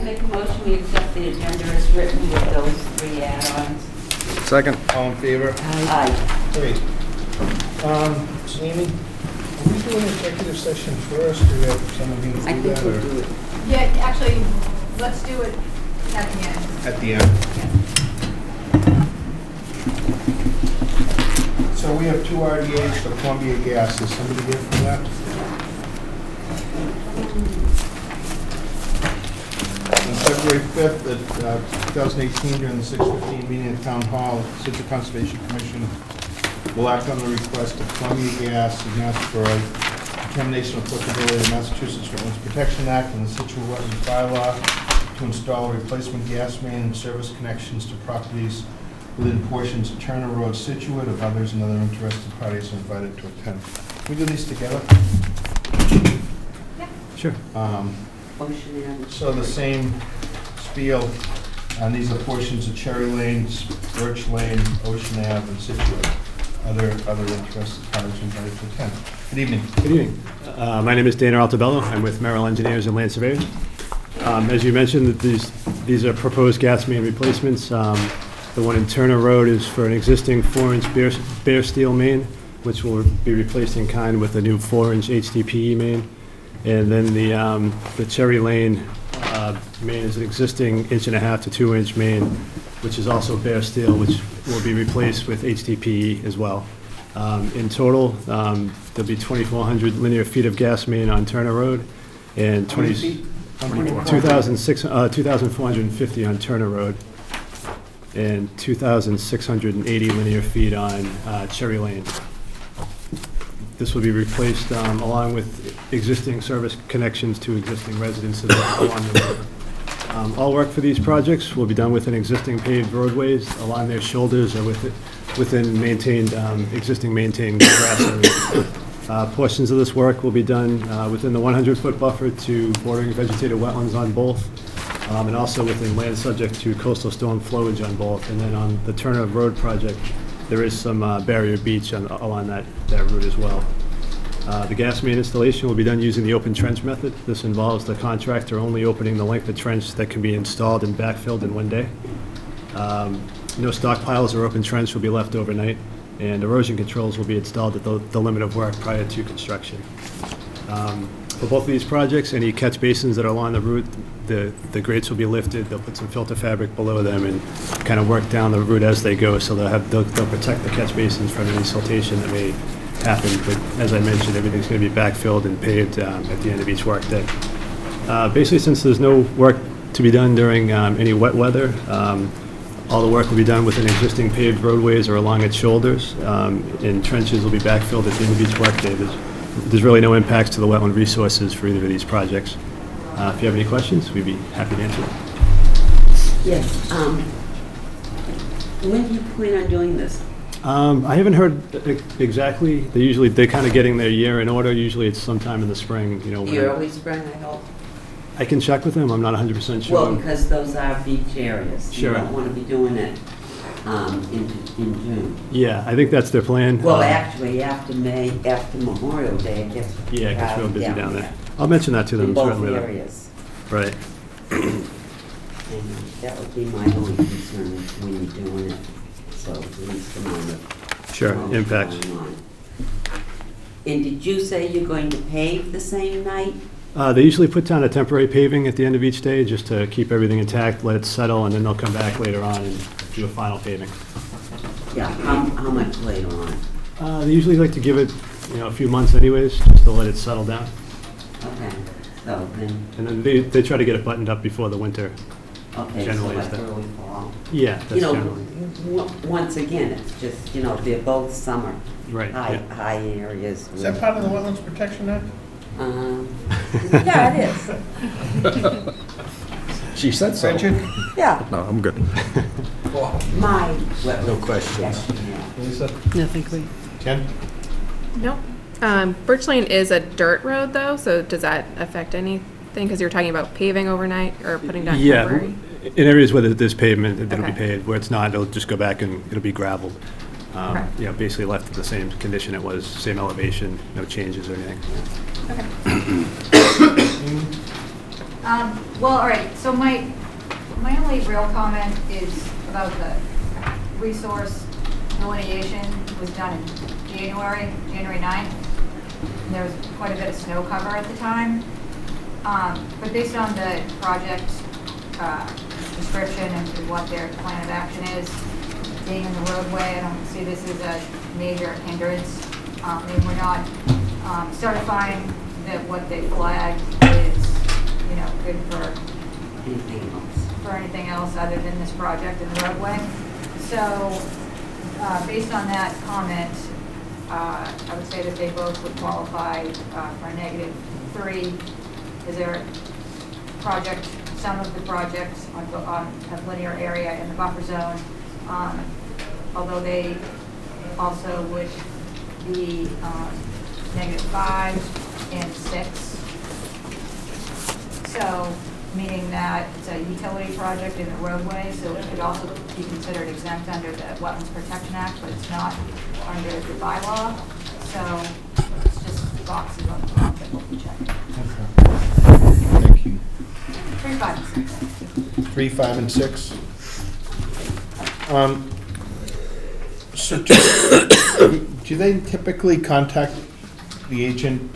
make a motion, we accept the agenda as written with those 3 add-ons. Second. All in favor? Aye. Great. Amy, are we doing executive session first, or have someone do I think that, we'll or do it. Yeah, actually, let's do it at the end. at the end? So we have 2 RDAs for Columbia Gas. Is somebody here for that? On February 5th, 2018, during the 6:15 meeting at Town Hall, the Situate Conservation Commission will act on the request of Columbia Gas and ask for a determination of applicability of the Massachusetts Wetlands Protection Act and the Situate Wetlands Bylaw to install a replacement gas main and service connections to properties within portions of Turner Road, Situate. Of others and other interested parties are invited to attend. Can we do these together? Sure. Motion and So the same spiel, and these are portions of Cherry Lane, Birch Lane, Ocean Ave, and Situate. Other interested parties invited to attend. Good evening. Good evening. My name is Dana Altabello. I'm with Merrill Engineers and Land Surveyors. As you mentioned, that these are proposed gas main replacements. The one in Turner Road is for an existing 4-inch bare steel main, which will be replaced in kind with a new 4-inch HDPE main. And then the Cherry Lane main is an existing 1.5 to 2-inch main, which is also bare steel, which will be replaced with HDPE as well. In total, there'll be 2,400 linear feet of gas main on Turner Road, and 2,450 on Turner Road, and 2,680 linear feet on Cherry Lane. This will be replaced along with existing service connections to existing residences along the road. All work for these projects will be done within existing paved roadways along their shoulders or within existing maintained grass areas. Portions of this work will be done within the 100-foot buffer to bordering vegetated wetlands on both, and also within land subject to coastal storm flowage on both. And then on the Turner Road project, there is some barrier beach along that route as well. The gas main installation will be done using the open trench method. This involves the contractor only opening the length of trench that can be installed and backfilled in one day. No stockpiles or open trench will be left overnight, and erosion controls will be installed at the limit of work prior to construction. For both of these projects, any catch basins that are along the route, the grates will be lifted. They'll put some filter fabric below them and kind of work down the route as they go, so they'll protect the catch basins from any siltation that may happen. But as I mentioned, everything's going to be backfilled and paved at the end of each work day. Basically, since there's no work to be done during any wet weather, all the work will be done within existing paved roadways or along its shoulders, and trenches will be backfilled at the end of each work day. There's really no impacts to the wetland resources for either of these projects. If you have any questions, we'd be happy to answer them. yes. When do you plan on doing this? I haven't heard exactly. They're kind of getting their year in order. Usually it's sometime in the spring, The when early spring, I hope? I can check with them. I'm not 100% sure. Well, because those are beach areas. Sure. You don't want to be doing it in June. Yeah, I think that's their plan. Well, actually, after Memorial Day, it gets Yeah, it gets real busy down there. there. I'll mention that to them. In both certainly. areas. Right. And that would be my only concern is when you're doing it, so at least the amount of Sure, promotion impacts. going on. And did you say you're going to pave the same night? They usually put down a temporary paving at the end of each day just to keep everything intact, let it settle, and then they'll come back later on and do a final paving. Yeah, how much later on? They usually like to give it, a few months anyways, just to let it settle down. Okay, so then, And then they try to get it buttoned up before the winter. okay, so Generally, like is that- early fall. Yeah, that's You know, generally. once again, it's just, they're both summer Right, high yeah. areas. Is that part of the Wetlands Protection Act? Yeah, it is. She said so. Richard? Yeah, No, I'm good. my wetlands. No questions. protection, yeah. Lisa? No, thank you. Ken? Nope. Birch Lane is a dirt road, though, so does that affect anything? Because you're talking about paving overnight or putting down Yeah, temporary? in areas where there's pavement, it'll be Okay. paved. Where it's not, it'll just go back and it'll be gravelled. Okay. Basically left in the same condition it was, same elevation, no changes or anything. Okay. Well, all right, so my only real comment is about the resource delineation was done in January 9th. And there was quite a bit of snow cover at the time. But based on the project description and what their plan of action is, being in the roadway, I don't see this as a major hindrance. I mean, we're not certifying that what they flagged is, good for anything else other than this project in the roadway. So, based on that comment, I would say that they both would qualify for a -3. Is there some of the projects have linear area in the buffer zone, although they also would be -5 and 6. So, meaning that it's a utility project in the roadway, so it could also be considered exempt under the Wetlands Protection Act, but it's not under the bylaw. So it's just boxes on the top that we'll be checking. Okay. Thank you. 3, 5, and 6. 3, 5, and 6. So do they typically contact the agent,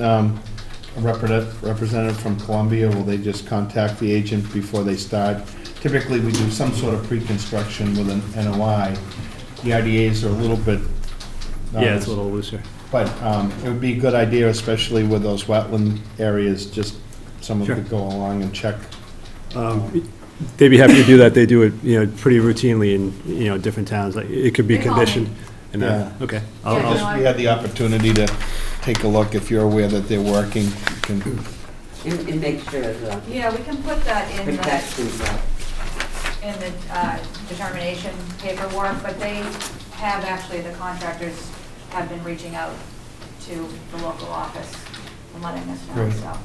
a representative from Columbia? Will they just contact the agent before they start? Typically, we do some sort of pre-construction with an NOI. The RDAs are a little bit... Yeah, it's a little looser. But it would be a good idea, especially with those wetland areas, just someone Sure. could go along and check. They'd be happy to do that. They do it, pretty routinely in, different towns. Like, it could be They call me. conditioned. And, Yeah. okay. Yeah, Just we had the opportunity to take a look. If you're aware that they're working, you can... And make sure the Yeah, we can put that in the protections are. Determination paperwork, but they have actually, the contractors have been reaching out to the local office and letting us know, Great. so.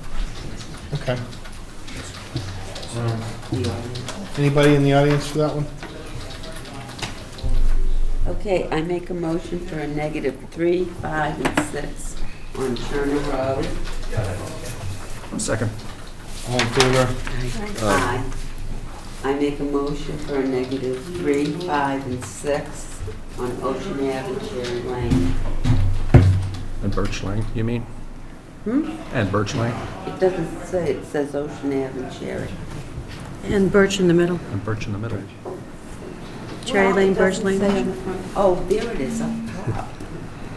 Okay. Anybody in the audience for that one? Okay, I make a motion for a -3, 5, and 6 on Turner Road. Second. All in favor? Aye. I make a motion for a -3, 5, and 6 on Ocean Avenue, Cherry Lane. And Birch Lane, you mean? And Birch Lane? It doesn't say, it says Ocean Avenue, Cherry. And Birch in the middle. And Birch in the middle. Cherry Well, Lane, it Birch doesn't Lane. say on the front. Oh, there it is up top.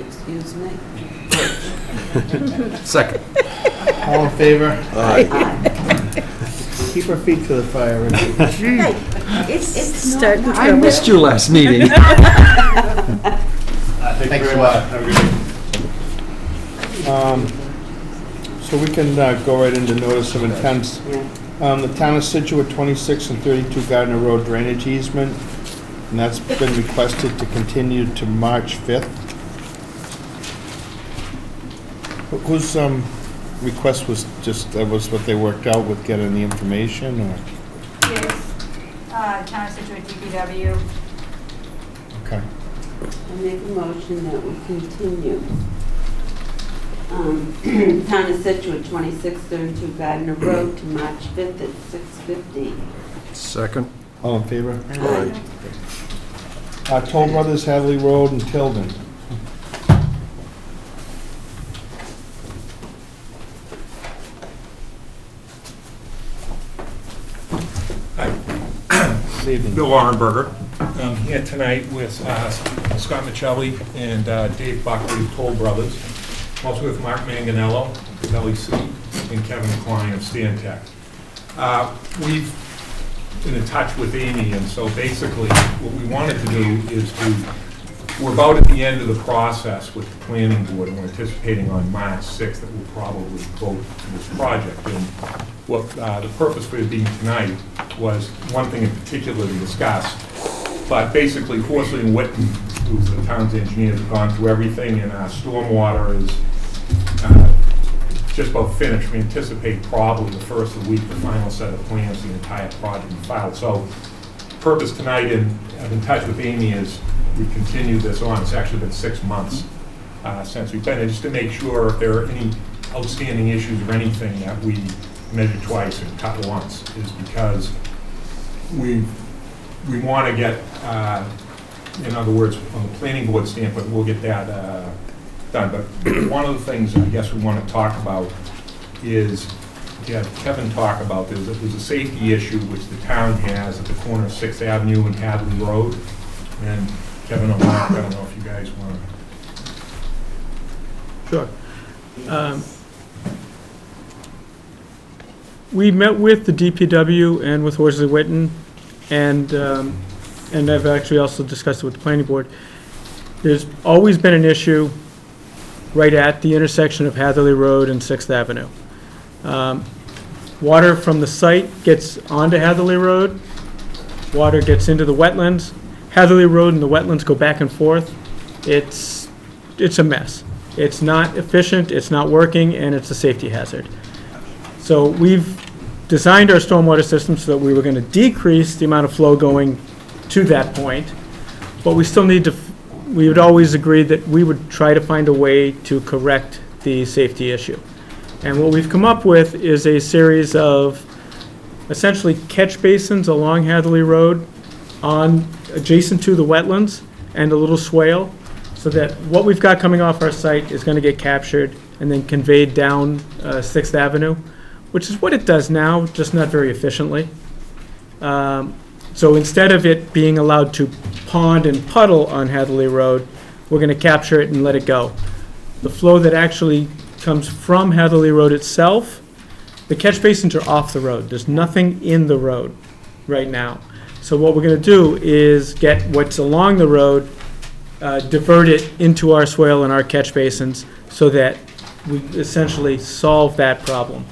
Excuse me. Second. All in favor? Aye. Keep our feet to the fire, Richard. Hey, it's not Starting my- I missed you last meeting. Thanks a lot. So we can go right into notice of intents. Yeah. The town of Situate, 26 and 32 Gardner Road drainage easement, and that's been requested to continue to March 5th. Whose request was just, that was what they worked out with getting the information, or? Yes, Town of Situate DPW. Okay. I make a motion that we continue. Town of Situate, 2632 Gardner Road to March 5th at 6:50. Second. All in favor? Aye. Toll Brothers Hadley Road and Tilden. Good evening. Bill Laurenberger. I'm here tonight with Scott Michelli and Dave Buckley of Toll Brothers. I'm also with Mark Manganello of LEC and Kevin Klein of Stantec. We've been in touch with Amy, and so basically what we wanted to do is we're about at the end of the process with the planning board, and we're anticipating on March 6th that we'll probably vote for this project. And what the purpose for it being tonight was one thing in particular to discuss, but basically Horsley and Witten, who's the town's engineer, have gone through everything, and our stormwater is just about finished. We anticipate probably the first of the week, the final set of plans, the entire project be filed. So purpose tonight, and I'm in touch with Amy, is we continue this on. It's actually been 6 months since we've been there, just to make sure if there are any outstanding issues or anything that we measure twice and cut once, is because we want to get, in other words, on the planning board standpoint, we'll get that done. But one of the things I guess we want to talk about is, yeah, Kevin talk about, there's a safety issue which the town has at the corner of 6th Avenue and Hadley Road. And Kevin or Mark, I don't know if you guys want to. Sure. We met with the DPW and with Horsley Witten, and I've actually also discussed it with the planning board. There's always been an issue right at the intersection of Hatherley Road and 6th Avenue. Water from the site gets onto Hatherley Road, water gets into the wetlands. Hatherley Road and the wetlands go back and forth. It's a mess. It's not efficient, it's not working, and it's a safety hazard. So we've designed our stormwater system so that we were going to decrease the amount of flow going to that point, but we still need to, we would always agree that we would try to find a way to correct the safety issue. And what we've come up with is a series of essentially catch basins along Hatherley Road adjacent to the wetlands and a little swale, so that what we've got coming off our site is going to get captured and then conveyed down 6th Avenue, which is what it does now, just not very efficiently. So instead of it being allowed to pond and puddle on Hatherley Road, we're going to capture it and let it go. The flow that actually comes from Hatherley Road itself, the catch basins are off the road. There's nothing in the road right now. So what we're going to do is get what's along the road, divert it into our swale and our catch basins so that we essentially solve that problem.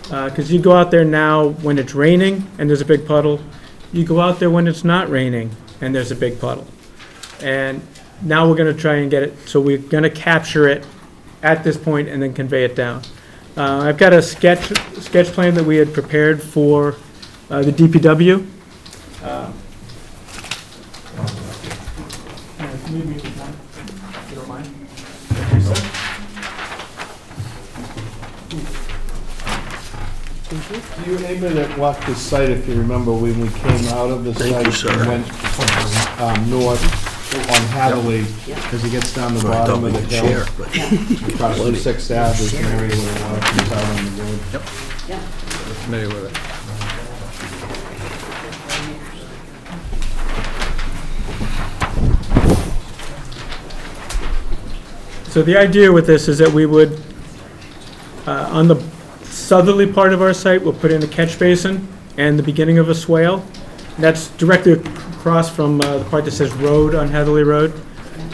Because you go out there now when it's raining and there's a big puddle. You go out there when it's not raining and there's a big puddle. And now we're going to try and get it, so we're going to capture it at this point and then convey it down. I've got a sketch plan that we had prepared for the DPW. Maybe if you don't mind. Anybody that walked the site, if you remember, when we came out of the site and went north on Hadley, as he gets down the bottom of the hill, across from 6th Ave, there's an area where the water comes out on the road. Yeah. Familiar with it. So the idea with this is that we would, on the southerly part of our site, we'll put in a catch basin and the beginning of a swale. That's directly across from the part that says road on Hatherley Road.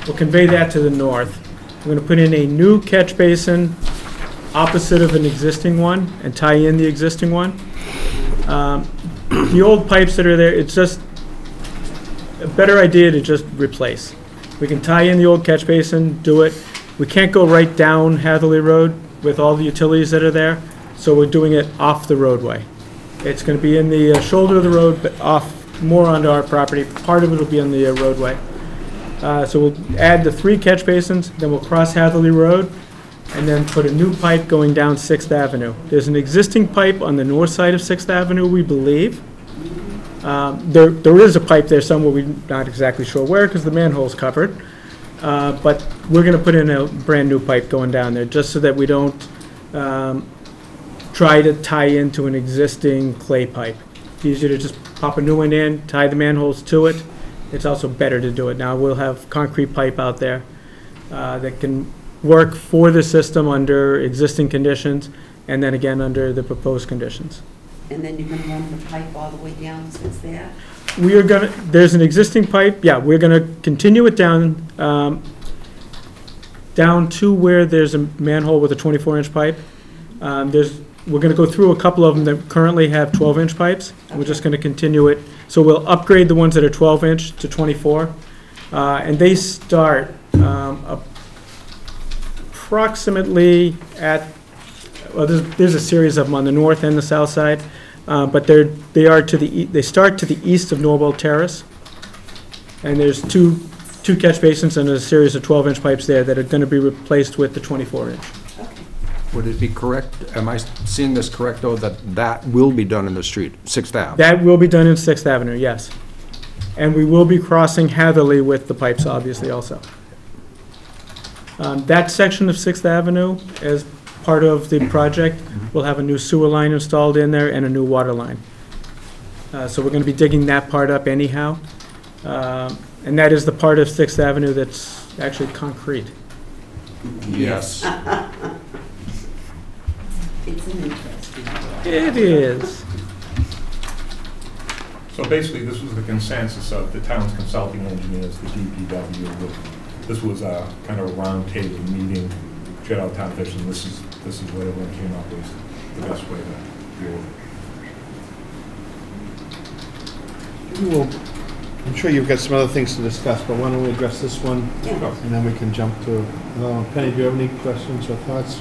We'll convey that to the north. We're going to put in a new catch basin opposite of an existing one and tie in the existing one. The old pipes that are there, it's just a better idea to just replace. We can tie in the old catch basin, do it. We can't go right down Hatherley Road with all the utilities that are there, so we're doing it off the roadway. It's going to be in the shoulder of the road, but off more onto our property. Part of it will be on the roadway. So we'll add the 3 catch basins, then we'll cross Hatherley Road, and then put a new pipe going down 6th Avenue. There's an existing pipe on the north side of 6th Avenue, we believe. There is a pipe there somewhere, we're not exactly sure where, because the manhole's covered. But we're going to put in a brand-new pipe going down there, just so that we don't try to tie into an existing clay pipe. It's easier to just pop a new one in, tie the manholes to it. It's also better to do it. Now we'll have concrete pipe out there that can work for the system under existing conditions, and then again under the proposed conditions. And then you're going to run the pipe all the way down since there? We are going to, there's an existing pipe, yeah, we're going to continue it down, down to where there's a manhole with a 24-inch pipe. We're going to go through a couple of them that currently have 12-inch pipes. Okay. We're just going to continue it. So we'll upgrade the ones that are 12-inch to 24. And they start approximately well, there's a series of them on the north and the south side. But they start to the east of Norwell Terrace, and there's two catch basins and a series of 12-inch pipes there that are going to be replaced with the 24-inch. Okay. Would it be correct, am I seeing this correct, though, that that will be done in the street, 6th Ave? That will be done in Sixth Avenue, yes. And we will be crossing Hatherley with the pipes, obviously, also. That section of Sixth Avenue, as part of the project, will have a new sewer line installed in there and a new water line. So we're gonna be digging that part up anyhow. And that is the part of Sixth Avenue that's actually concrete. Yes. It's an interesting. It is. So basically, this was the consensus of the town's consulting engineers, the DPW. This was a kind of a roundtable meeting, shut out town officials, and this is what everyone came up with, the best way to deal with it. Well, I'm sure you've got some other things to discuss, but why don't we address this one? Yeah. And then we can jump to, Penny, do you have any questions or thoughts?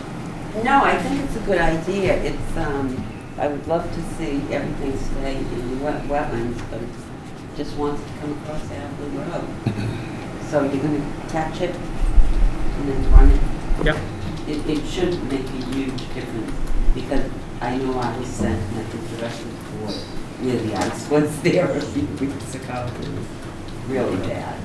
No, I think it's a good idea. It's, I would love to see everything stay in wetlands, but it just wants to come across Hadley Road. So you're gonna catch it and then run it? Yep. It should make a huge difference, because I know I was sent, and I think the rest of the board, where the ice was there a few weeks ago. It was really bad.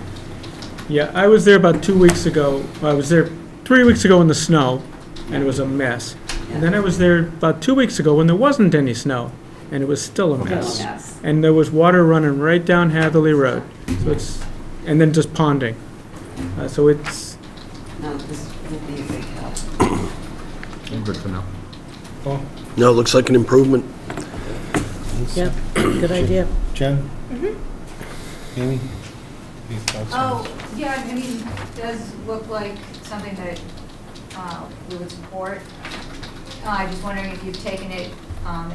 Yeah, I was there about 2 weeks ago. I was there 3 weeks ago in the snow, and it was a mess. And then I was there about 2 weeks ago when there wasn't any snow, and it was still a mess. Still a mess. And there was water running right down Hatherley Road. So it's, and then just ponding. So it's, No, this would be a big help. Good to know. No, it looks like an improvement. Yeah, good idea. Jen? Amy? Any thoughts on Oh, yeah, I mean, it does look like something that we would support. Just wondering if you've taken it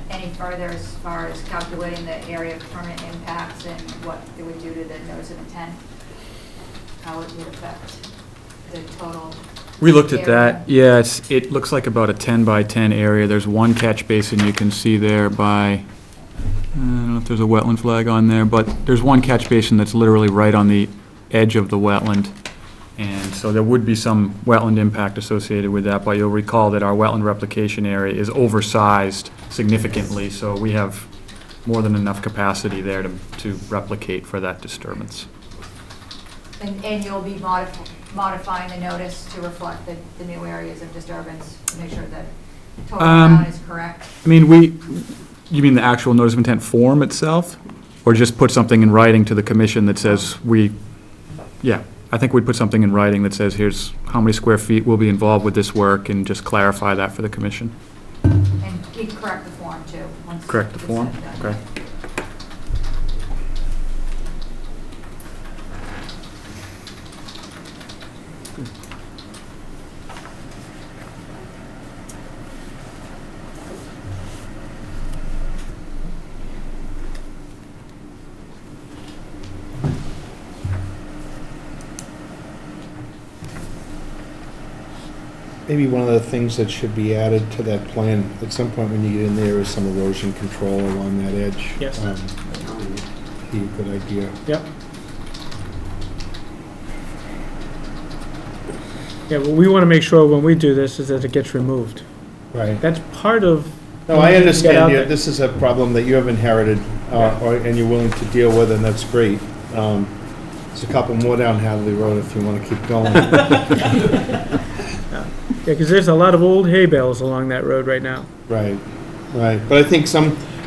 any further as far as calculating the area of permanent impacts and what it would do to the notice of intent? How it would affect the total? We looked at area? that. Yeah, it looks like about a 10 by 10 area. There's one catch basin you can see there by, I don't know if there's a wetland flag on there, but there's one catch basin that's literally right on the edge of the wetland. And so there would be some wetland impact associated with that, but you'll recall that our wetland replication area is oversized significantly, so we have more than enough capacity there to replicate for that disturbance. And you'll be modifying the notice to reflect the new areas of disturbance, to make sure that total amount is correct? I mean, you mean the actual notice of intent form itself? Or just put something in writing to the commission that says yeah, I think we'd put something in writing that says here's how many square feet will be involved with this work, and just clarify that for the commission. And correct the form too. once Correct the it's form? done. Okay. Maybe one of the things that should be added to that plan, at some point when you get in there, is some erosion control along that edge. Yes. Be a good idea. yep. Yeah, what we want to make sure when we do this is that it gets removed. Right. That's part of. No, I Get out understand, there. this is a problem that you have inherited, and you're willing to deal with, and that's great. There's a couple more down Hadley Road if you want to keep going. Yeah, because there's a lot of old hay bales along that road right now. Right, right. But I think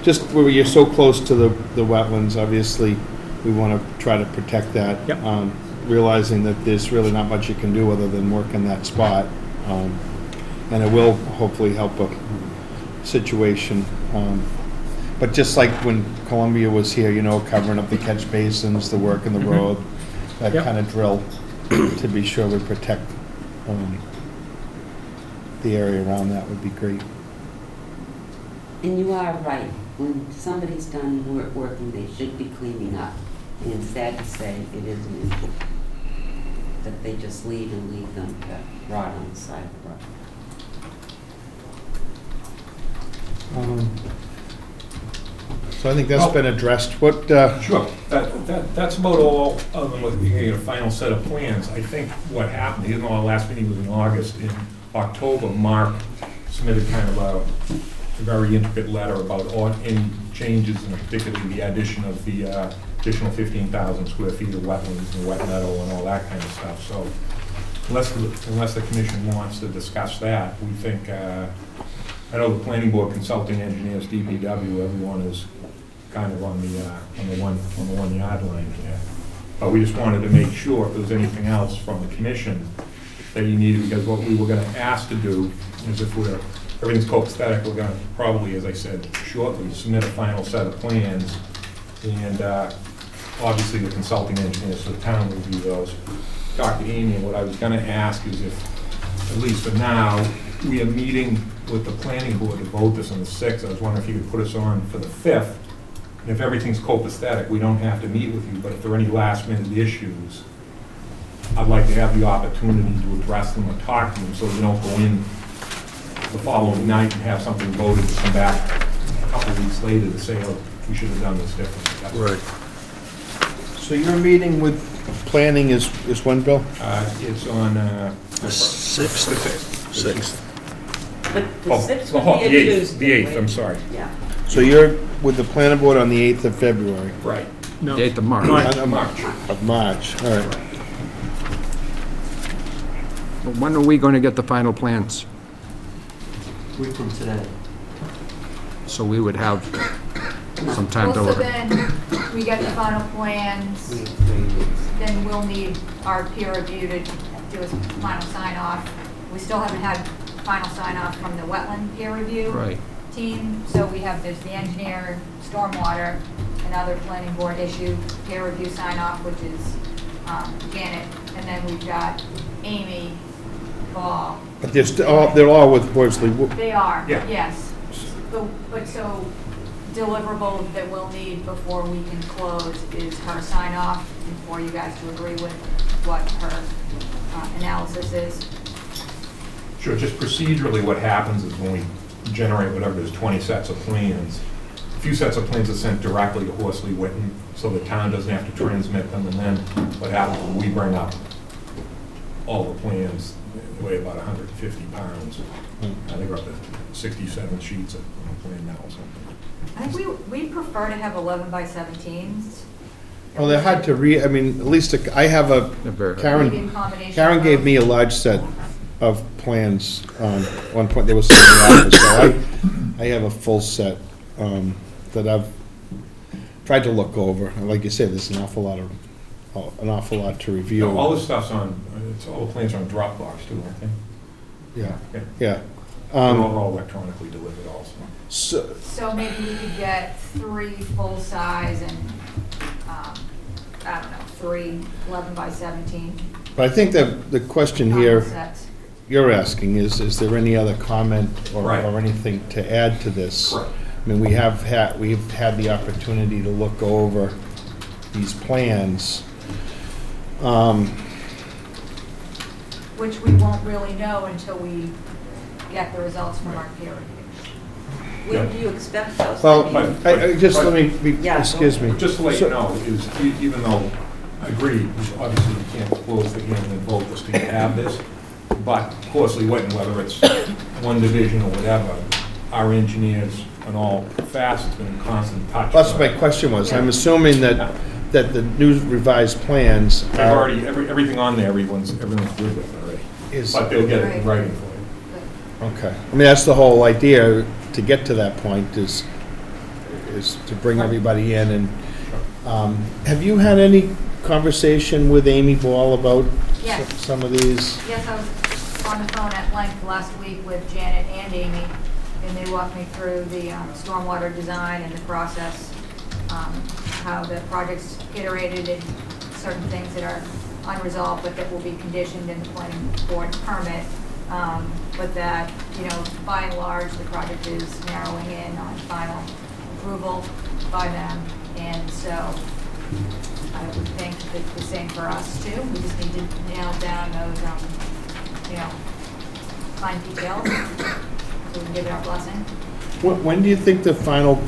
just where you're so close to the wetlands, obviously, we want to try to protect that. Yep. Realizing that there's really not much you can do other than work in that spot. And it will hopefully help a situation. But just like when Columbia was here, covering up the catch basins, the work in the road, that Yep. kind of drill to be sure we protect the area around that would be great. And you are right. When somebody's done working, they should be cleaning up. And it's sad to say it is an issue that they just leave them to rot on the side of the road. So I think that's been addressed. What? Sure. That's about all of them with a final set of plans. I think what happened, even though our last meeting was in August, in October, Mark submitted kind of a very intricate letter about all, any changes, and particularly the addition of the additional 15,000 square feet of wetlands and wet meadow and all that kind of stuff. So unless the commission wants to discuss that, we think, I know the planning board consulting engineers, DPW, everyone is kind of on the 1 yard line here. But we just wanted to make sure if there was anything else from the commission that you needed, because what we were gonna ask to do is if everything's copacetic, we're gonna probably, as I said, shortly submit a final set of plans, and obviously the consulting engineers for the town will review those. Dr. Amy, what I was gonna ask is if, at least for now, we are meeting with the planning board to vote this on the 6th. I was wondering if you could put us on for the 5th, and if everything's copacetic, we don't have to meet with you, but if there are any last minute issues, I'd like to have the opportunity to address them or talk to them, so we don't go in the following night and have something voted to come back a couple of weeks later to say, oh, we should have done this differently. That's- Right. So your meeting with planning is when, Bill? It's on, The 6th. the 6th. 6th. But the Oh, 6th the would be a eighth, Tuesday. the 8th, right? I'm sorry. Yeah. So you're with the planning board on the 8th of February, Right. No. The 8th of March. March. of March, all right. When are we going to get the final plans? Week from today. So we would have some time to Well, so look. then, we get the final plans, We have 3 weeks. then we'll need our peer review to do a final sign off. We still haven't had final sign off from the wetland peer review Right. team, so we have, there's the engineer, stormwater, and other planning board issue peer review sign off, which is Janet, and then we've got Amy Ball. But they're all with Horsley. They are, Yeah. yes. But so deliverable that we'll need before we can close is her sign off and for you guys to agree with what her analysis is. Sure, just procedurally what happens is when we generate whatever it is, 20 sets of plans, a few sets of plans are sent directly to Horsley Witten, so the town doesn't have to transmit them, and then what happens when we bring up all the plans, they weigh about 150 pounds. I think we're up to 67 sheets of plan now or something. I think we prefer to have 11 by 17s. Well, they're hard to read, I mean, at least I have They're very hard. Maybe in Karen combination Karen of gave both. me a large set of plans, one point they were sitting in the office, so I have a full set that I've tried to look over. And like you said, there's an awful lot to review. All this stuff's on, all the plans are on Dropbox too, aren't they? Yeah, Yeah. yeah. They're all electronically delivered also. So maybe we could get 3 full size and, I don't know, 3 11 by 17. But I think that the question here sets. you're asking is there any other comment or Right. anything to add to this? Correct. I mean, we've had the opportunity to look over these plans. Which we won't really know until we get the results from our peer review. When do you expect those? Well, But- I just, let me, Yeah. excuse me. Just to let So- you know, is even though I agree, obviously you can't close the hearing and vote this till you have this, but Horsley Witten, whether it's one division or whatever, our engineers and all facets been in constant touch. That's my question was, I'm assuming that the new revised plans They've are, already, everything on there, everyone's good with it already. is, But they'll get it in Right. writing for you. okay. I mean, that's the whole idea, to get to that point is to bring everybody in and, have you had any conversation with Amy Ball about Yes. some of these? Yes, I was on the phone at length last week with Janet and Amy, and they walked me through the stormwater design and the process, how the project's iterated and certain things that are unresolved, but that will be conditioned in the planning board permit. But that, you know, by and large, the project is narrowing in on final approval by them. And so I would think that the same for us too. We just need to nail down those, you know, fine details so we can give it our blessing. When do you think the final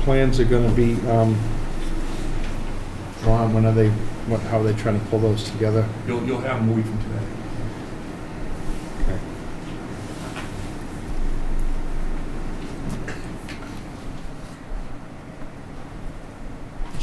plans are gonna be, drawn? When are they, how are they trying to pull those together? You'll have them a week from today.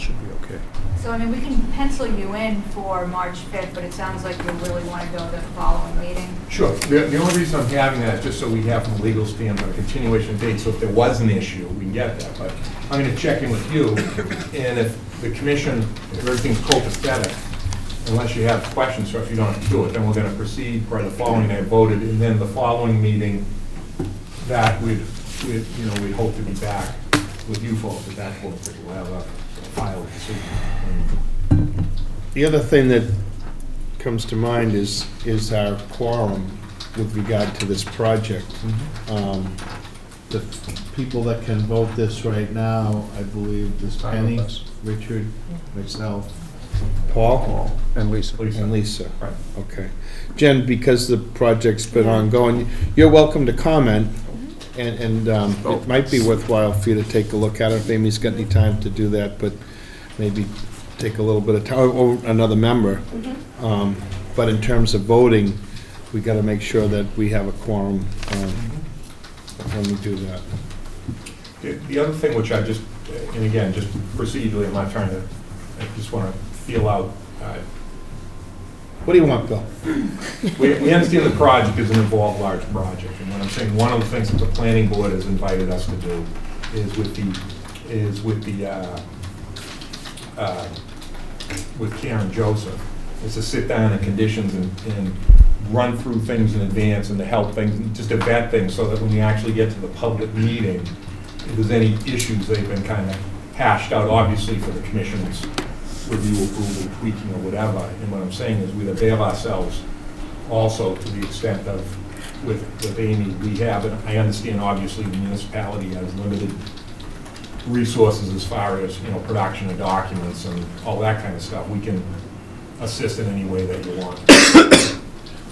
Should be okay. So, I mean, we can pencil you in for March 5th, but it sounds like you really want to go to the following meeting. Sure. The only reason I'm having that is just so we have from a legal standpoint, a continuation date, so if there was an issue, we can get that. But I'm going to check in with you, and if the commission, if everything's copacetic, unless you have questions, so if you don't have to do it, then we're going to proceed for the following night voted, and then the following meeting, that we'd hope to be back with you folks at that point, that we'll have a filed decision. The other thing that comes to mind is our quorum with regard to this project. The people that can vote this right now, I believe, is Penny, Richard, myself, Paul, And Lisa. and Lisa. Right. Okay. Jen, because the project's been ongoing, you're welcome to comment, and it might be worthwhile for you to take a look at it if Amy's got any time to do that, but maybe take a little bit of time, or another member. But in terms of voting, we got to make sure that we have a quorum when we do that. The other thing which I just, and again, just procedurally, I'm not trying to, I just want to feel out, What do you want, Bill? we understand the project is an involved large project, and what I'm saying, one of the things that the planning board has invited us to do is with Karen Joseph, is to sit down in conditions and run through things in advance and to help things, just to vet things, so that when we actually get to the public meeting, if there's any issues, they've been kind of hashed out, obviously for the commission's review, approval, tweaking, or whatever. And what I'm saying is we'd avail ourselves also to the extent of, with Amy, we have, and I understand obviously the municipality has limited resources as far as, production of documents and all that kind of stuff. We can assist in any way that you want.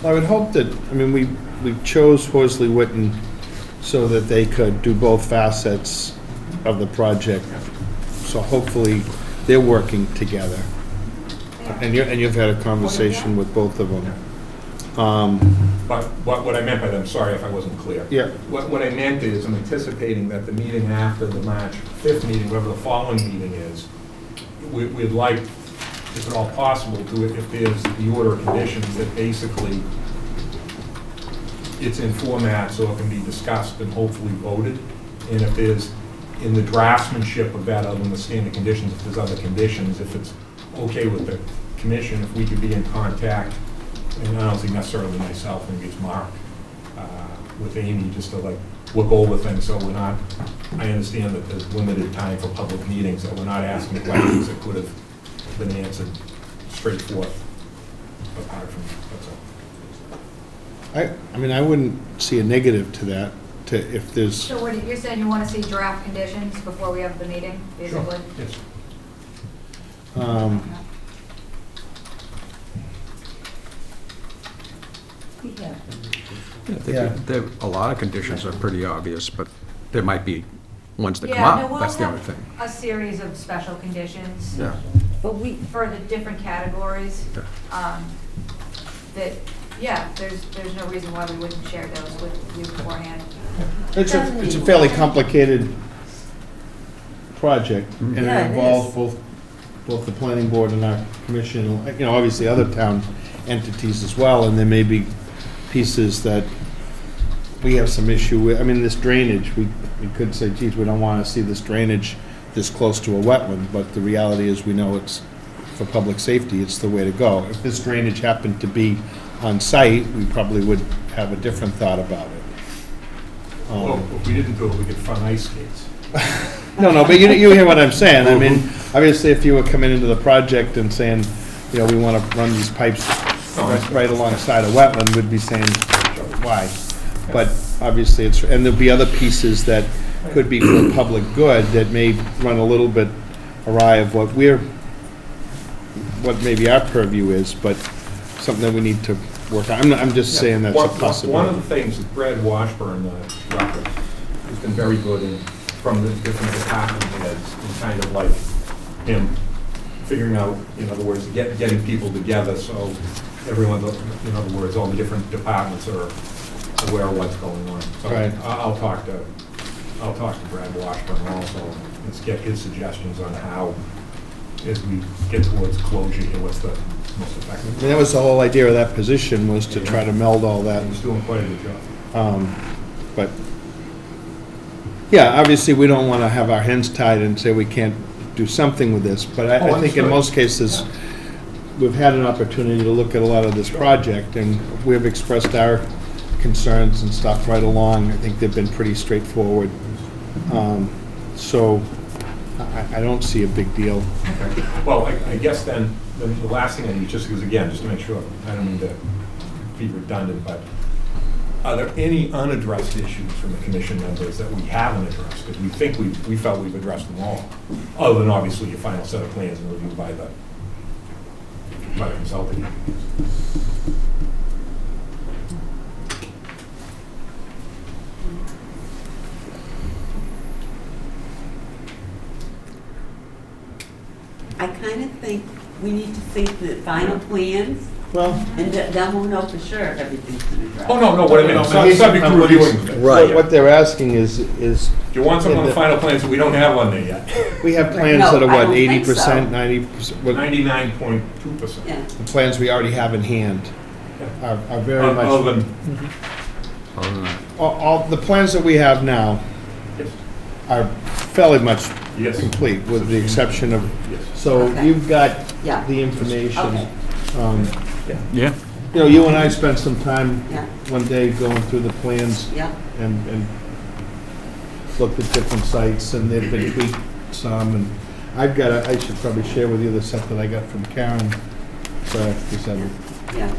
I would hope that, we chose Horsley Witten so that they could do both facets of the project. So hopefully they're working together. And you've had a conversation with both of them. But what I meant by that, I'm sorry if I wasn't clear. Yeah. What I meant is, I'm anticipating that the meeting after the March 5th meeting, whatever the following meeting is, we'd like, if at all possible, to, if there's the order of conditions, that basically it's in format so it can be discussed and hopefully voted. And if there's, in the draftsmanship of that, other than the standard conditions, if there's other conditions, if it's okay with the commission, if we could be in contact, and I don't think necessarily myself, maybe it's Mark, with Amy, just to look over things, so we're not, I understand that there's limited time for public meetings, that we're not asking questions that could have been answered straightforward, apart from, that's all. I wouldn't see a negative to that, if there's. So what, you're saying you want to see draft conditions before we have the meeting, basically? Sure. Yes. A lot of conditions are pretty obvious, but there might be ones that come Yeah, no, up. we'll That's the only have thing. a series of special conditions Yeah. But we, for the different categories. Yeah. That, yeah, there's no reason why we wouldn't share those with you beforehand. It's a fairly complicated project, and Yeah, it it involves both the planning board and our commission, obviously other town entities as well, and there may be pieces that we have some issue with. This drainage, we could say, geez, we don't want to see this drainage this close to a wetland, but the reality is we know it's, for public safety, it's the way to go. If this drainage happened to be on site, we probably would have a different thought about it. Well, if we didn't do it, we could fund ice skates. No, but you hear what I'm saying. Obviously, if you were coming into the project and saying, we want to run these pipes right alongside a wetland, we'd be saying, why? But obviously, and there'll be other pieces that could be for public good that may run a little bit awry of what maybe our purview is, but something that we need to work on. I'm just saying that's a possibility. One of the things that Brad Washburn, Rutgers, has been very good in, from the different department heads, in kind of like him figuring out, in other words, getting people together, so everyone, in other words, all the different departments are aware of what's going on. So Right. I'll talk to Brad Washburn also, and get his suggestions on how as we get towards closure here, what's the most effective. And that was the whole idea of that position, was to try to meld all that. He's doing quite a good job. But, yeah, obviously, we don't want to have our hands tied and say we can't do something with this, but I think in understood. most cases, we've had an opportunity to look at a lot of this project, and we've expressed our concerns and stuff right along. I think they've been pretty straightforward. So I don't see a big deal. Okay. Well, I guess then, the last thing I need, just because, again, just to make sure, I don't mean to be redundant, but are there any unaddressed issues from the commission members that we haven't addressed? Because we felt we've addressed them all, other than obviously your final set of plans and review by the consulting. I kind of think we need to see the final plans, Well, and then we'll know for sure if everything's been addressed. Oh, no, what I mean, subject to reviewing. Right. what they're asking is, Do you want some on the final plans that we don't have on there yet? we have plans No, that are, I what, don't think so. 80%, 90%? What, 99.2%. Yeah, the plans we already have in hand are very much, Other than, all the plans that we have now yes, are fairly much yes, complete, with the exception of, yes. so Okay. you've got yeah, the information. okay, Yeah. You know, you and I spent some time yeah, one day going through the plans yeah. and looked at different sites, and they've been tweaked some, and I should probably share with you the set that I got from Karen, sorry, I presented. Yeah,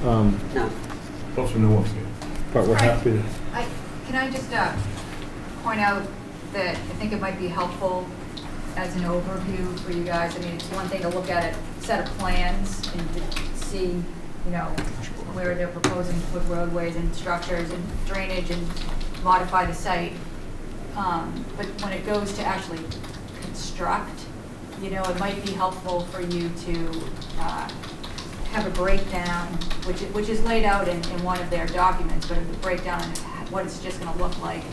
no. Those are new ones here. But we're happy to. Can I just point out that I think it might be helpful as an overview for you guys. I mean, it's one thing to look at a set of plans and to see, you know, where they're proposing to put roadways and structures and drainage and modify the site. But when it goes to actually construct, you know, it might be helpful for you to have a breakdown, which is laid out in one of their documents, but a breakdown of what it's just going to look like,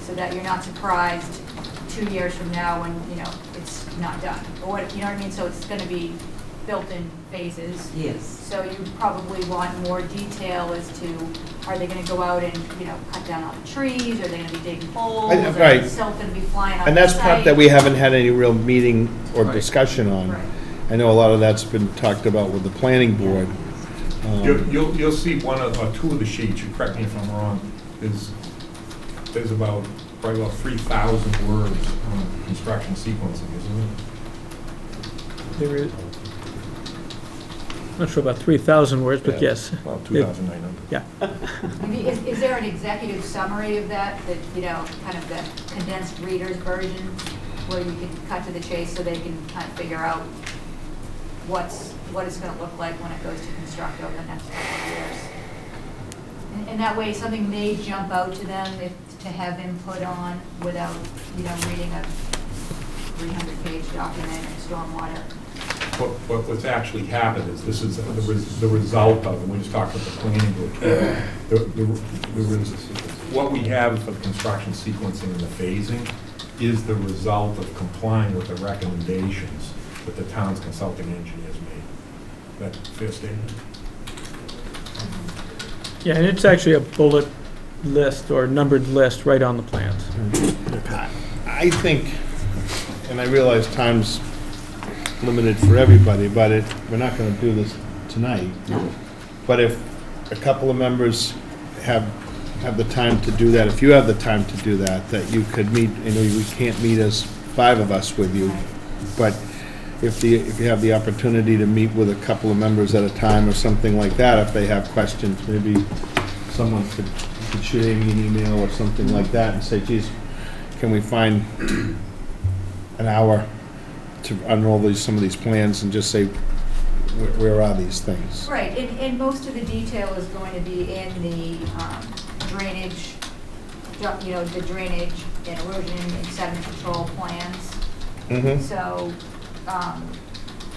so that you're not surprised 2 years from now when, you know, it's not done. Or what, you know what I mean? So it's going to be built in phases. Yes. So you probably want more detail as to, are they going to go out and, you know, cut down all the trees? Are they going to be digging holes? Right. Are the silt going to be flying on And the that's site? part that we haven't had any real meeting or Right. discussion on. Right. I know a lot of that's been talked about with the planning board. You'll see one of, or two of the sheets, you correct me if I'm wrong, there's about, probably about 3,000 words on construction sequencing, isn't it? There is, not sure about 3,000 words, but Yeah. yes. Well, 2,900. Yeah. Maybe, is there an executive summary of that, you know, kind of the condensed reader's version, where you can cut to the chase so they can kind of figure out what it's going to look like when it goes to construct over the next couple of years? And that way, something may jump out to them to have input on without, you know, reading a 300-page document or stormwater. What's actually happened is, this is the result of, and we just talked about the planning board, what we have for the construction sequencing and the phasing is the result of complying with the recommendations that the town's consulting engineers made. That fair statement? Yeah, and it's actually a bullet list or numbered list right on the plans. I think, and I realize time's limited for everybody, but we're not going to do this tonight. No. But if a couple of members have the time to do that, if you have the time to do that, that you could meet, you know, we can't meet as 5 of us with you, but if you have the opportunity to meet with a couple of members at a time or something like that, if they have questions, maybe someone could shoot Amy an email or something like that and say, geez, can we find an hour to unroll some of these plans and just say, where are these things? Right, and most of the detail is going to be in the drainage, you know, the drainage and erosion and sediment control plans. Mm-hmm. So,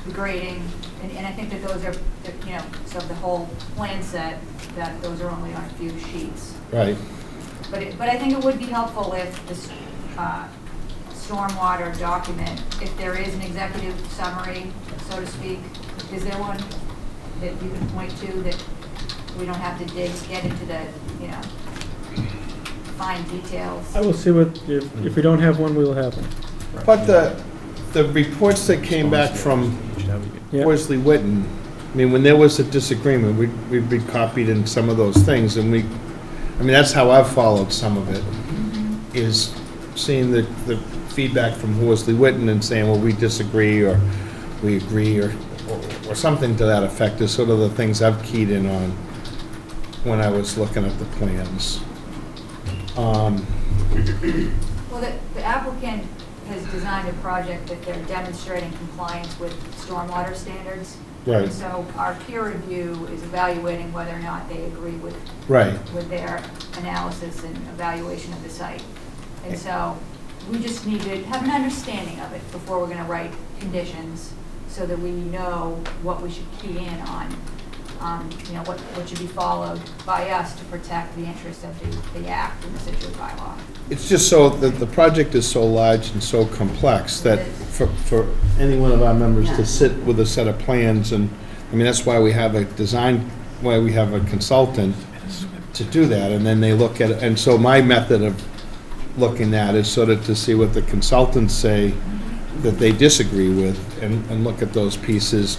the grading, and I think that those are, you know, so the whole plan set, that those are only on a few sheets. Right. But I think it would be helpful if this stormwater document, if there is an executive summary, so to speak, is there one that you can point to that we don't have to get into the, fine details? I will see what, if we don't have one, we will have one. But the reports that came back from Yeah. Horsley Witten, I mean, when there was a disagreement, we'd be copied in some of those things, and that's how I've followed some of it, is seeing the feedback from Horsley Witten and saying, well, we disagree, or we agree, or something to that effect, is sort of the things I've keyed in on when I was looking at the plans. Well, the applicant has designed a project that they're demonstrating compliance with stormwater standards. Right. And so our peer review is evaluating whether or not they agree with Right. with their analysis and evaluation of the site. And so we just need to have an understanding of it before we're going to write conditions, so that we know what we should key in on, what should be followed by us to protect the interest of the act and the Situate bylaw. It's just so that the project is so large and so complex that for any one of our members to sit with a set of plans, and, that's why we have a consultant to do that, and then they look at it. And so my method of looking at is sort of to see what the consultants say that they disagree with, and look at those pieces.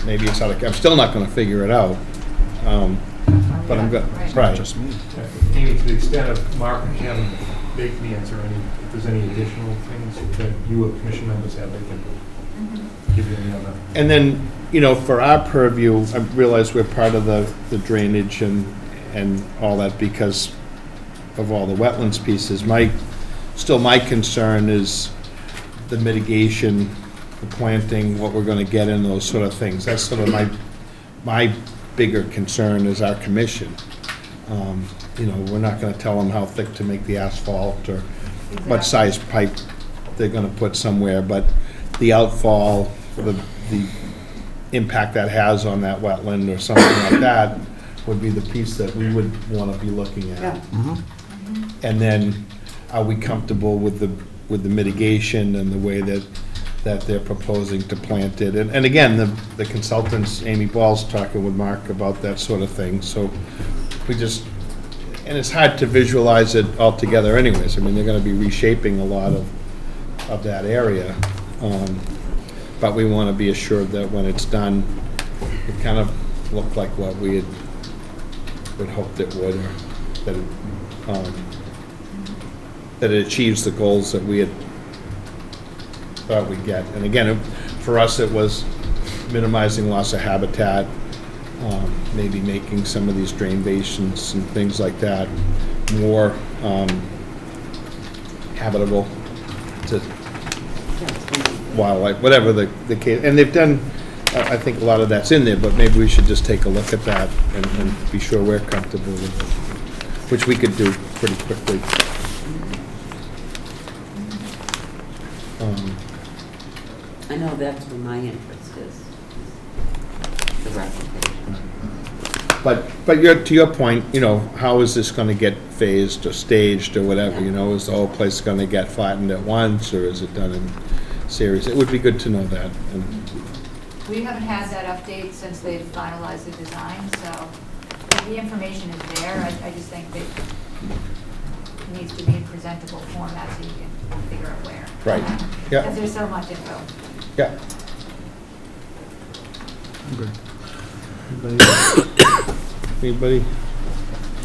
Maybe it's I'm still not gonna figure it out, but I'm good, right. Just me. Amy, to the extent of Mark and Kevin, they can answer if there's any additional things that you or commission members have, they can give you any other. And then, for our purview, I realize we're part of the drainage and all that because of all the wetlands pieces. My concern is the mitigation, the planting, what we're gonna get in, those sort of things. That's sort of my bigger concern as our commission. We're not gonna tell them how thick to make the asphalt or what size pipe they're gonna put somewhere, but the outfall, the impact that has on that wetland or something like that would be the piece that we would wanna be looking at. And then, are we comfortable with the mitigation and the way that they're proposing to plant it? And again, the consultants, Amy Ball's talking with Mark about that sort of thing, so and it's hard to visualize it all together anyways. They're gonna be reshaping a lot of that area, but we wanna be assured that when it's done, it kind of looked like what we had hoped it would, or that it achieves the goals that we had thought we'd get. And again, for us, it was minimizing loss of habitat, maybe making some of these drain basins and things like that more habitable to wildlife, whatever the case. And they've done, I think a lot of that's in there, but maybe we should just take a look at that and be sure we're comfortable with it, which we could do pretty quickly. I know that's where my interest is, the replication. But to your point, how is this gonna get phased or staged or whatever, is the whole place gonna get flattened at once, or is it done in series? It would be good to know that. We haven't had that update since they've finalized the design, so the information is there. I just think that it needs to be in presentable format so you can figure out where. Right, yeah. Because there's so much info. Yeah. Good. Anybody?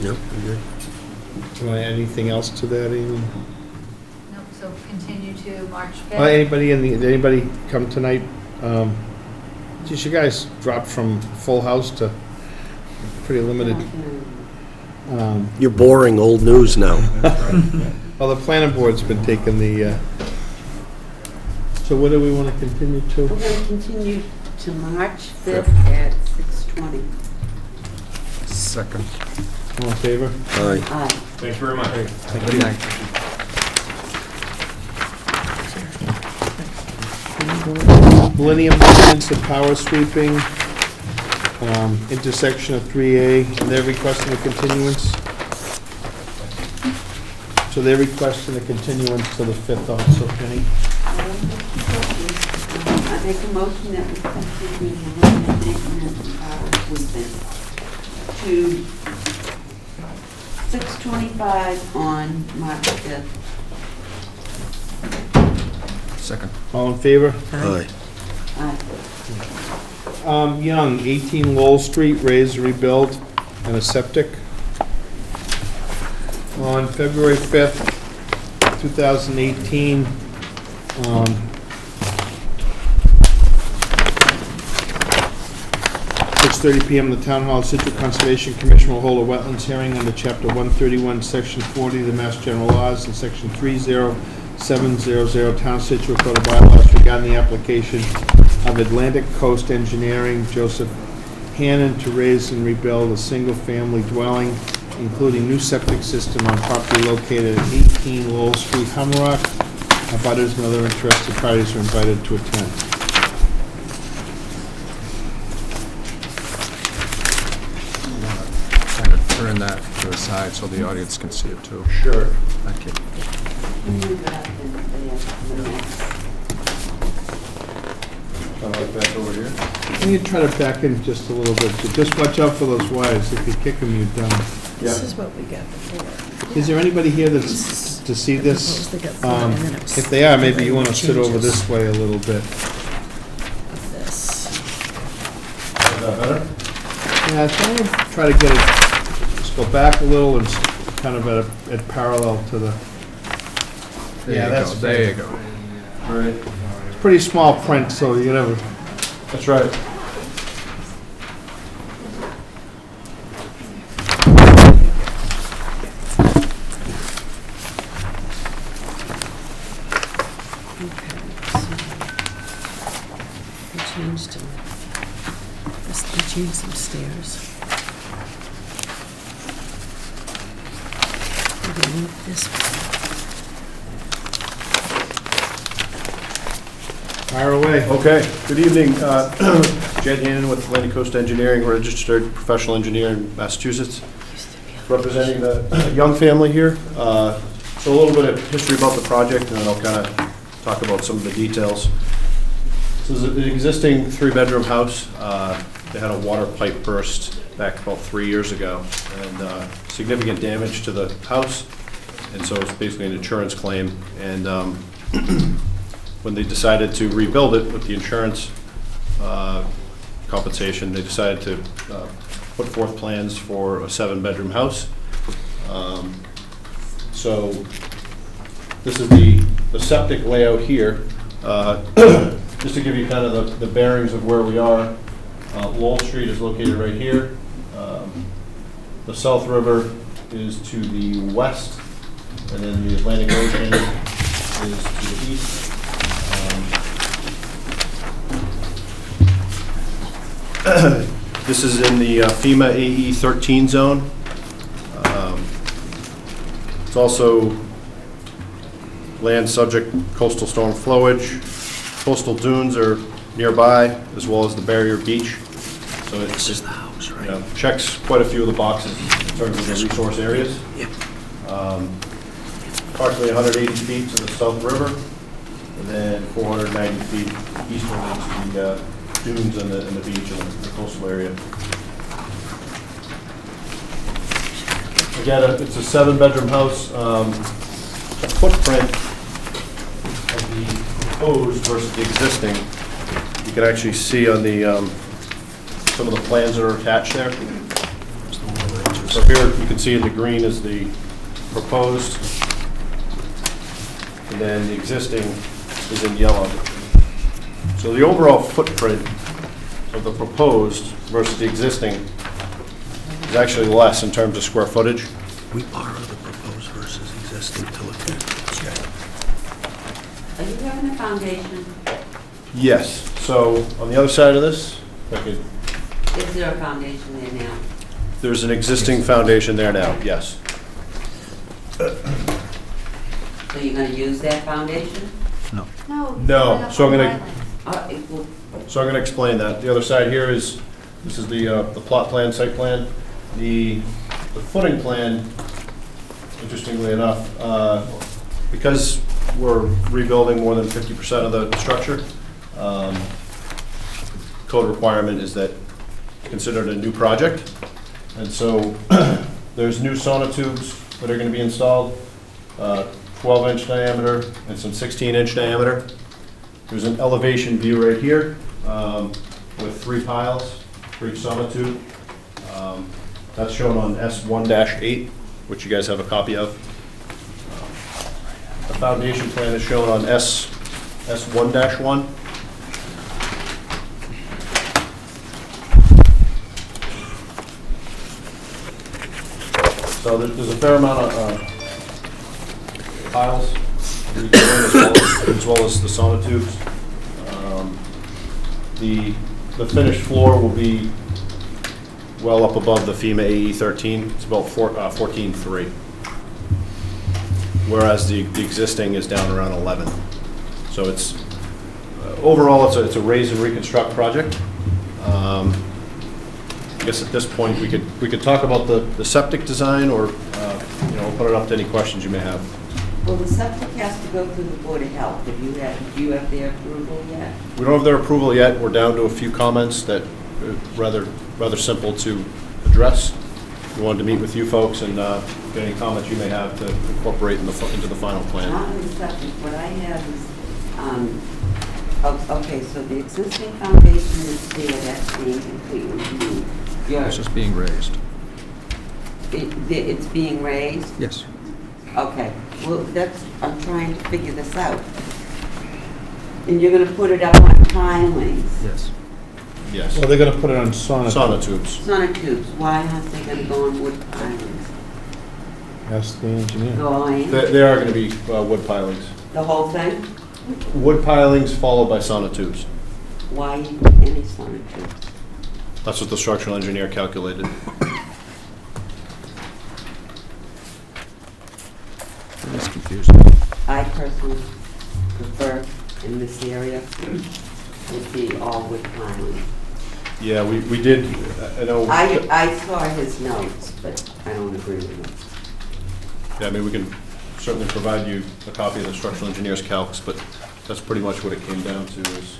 Yep, good. Want to add anything else to that, Amy? Nope, so continue to March 5th. Did anybody come tonight? Geez, you guys dropped from full house to pretty limited. You're boring old news now. Well, the planning board's been taking the, so what do we want to continue to? We're going to continue to March 5th at 6:20. Second. All in favor? Aye. Aye. Thanks very much. Thank you. Millennium Maintenance and Power Sweeping, intersection of 3A, and they're requesting a continuance. So they're requesting a continuance to the 5th also, Penny? I make a motion that we continue the to 6:25 on March 5th. Second. All in favor? Aye. Young, 18 Lowell Street, raise, rebuild, and a septic. On February 5th, 2018, 6:30 PM, the Town Hall, Situate Conservation Commission will hold a wetlands hearing under Chapter 131, Section 40 of the Mass General Laws and Section 30700 Town Situate Code of Bylaws regarding the application of Atlantic Coast Engineering, Joseph Hannon, to raise and rebuild a single-family dwelling, including new septic system on property located at 18 Lowell Street, Humrock. Abutters and other interested parties are invited to attend. Kind of turn that to the side so the audience can see it too. Sure. Thank you. Back over here. Can you try to back in just a little bit? So just watch out for those wires. If you kick them, you're done. This is what we got before. Is there anybody here that's to see this? Proposed they got four, and then it was- If they are, maybe you want to sit over this way a little bit. Of this. Is that better? Yeah, try to get it, just go back a little and kind of at parallel to the, There you go. There you go. right. It's pretty small print, so you never. That's right. They changed them. They changed some stairs. They moved this one. Fire away. Okay, good evening. Jed Hannon with Atlantic Coast Engineering, registered professional engineer in Massachusetts, representing the Young family here. So a little bit of history about the project, and then I'll kind of talk about some of the details. This is an existing 3-bedroom house. They had a water pipe burst back about 3 years ago, and significant damage to the house, and so it's basically an insurance claim. And when they decided to rebuild it with the insurance compensation, they decided to put forth plans for a 7-bedroom house. So this is the septic layout here. Just to give you kind of the bearings of where we are, Lowell Street is located right here. The South River is to the west, and then the Atlantic Ocean is to the east. This is in the FEMA AE 13 zone. It's also land subject coastal storm flowage. Coastal dunes are nearby, as well as the barrier beach. So this is the house, right? You know, checks quite a few of the boxes in terms of the resource areas. Yep. Approximately 180 feet to the South River, and then 490 feet easterly to the dunes and the beach and the coastal area. Again, it's a 7-bedroom house. The footprint of the proposed versus the existing, you can actually see on the some of the plans that are attached there. So here you can see in the green is the proposed, and then the existing is in yellow. So the overall footprint of the proposed versus the existing is actually less in terms of square footage. We borrow the proposed versus existing to look at. Are you having a foundation? Yes. So on the other side of this, if I could, Is there a foundation there now? there's an existing foundation there now, yes. So you're gonna use that foundation? No. No, so I'm gonna- It will, So I'm going to explain that. The other side here is, this is the plot plan, site plan. The footing plan interestingly enough, because we're rebuilding more than 50% of the structure, code requirement is that considered a new project. And so there's new sonotubes that are going to be installed, 12-inch diameter and some 16-inch diameter. There's an elevation view right here with 3 piles for each sonotube. That's shown on S1-8, which you guys have a copy of. The foundation plan is shown on S1-1. So there's a fair amount of piles as well as the sonotubes. The finished floor will be well up above the FEMA AE 13. It's about 14.3, whereas the existing is down around 11. So it's overall it's a raise and reconstruct project. I guess at this point we could talk about the septic design, or open it up to any questions you may have. Well, the septic has to go through the Board of Health. Do you have their approval yet? We don't have their approval yet. We're down to a few comments that are rather simple to address. We wanted to meet with you folks and get any comments you may have to incorporate into the final plan. Not in the septic. What I have is, okay, so the existing foundation is there, that's being completely removed. It's just being raised. It's being raised? Yes. Okay, well, I'm trying to figure this out. And you're gonna put it up on pilings? Yes. Yes. Well, they're gonna put it on Sonotubes. Sonotubes, why aren't they gonna go on wood pilings? Ask the engineer. Go on, They are going to be wood pilings. the whole thing? Wood pilings followed by sonotubes. Why any sonotubes? That's what the structural engineer calculated. It's confusing. I personally prefer in this area to see all wood pilings. Yeah, we did, I know. I saw his notes, but I don't agree with them. Yeah, I mean, we can certainly provide you a copy of the structural engineer's calcs, but that's pretty much what it came down to is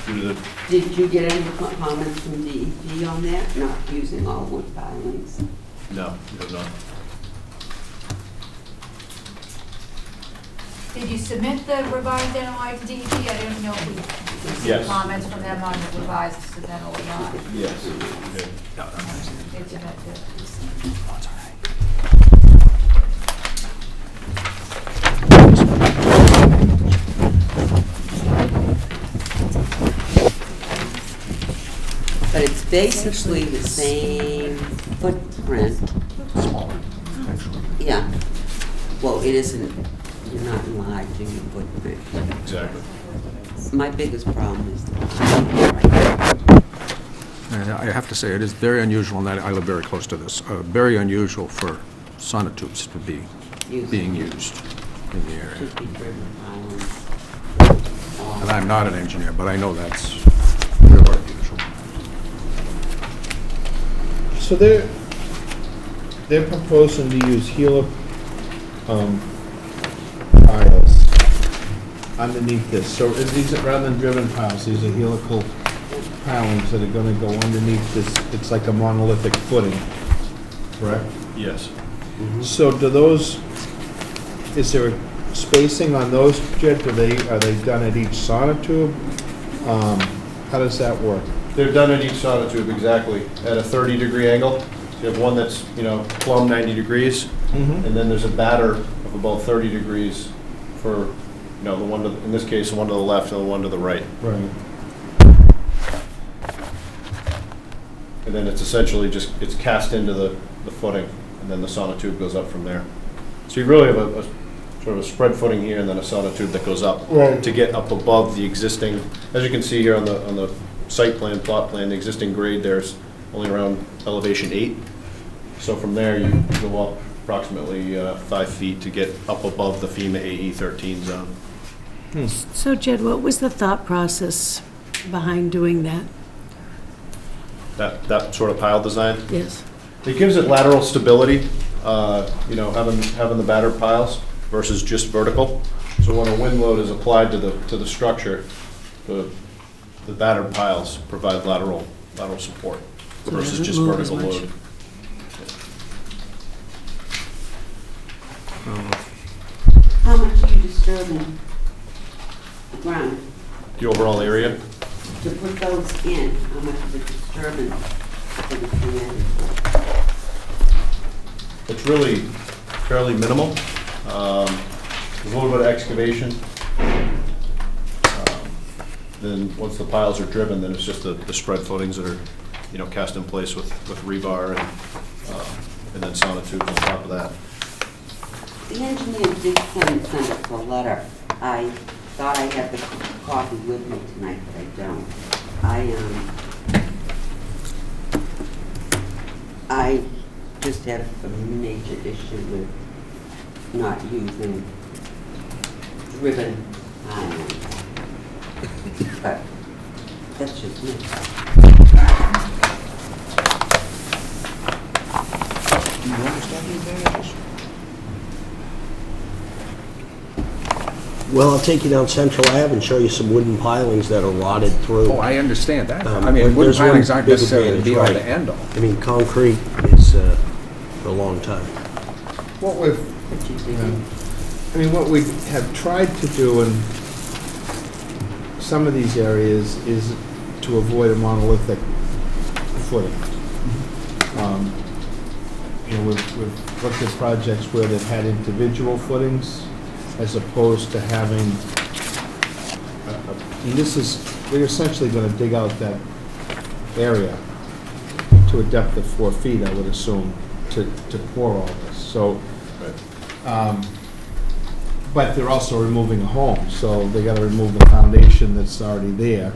due to the, Did you get any comments from DEP on that, not using all wood pilings? no, it does not. Did you submit the revised NOI to DEP? I didn't know if we received Yes. comments from them on the revised submittal or not. Yes. Did submit it. But it's basically the same footprint. Smaller, actually. Yeah. Well, it isn't, you're not enlarging the footprint. Exactly. My biggest problem is the And I have to say, it is very unusual, and I live very close to this, very unusual for sonotubes to be being used in the area. should be driven pilings. And I'm not an engineer, but I know that's real unusual. So they're proposing to use piles underneath this. So these are, rather than driven piles, these are helical pilings that are gonna go underneath this. It's like a monolithic footing, correct? Yes. So do those, is there a spacing on those, Jed? Are they done at each sonotube? How does that work? They're done at each sonotube exactly at a 30-degree angle. So you have one that's, plumb 90 degrees, Mm-hmm. and then there's a batter of about 30 degrees for, the one to, in this case, the one to the left and the one to the right. Right. And then it's essentially it's cast into the footing, and then the sonotube goes up from there. So you really have a sort of a spread footing here, and then a sonotube that goes up Right. to get up above the existing. As you can see here on the site plan, plot plan, the existing grade there's only around elevation 8. So from there you go up approximately 5 feet to get up above the FEMA AE 13 zone. So Jed, what was the thought process behind doing that? That sort of pile design. Yes. It gives it lateral stability. you know, having the battered piles versus just vertical. So when a wind load is applied to the structure, the battered piles provide lateral support So it versus doesn't just move as vertical much. load. How much are you disturbing the ground? The overall area, To put those in, how much of a disturbance for the community? it's really fairly minimal. There's a little bit of excavation. Then once the piles are driven, then it's just the spread footings that are, you know, cast in place with rebar and then sonotubes on top of that. The engineer did send us a letter. I thought I had the copy with me tonight, but I don't. I just had a major issue with not using driven iron. But that's just me. Do you understand the advantages? Well, I'll take you down Central Ave and show you some wooden pilings that are rotted through. Oh, I understand that. Um, I mean, wooden there's one pilings aren't big necessarily the advantage, be-all, right. the end-all. I mean, concrete is for a long time. What we've, I mean, what we have tried to do in some of these areas is to avoid a monolithic footing. You know, we've looked at projects where they've had individual footings as opposed to having, and this is, they're essentially going to dig out that area to a depth of 4 feet, I would assume, to pour all this. So, but they're also removing a home, so they got to remove the foundation that's already there,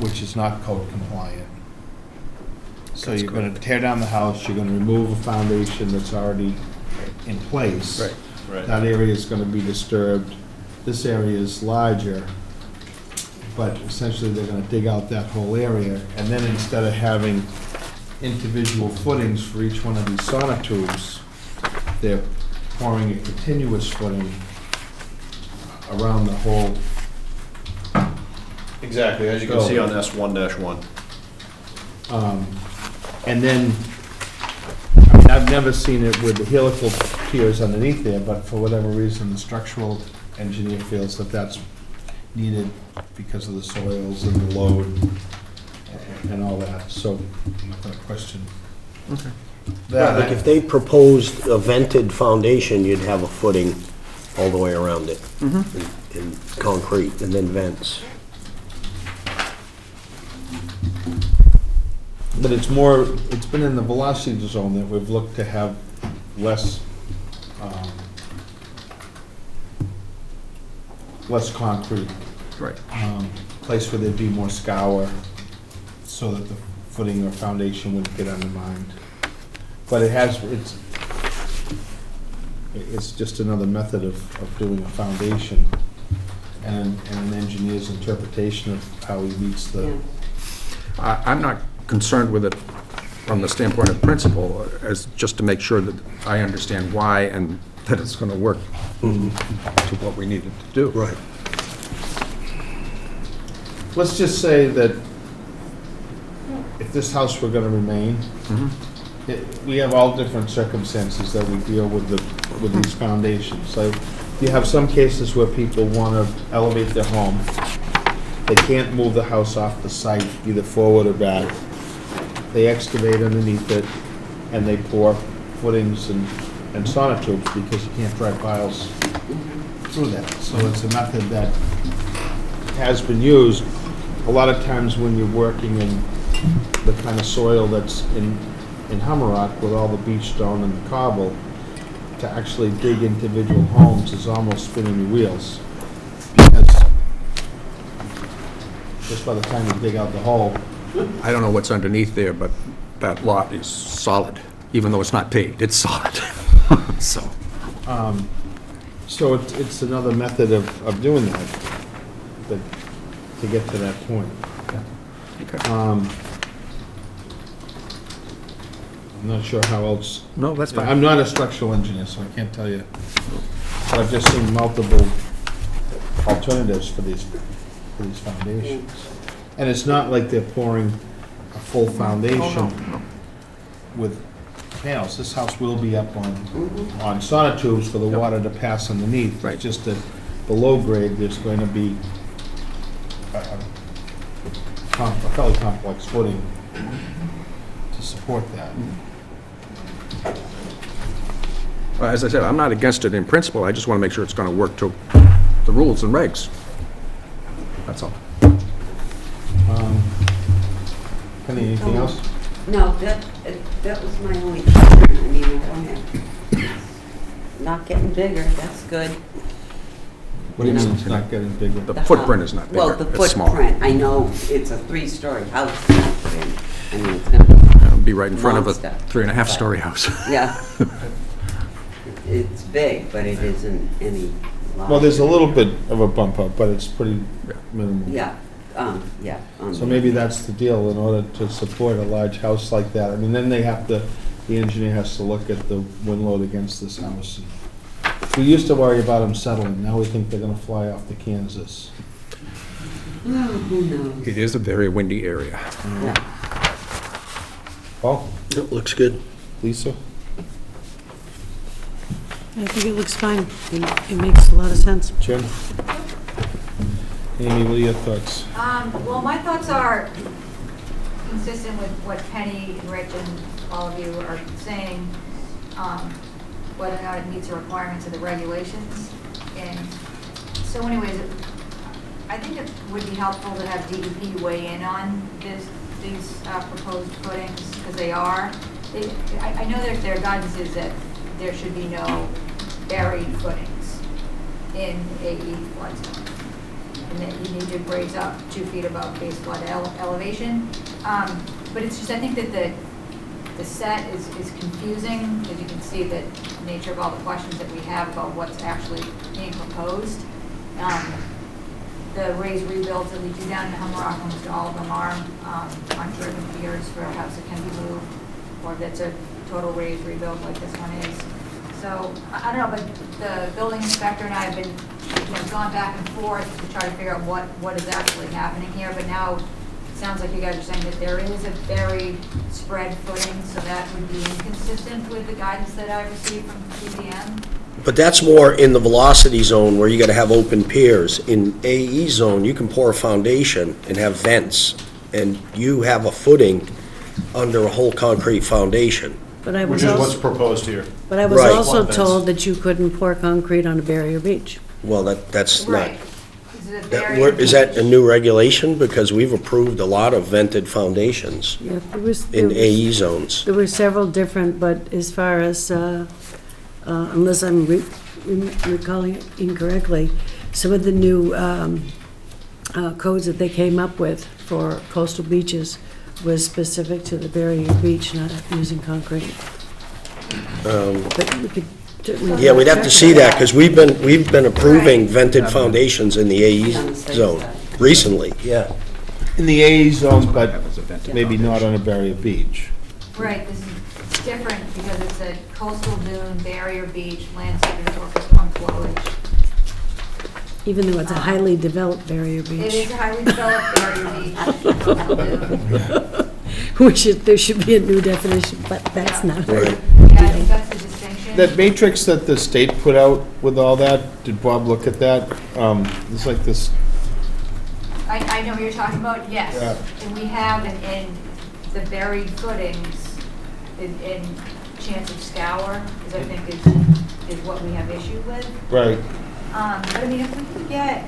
which is not code compliant. So you're going to tear down the house, you're going to remove a foundation that's already in place. Right. Right. That area is going to be disturbed. This area is larger, but essentially they're going to dig out that whole area, and then instead of having individual footings for each one of these sonotubes, they're pouring a continuous footing around the whole. Exactly, as you can see on S1-1. And then, I mean, I've never seen it with the helical piers underneath there, but for whatever reason, the structural engineer feels that that's needed because of the soils and the load and all that, so I'm not gonna question that. Like if they proposed a vented foundation, you'd have a footing all the way around it in concrete and then vents. But it's more, it's been in the velocity zone that we've looked to have less, less concrete. Right. Place where there'd be more scour, so that the footing or foundation wouldn't get undermined. But it's just another method of doing a foundation and an engineer's interpretation of how he meets the. I'm not concerned with it from the standpoint of principle, as just to make sure that I understand why and that it's going to work to what we needed to do. Right. Let's just say that if this house were gonna remain, we have all different circumstances that we deal with these foundations. So you have some cases where people wanna elevate their home. They can't move the house off the site, either forward or back. They excavate underneath it, and they pour footings and sonotubes, because you can't drive piles through that. So it's a method that has been used. A lot of times when you're working in the kind of soil that's in Hummerock with all the beach stone and the cobble, to actually dig individual homes is almost spinning your wheels. Because just by the time you dig out the hole. I don't know what's underneath there, but that lot is solid, even though it's not paved, it's solid. So. So it's another method of doing that, but to get to that point. Okay. I'm not sure how else. No, that's fine. I'm not a structural engineer, so I can't tell you. But I've just seen multiple alternatives for these foundations. And it's not like they're pouring a full foundation with panels. This house will be up on sonotubes for the water to pass underneath. Right. It's just that below grade, there's going to be a fairly complex footing to support that. Well, as I said, I'm not against it in principle, I just want to make sure it's going to work to the rules and regs. That's all. Penny, anything else? No, that was my only concern. I mean, I don't have, not getting bigger, that's good. What do you mean it's not getting bigger? The footprint is not bigger, Well, the it's smaller. footprint, I know it's a 3-story house. I mean, it's gonna be It'll be right in front of a monster. 3.5-story house. Yeah. It's big, but it isn't any large. Well, there's a little bit of a bump up, but it's pretty minimal. Yeah, yeah. So maybe that's the deal, in order to support a large house like that. I mean, then they have to, the engineer has to look at the wind load against this house. We used to worry about them settling, now we think they're gonna fly off to Kansas. Oh, who knows? It is a very windy area. Yeah. Paul? It looks good. Lisa? I think it looks fine. It makes a lot of sense. Jim? Amy, what are your thoughts? Well, my thoughts are consistent with what Penny and Rich and all of you are saying, whether or not it meets the requirements of the regulations. And so anyways, I think it would be helpful to have DEP weigh in on these proposed footings, because they are. I know that their guidance is that there should be no buried footings in AE flood zone, and that you need to raise up 2 feet above base flood elevation. But it's just, I think that the set is confusing, as you can see the nature of all the questions that we have about what's actually being proposed. The raised rebuilds that we do down in Humrock, almost all of them are undriven piers for a house that can be moved, or that's a total raised rebuild like this one is. So, I don't know, but the building inspector and I have been, gone back and forth to try to figure out what is actually happening here, but now it sounds like you guys are saying that there is a very spread footing, so that would be inconsistent with the guidance that I received from PPM. But that's more in the velocity zone where you gotta have open piers. In AE zone, you can pour a foundation and have vents, and you have a footing under a whole concrete foundation. But I Which was is what's also, proposed here. but I was Right. also Flood vents. told that you couldn't pour concrete on a barrier beach. Well, that's not, Right. is that a new regulation? Because we've approved a lot of vented foundations Yeah, in AE zones. there were several different, but as far as, unless I'm recalling it incorrectly, some of the new codes that they came up with for coastal beaches was specific to the barrier beach, not using concrete. But we could certainly Yeah, we'd have to check see that. that, because we've been approving vented foundations in the AE zone recently, yeah. In the AE zone, but That was a vented maybe not foundation. on a barrier beach. Right, this is different because it's a coastal dune, barrier beach, landscape is focused on flowage. Even though it's a highly developed barrier It beach. is a highly developed barrier beach, coastal dune. There should be a new definition, but that's not. Right. Yeah, I think that's the distinction. That matrix that the state put out with all that, did Bob look at that? It's like this, I know what you're talking about, yes. Yeah. And we have in the buried footings, in chance of scour, is I think is what we have issue with. right. But I mean, if we could get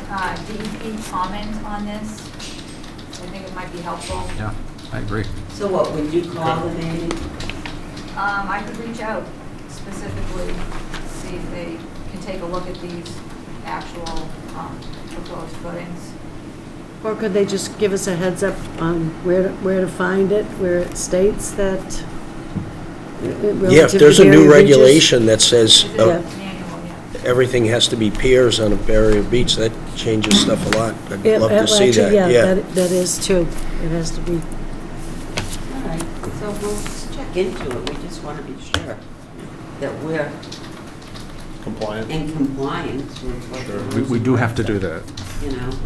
DEP comment on this, I think it might be helpful. Yeah, I agree. So what, would you call them, Amy? I could reach out specifically, see if they can take a look at these actual proposed footings. Or could they just give us a heads up on where to find it, where it states that? Yeah, if there's a new regulation that says This is Yeah. a manual, yeah. everything has to be piers on a barrier beach, that changes stuff a lot. I'd love to see that, Yeah, yeah. that is too. It has to be So we'll just check into it, we just want to be sure that we're Compliant? in compliance with what the rules We and do have to do regs that. are, You know,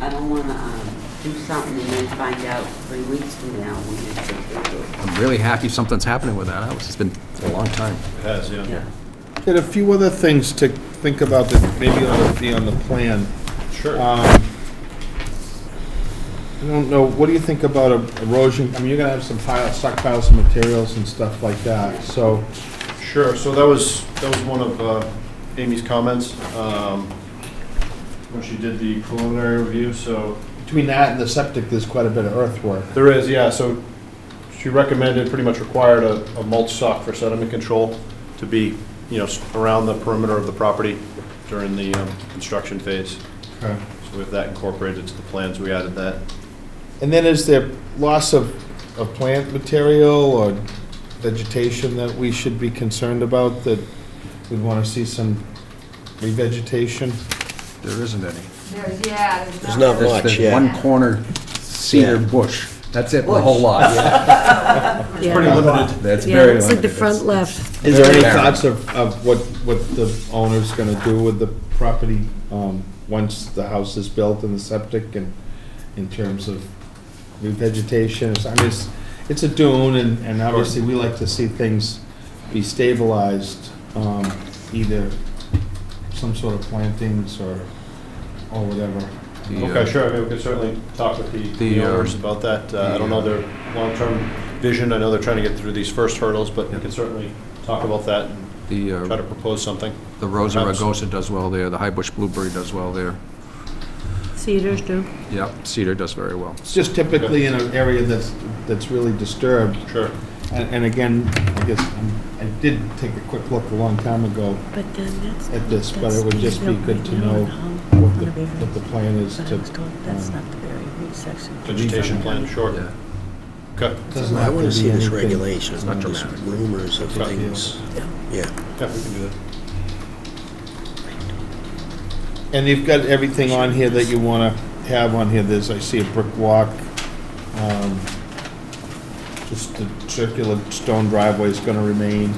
I don't want to do something and then find out 3 weeks from now we did something good. I'm really happy something's happening with that house. It's been a long time. It has, yeah. Yeah. Got a few other things to think about that maybe ought to be on the plan. Sure. I don't know, what do you think about erosion? I mean, you're gonna have some stockpiles of materials and stuff like that, so. Sure, so that was one of Amy's comments when she did the preliminary review, so. Between that and the septic, there's quite a bit of earthwork. There is, yeah, so she recommended, pretty much required a mulch stock for sediment control to be, you know, around the perimeter of the property during the construction phase. Okay. So with that incorporated into the plans, we added that. And then is there loss of plant material or vegetation that we should be concerned about, that we'd want to see some revegetation? There isn't any. There's not much, There's yeah. one corner cedar Yeah. bush. That's it, the whole lot. Yeah. Pretty limited. That's Yeah, very it's like the limited. front left. Is there any Barren. thoughts of what the owner's gonna do with the property, once the house is built and the septic, and in terms of revegetation? I mean, it's a dune, and obviously we like to see things be stabilized, either some sort of plantings or whatever. Okay, sure, I mean, we could certainly talk with the owners about that. I don't know their long-term vision, I know they're trying to get through these first hurdles, but we could certainly talk about that and try to propose something. The Rosa Perhaps. rugosa does well there, the high bush blueberry does well there. Cedars do. Yep, cedar does very well. It's just typically in an area that's really disturbed. Sure. And again, I guess, I did take a quick look a long time ago But then that's. at this, but it would just be good to know what the plan is But I to. was told that's not the very root section. Vegetation plan, sure. Yeah. Okay. Doesn't I have want to be see this anything- regulation, It's not not just dramatic. rumors of Okay. things. Yeah. Yeah, we can do that. And you've got everything on here that you want to have on here. There's, I see a brick walk, just the circular stone driveway is going to remain.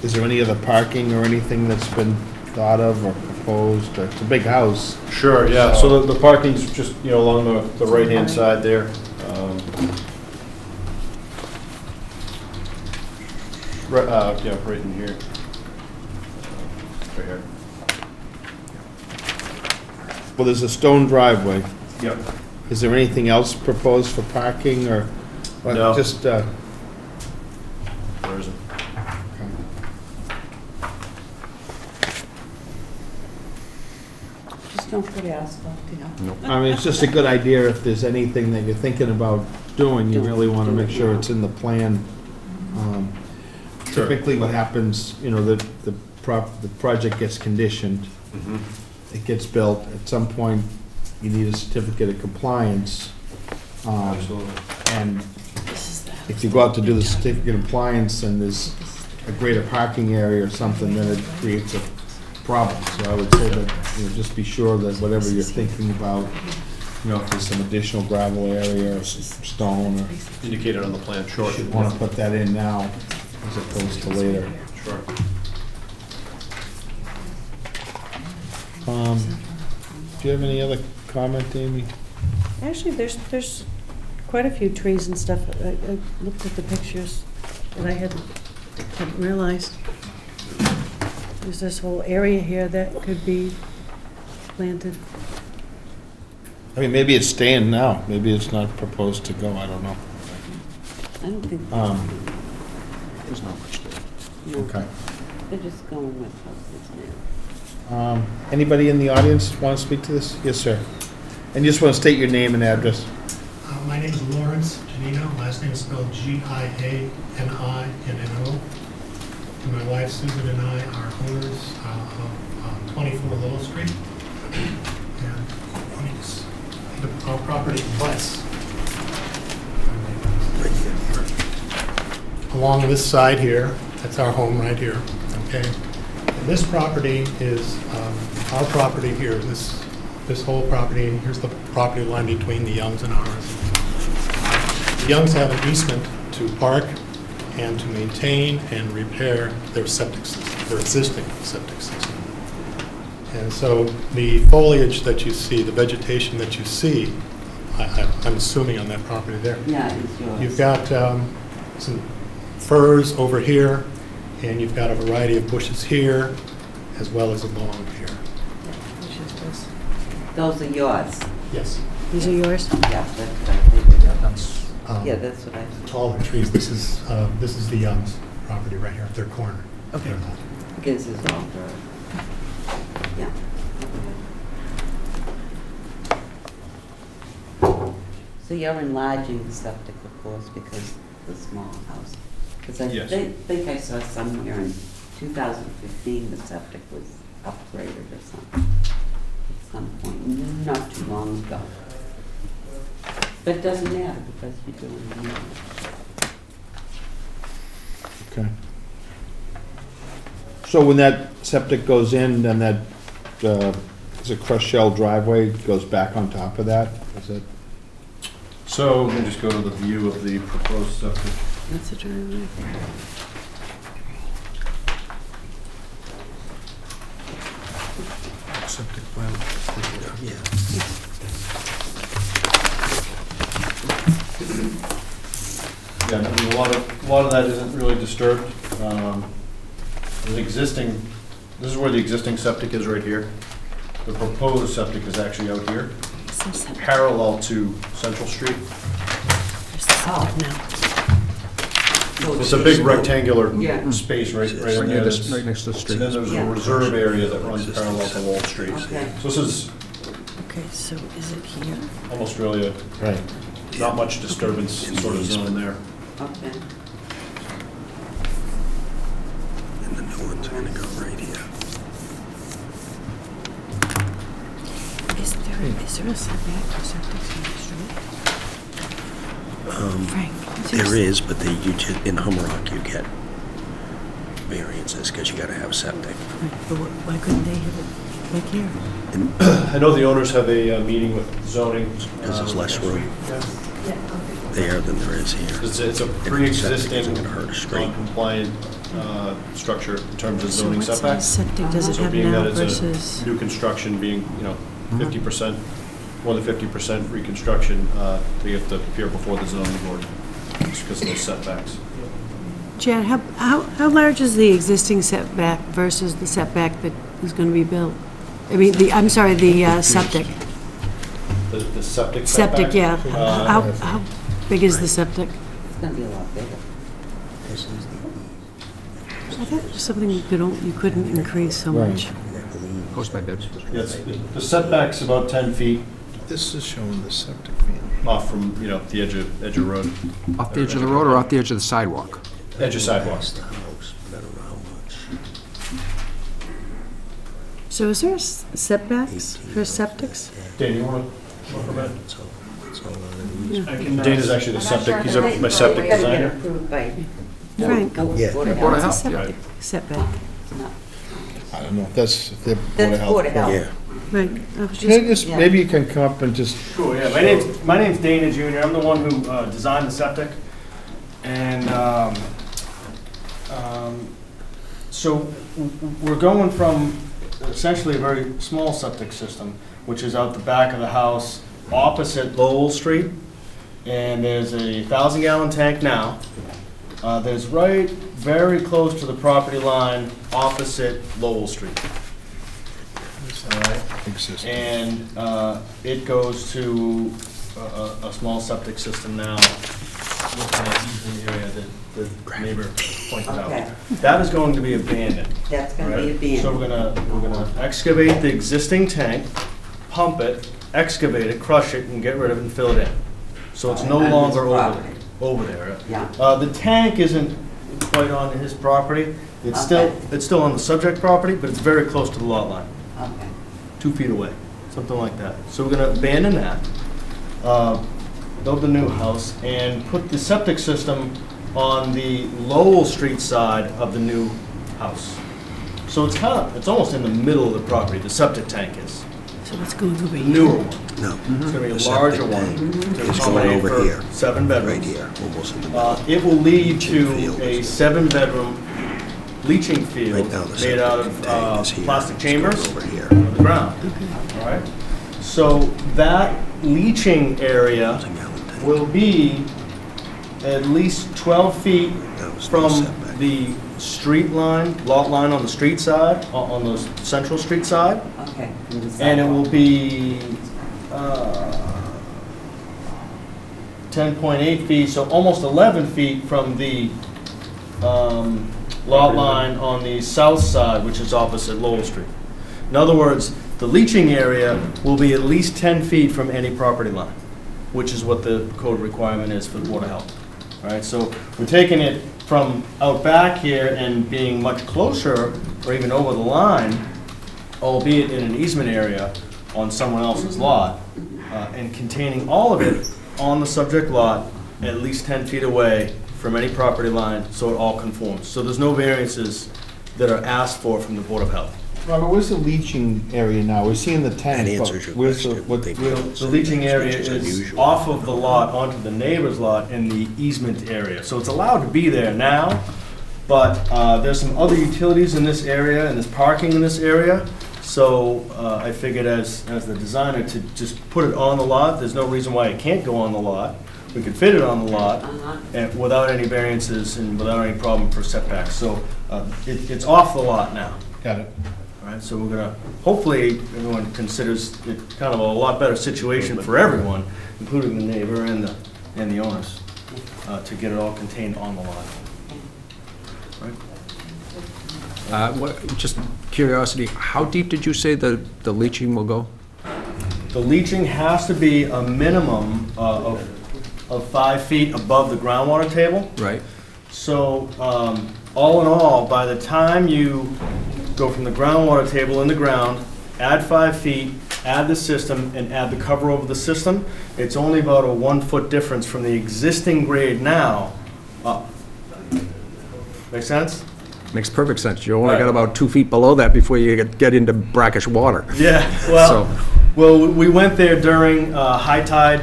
Is there any other parking or anything that's been thought of or proposed? It's a big house. Sure, yeah, so the parking's just, you know, along the right-hand side there. Yeah, right in here. Right here. Well, there's a stone driveway. Yep. Is there anything else proposed for parking or? well, No. Just, There isn't. Just don't put asphalt, you know? I mean, it's just a good idea if there's anything that you're thinking about doing, you really want to make sure it's in the plan. Sure. Typically what happens, you know, the project gets conditioned, it gets built, at some point, you need a certificate of compliance. Absolutely. And if you go out to do the certificate of compliance and there's a greater parking area or something, then it creates a problem. So I would say that, you know, just be sure that whatever you're thinking about, you know, if there's some additional gravel area or stone, or Indicated on the plan, sure. you should want to put that in now as opposed to later. Sure. Do you have any other comment, Amy? Actually, there's quite a few trees and stuff. I looked at the pictures that I hadn't realized. There's this whole area here that could be planted. I mean, maybe it's staying now, maybe it's not proposed to go, I don't know. I don't think, There's not much there. no, Okay. they're just going with houses now. Anybody in the audience want to speak to this? Yes, sir. And you just want to state your name and address. My name is Lawrence Janino, last name is spelled Gianino. And my wife Susan and I are owners of 24 Little Street. And our property butts along this side here. That's our home right here, okay? And this property is our property here, this whole property, and here's the property line between the Youngs and ours. Youngs have an easement to park and to maintain and repair their septic system, their existing septic system. And so the foliage that you see, the vegetation that you see, I'm assuming on that property there. Yeah, it's yours. You've got some firs over here, and you've got a variety of bushes here, as well as a lawn here. Which is this? Those are yours. Yes. These are yours? Yeah, that's what I figured. Yeah, Um, that's what I. Taller trees. This is the Youngs' property right here, their corner. Okay. Their lot. This is all dirt. Yeah. So you're enlarging the septic, of course, because of the small house. Because I Yes. think I saw somewhere in 2015 the septic was upgraded or something at some point, not too long ago. But it doesn't matter because you're doing it now. Okay. So when that septic goes in, then that, is it crushed shell driveway goes back on top of that? Is it? So let me just go to the view of the proposed septic. That's the driveway. Septic plan. Yeah. Yeah, I mean, a lot of that isn't really disturbed. The existing, this is where the existing septic is right here. The proposed septic is actually out here, parallel to Central Street. There's the septic now. It's a big rectangular Yeah. space right in Right there. near that's- right next to the And street. then there's Yeah. a reserve area that runs parallel to Wall Street. Okay. So this is Okay, so is it here? almost really Right. not much disturbance sort of zone there. Okay. And the new ones are gonna go right here. Is there a setback for septic on the street? Frank? There is, but in Humrock, you get variances because you gotta have septic. But why couldn't they have it like here? And I know the owners have a meeting with zoning. Because there's less room Yeah, okay. there than there is here. It's a Septic pre-existing, isn't gonna hurt a street. non-compliant structure in terms of So zoning what size setbacks. septic does it So have being now that it's versus? a new construction, being, 50%, more than 50% reconstruction, they have to appear before the zoning board, just because of those setbacks. Chad, how large is the existing setback versus the setback that is going to be built? I mean, I'm sorry, the septic. The septic setback? Septic, yeah. How big is the septic? It's gonna be a lot bigger. I thought it was something you couldn't increase so Right. much. Goes by bit. Yes, the setback's about 10 feet This is showing the septic. off from, the edge of road, Off the edge of the road or off the edge of the sidewalk? edge of sidewalk. That's the house, but I don't know how much. So is there setbacks for septics? Dan, you want to talk about it? It's all on it. Dan is actually the I'm not septic, sure he's if my septic We gotta get designer. approved by. Frank, Yeah. Board of Board of Health. what's a Health, septic setback? No. I don't know, that's, if they're Board of That's Health. Board of Health. Yeah. Right, I was Can I just, just, maybe you can come up and just, Sure, yeah, my name's Dana Jr., I'm the one who designed the septic, and, so we're going from essentially a very small septic system, which is out the back of the house, opposite Lowell Street, and there's a 1,000-gallon tank now. There's right very close to the property line opposite Lowell Street. All right? existing. And it goes to a small septic system now, looking at the area that the neighbor pointed Okay. out. That is going to be abandoned. That's gonna right? be So abandoned. we're gonna excavate the existing tank, pump it, excavate it, crush it, and get rid of it and fill it in. So it's no On his longer property. over there. Yeah. The tank isn't quite on his property. It's Okay. still on the subject property, but it's very close to the lot line. Okay. 2 feet away, something like that. So we're gonna abandon that, build the new house, and put the septic system on the Lowell Street side of the new house. So it's almost in the middle of the property, the septic tank is. So it's going over here. newer one. No. It's gonna be a The larger septic one. tank to is going accommodate over for here. 7 bedrooms. Right here, almost in the middle. It will lead to Field. a 7-bedroom leaching Right field now, the made out septic tank of is here. plastic It's chambers going over here. on the ground. All right? So that leaching area will be at least 12 feet That was the from setback. the street line, lot line on the street side, on the central street side. Okay. from the And it sidewalk. will be 10.8 feet, so almost 11 feet from the lot line on the south side, which is opposite Lowell Street. In other words, the leaching area will be at least 10 feet from any property line, which is what the code requirement is for the Board of Health. All right, so we're taking it from out back here and being much closer, or even over the line, albeit in an easement area on someone else's lot, and containing all of it on the subject lot, at least 10 feet away from any property line, so it all conforms. So there's no variances that are asked for from the Board of Health. Robert, where's the leaching area now? We're seeing the tank. That but answers your where's the- question. what- They The built, leaching area which is unusual. off of the lot onto the neighbor's lot in the easement area. So it's allowed to be there now, but there's some other utilities in this area, and there's parking in this area. So I figured as the designer to just put it on the lot. There's no reason why it can't go on the lot. We could fit it on the lot and without any variances and without any problem for setbacks. So it's off the lot now. Got it. All right, so we're gonna, hopefully, everyone considers it kind of a lot better situation for everyone, including the neighbor and the owners, to get it all contained on the lot. Just curiosity, how deep did you say the leaching will go? The leaching has to be a minimum of 5 feet above the groundwater table. Right. So, all in all, by the time you go from the groundwater table in the ground, add 5 feet, add the system, and add the cover over the system, it's only about a 1-foot difference from the existing grade now up. Make sense? Makes perfect sense. You only Right. got about 2 feet below that before you get into brackish water. Yeah, well, we went there during high tide.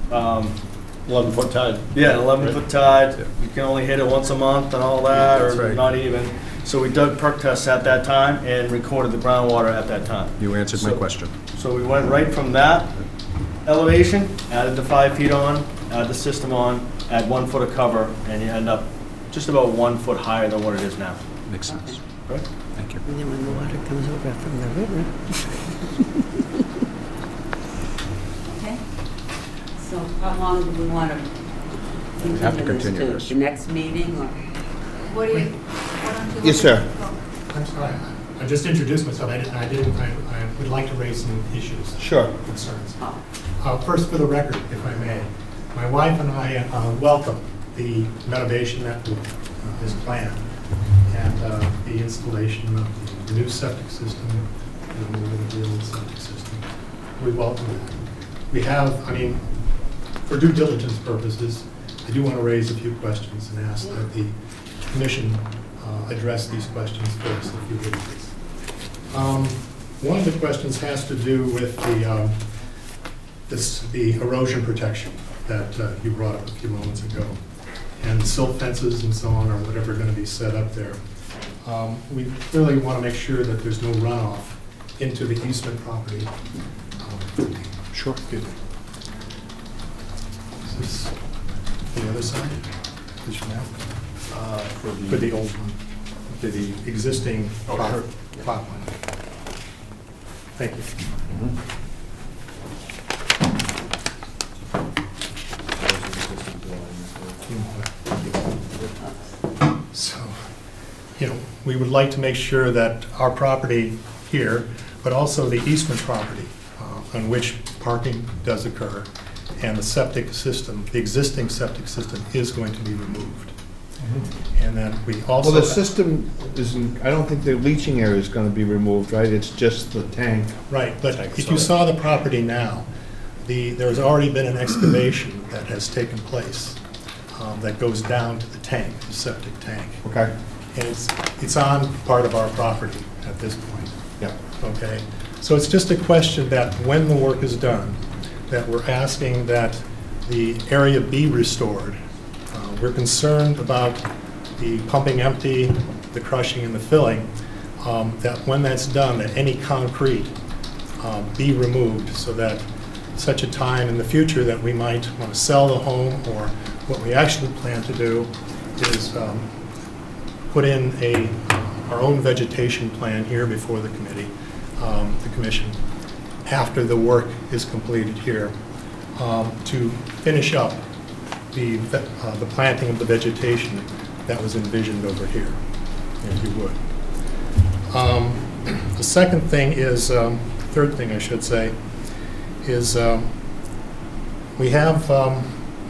11-foot tide. Yeah, 11-foot tide. You can only hit it once a month and all that, That's or right. not even. So we dug perk tests at that time and recorded the groundwater at that time. You answered my question. So we went right from that elevation, added the 5 feet on, add the system on, add 1 foot of cover, and you end up just about 1 foot higher than what it is now. Makes sense. Right? Thank you. And then when the water comes over from the river. Okay. So how long do we want to Have to continue continue this this. to? The next meeting or? What do you, why don't you? Yes, sir. I'm sorry, I just introduced myself. I would like to raise some issues. Sure. Concerns. Oh. First, for the record, if I may, my wife and I welcome the renovation that is planned and the installation of the new septic system, removing the old septic system. We welcome that. We have, for due diligence purposes, I do want to raise a few questions and ask that the commission address these questions first, if you would please. One of the questions has to do with the erosion protection that you brought up a few moments ago, and silt fences and so on, or whatever are going to be set up there. We really want to make sure that there's no runoff into the easement property. Sure. Excuse me. Is this the other side? This map? For the old one, for the existing plot line. Thank you. So, we would like to make sure that our property here, but also the easement property on which parking does occur, and the septic system, the existing septic system is going to be removed. And then we also... Well, the system isn't, I don't think the leaching area is going to be removed, right? It's just the tank. Right, but if you saw the property now, there's already been an excavation that has taken place that goes down to the tank, the septic tank. Okay. And it's on part of our property at this point. Yeah. Okay? So it's just a question that when the work is done, that we're asking that the area be restored. We're concerned about the pumping empty, the crushing and the filling, that when that's done, that any concrete be removed so that such a time in the future that we might want to sell the home, or what we actually plan to do is put in our own vegetation plan here before the committee, the commission, after the work is completed here, to finish up the planting of the vegetation that was envisioned over here, if you would. The second thing is, third thing I should say, is we have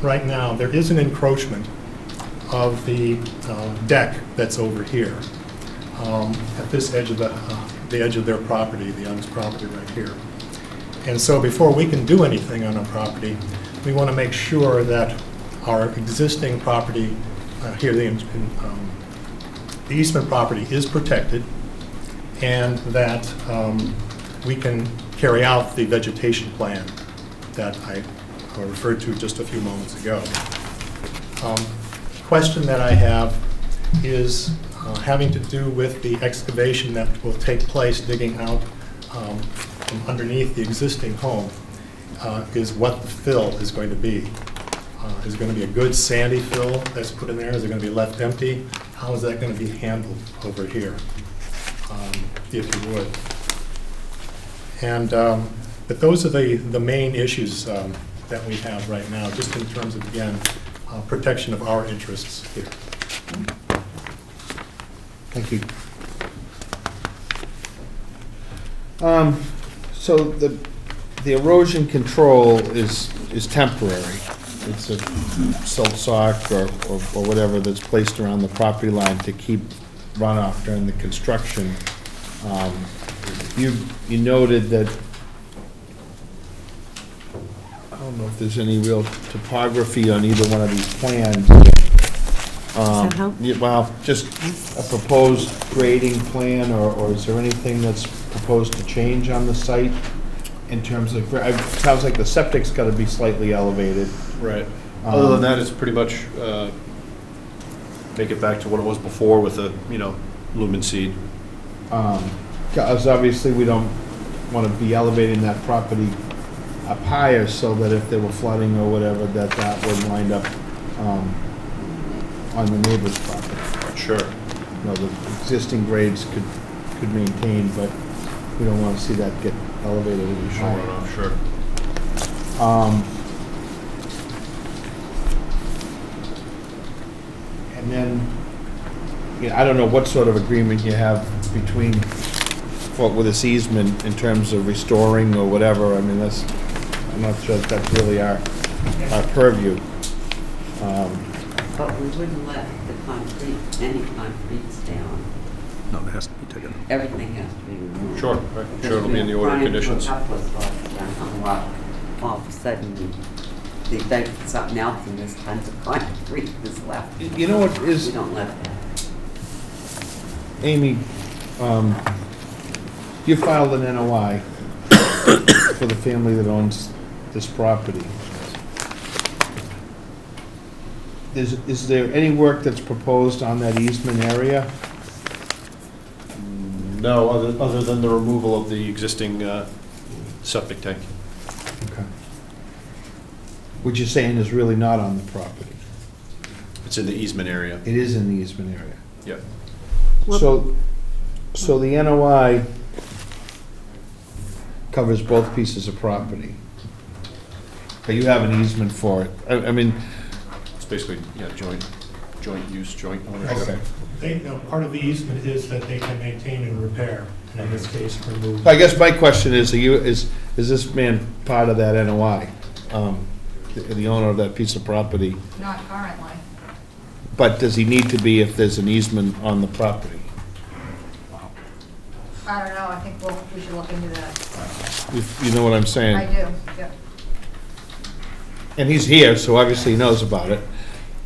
right now, there is an encroachment of the deck that's over here at this edge of the edge of their property, the Young's property right here. And so before we can do anything on a property, we want to make sure that our existing property here, the easement property is protected, and that we can carry out the vegetation plan that I referred to just a few moments ago. Question that I have is having to do with the excavation that will take place digging out from underneath the existing home, is what the fill is going to be. Is it going to be a good sandy fill that's put in there? Is it going to be left empty? How is that going to be handled over here, if you would? And but those are the main issues that we have right now, just in terms of, again, protection of our interests here. Thank you. So the erosion control is temporary. It's a silt sock or whatever that's placed around the property line to keep runoff during the construction. You noted that, I don't know if there's any real topography on either one of these plans. Does that help? Yeah, well, just a proposed grading plan, or is there anything that's proposed to change on the site in terms of, it sounds like the septic's got to be slightly elevated. Right. Other than that, it's pretty much make it back to what it was before with the, lumen seed. Because obviously we don't want to be elevating that property up higher, so that if there were flooding or whatever, that would wind up on the neighbor's property. Sure. The existing grades could maintain, but we don't want to see that get elevated any higher. Sure. And then, I don't know what sort of agreement you have between, with this easement in terms of restoring or whatever. I mean, I'm not sure if that's really our purview. But we wouldn't let any concretes down. No, it has to be taken out. Everything has to be removed. Sure, right. Sure, it'll be in the order of conditions. All of a sudden, they dig something else and there's tons of concrete that's left. You know what is... We don't let that. Amy, you filed an NOI for the family that owns this property. Is there any work that's proposed on that easement area? No, other than the removal of the existing septic tank. Okay. Which you're saying is really not on the property? It's in the easement area. It is in the easement area. Yep. So the NOI covers both pieces of property. But you have an easement for it. I mean... It's basically, joint use, joint ownership. Okay. Part of the easement is that they can maintain and repair, and in this case, remove. I guess my question is, is this man part of that NOI? The owner of that piece of property? Not currently. But does he need to be if there's an easement on the property? I don't know, I think we should look into that. If you know what I'm saying? I do, yep. And he's here, so obviously he knows about it.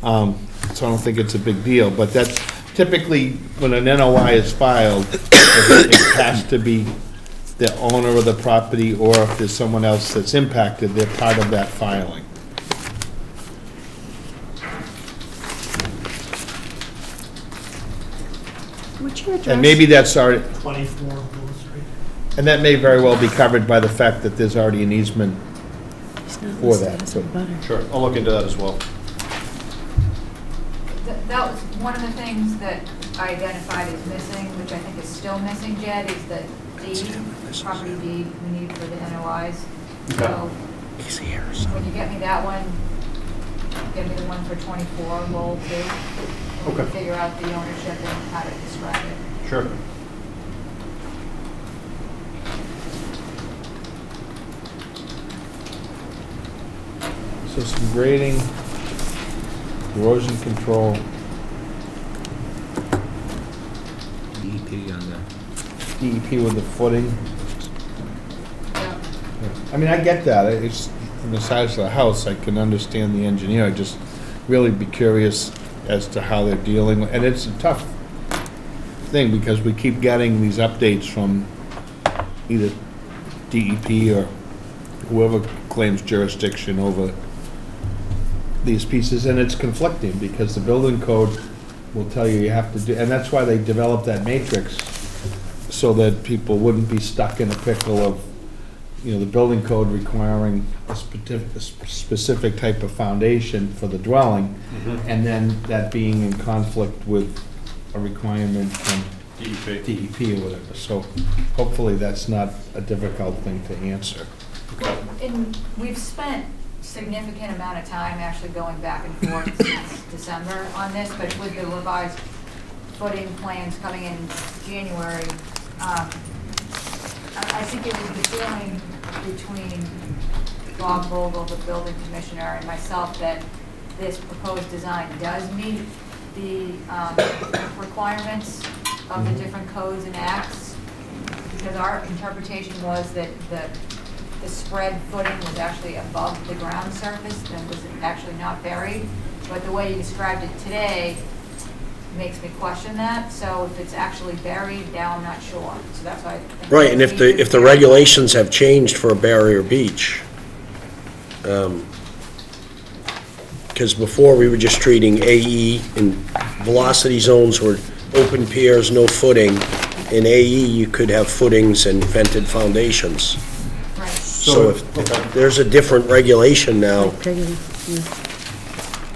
So I don't think it's a big deal, but that's typically, when an NOI is filed, it has to be the owner of the property, or if there's someone else that's impacted, they're part of that filing. What's your address? And maybe that's already, 24 Willow Street. and that may very well be covered by the fact that there's already an easement It's not for listed that, as so- a butter. Sure, I'll look into that as well. That was one of the things that I identified as missing, which I think is still missing, Jed, is the deed, property deed we need for the NOIs. So when you get me that one, get me the one for 24, Lowell too. We can Okay. figure out the ownership and how to describe it. Sure. So some grading, erosion control. DEP on the. DEP with the footing. Yeah. I mean, I get that, it's from the size of the house, I can understand the engineer, I just really be curious as to how they're dealing, and it's a tough thing, because we keep getting these updates from either DEP or whoever claims jurisdiction over these pieces, and it's conflicting, because the building code will tell you have to do, and that's why they developed that matrix, so that people wouldn't be stuck in a pickle of, you know, the building code requiring a specific type of foundation for the dwelling, and then that being in conflict with a requirement from DEP or whatever. So hopefully that's not a difficult thing to answer. Well, and we've spent significant amount of time actually going back and forth since December on this, but with the revised footing plans coming in January, I think it was the feeling between Bob Vogel, the building commissioner, and myself that this proposed design does meet the requirements of the different codes and acts, because our interpretation was that the spread footing was actually above the ground surface and was actually not buried. But the way you described it today makes me question that. So if it's actually buried, now I'm not sure. So that's why I think. Right, and if the regulations have changed for a barrier beach, because before we were just treating AE and velocity zones were open piers, no footing. In AE, you could have footings and vented foundations. Right. So if there's a different regulation now, Peggy, yeah.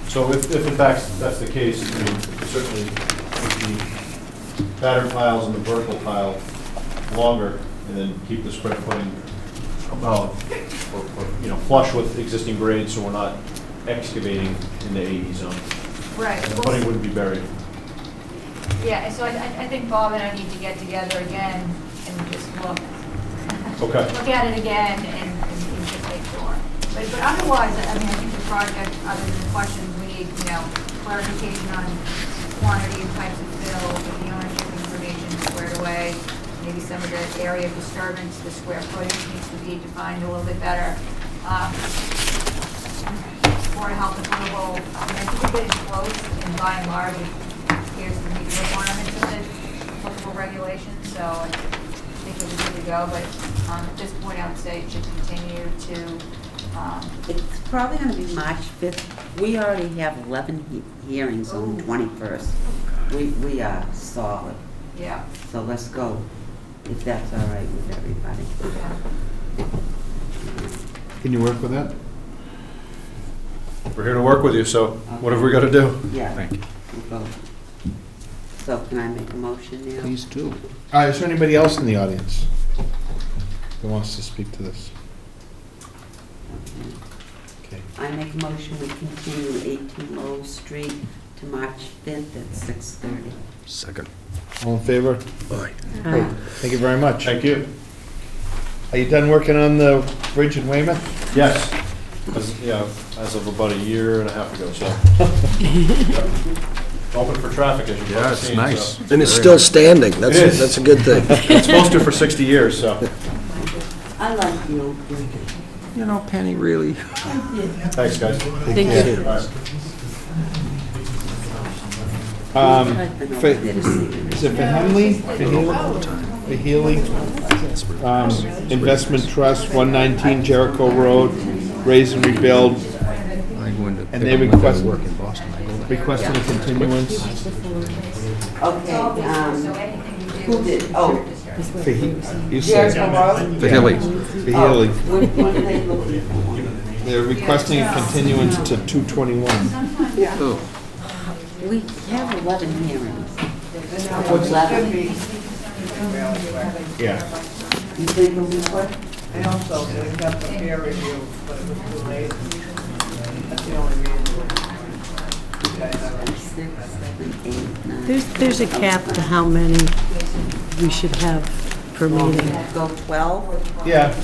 So if in fact that's the case, I mean, certainly with the pattern piles and the vertical pile longer, and then keep the spread footing above, or, you know, flush with existing grades, so we're not excavating in the AE zone. Right. And the footing wouldn't be buried. Yeah, so I think Bob and I need to get together again and just look. Okay. Look at it again and just make sure. But otherwise, I mean, I think the project, other than the questions, we need, you know, clarification on quantity and types of fill, with the ownership information squared away. Maybe some of the area of disturbance, the square footage needs to be defined a little bit better. Board of Health approval, I mean, I think we're getting close, and by and large, it appears to meet the requirements of the applicable regulations, so I think we're good to go, but at this point, I would say it should continue to, It's probably gonna be March 5th. We already have 11 hearings on the 21st. We are solid, yeah. so let's go, if that's all right with everybody. Can you work with that? We're here to work with you, so what have we got to do? Yeah. Thank you. We'll go. So can I make a motion now? Please do. All right, is there anybody else in the audience that wants to speak to this? Okay. I make a motion, we continue 18 Lowell Street to March 5th at 6:30. Second. All in favor? Aye. Great. Thank you very much. Thank you. Are you done working on the bridge in Weymouth? Yes. As of about a year and a half ago, so. Open for traffic, as you've Yeah, probably it's seen. nice. and it's Very still nice. standing, It is. that's a good thing. It's supposed to for 60 years, so. I like the old bridge. You know, Penny, really. Thanks, guys. Thank you. All right. I've been over For- there to see it. Is it for Henley? For Healy? Investment Trust, 119 Jericho Road, raise and rebuild, and they request, requesting a continuance. Okay, who did, oh, You said Jericho Road? Vahili. Vahili. What are they looking for? They're requesting a continuance to 2/21. Oh. We have 11 hearings. What's that? 11. Yeah. You think it'll be quick? I also, they got the peer review, but it was too late. That's the only reason. 6, 7, 8, 9. There's a cap to how many we should have per meeting. Go 12? Yeah,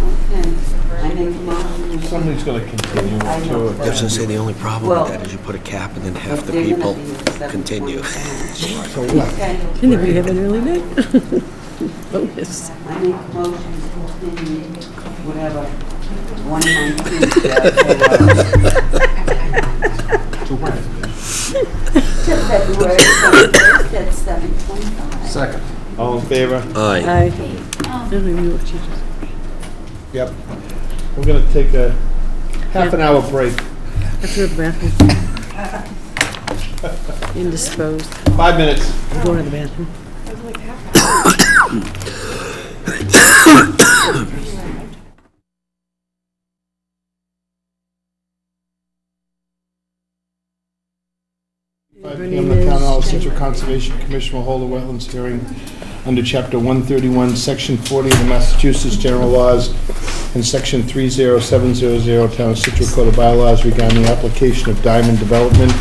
Okay. I make a motion. somebody's gonna continue I to know. it. I was gonna say, the only problem Well, with that is you put a cap and then half If the they're gonna people be at continue. 7:25. Okay. And if we have an early night? Bonus. I make a motion to continue, whatever, 119 To when? to February 21st at 7:25. Second. All in favor? Aye. I don't even know what you just. Yep. We're gonna take a half an hour break. After the bathroom. Indisposed. 5 minutes. I'm going to the bathroom. PM, the Town Hall Situate Conservation Commission will hold a wetlands hearing under Chapter 131, Section 40 of the Massachusetts General Laws and Section 30700 Town of Situate Code of Bylaws regarding the application of Diamond Development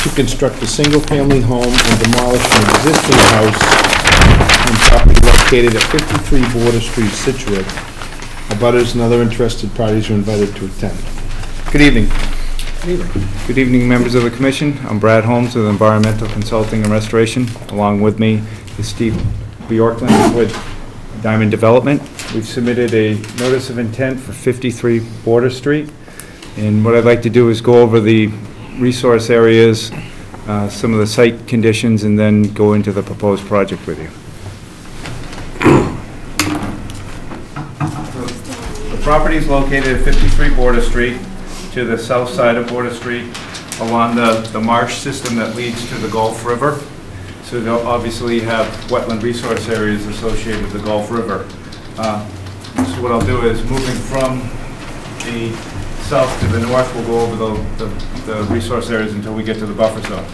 to construct a single-family home and demolish an existing house on property located at 53 Border Street, Situate. Abutters and other interested parties are invited to attend. Good evening. Good evening, members of the commission. I'm Brad Holmes with Environmental Consulting and Restoration. Along with me is Steve Bjorklund with Diamond Development. We've submitted a notice of intent for 53 Border Street. And what I'd like to do is go over the resource areas, some of the site conditions, and then go into the proposed project with you. The property is located at 53 Border Street, to the south side of Border Street, along the marsh system that leads to the Gulf River. So they'll obviously have wetland resource areas associated with the Gulf River. So what I'll do is, moving from the south to the north, we'll go over the resource areas until we get to the buffer zone.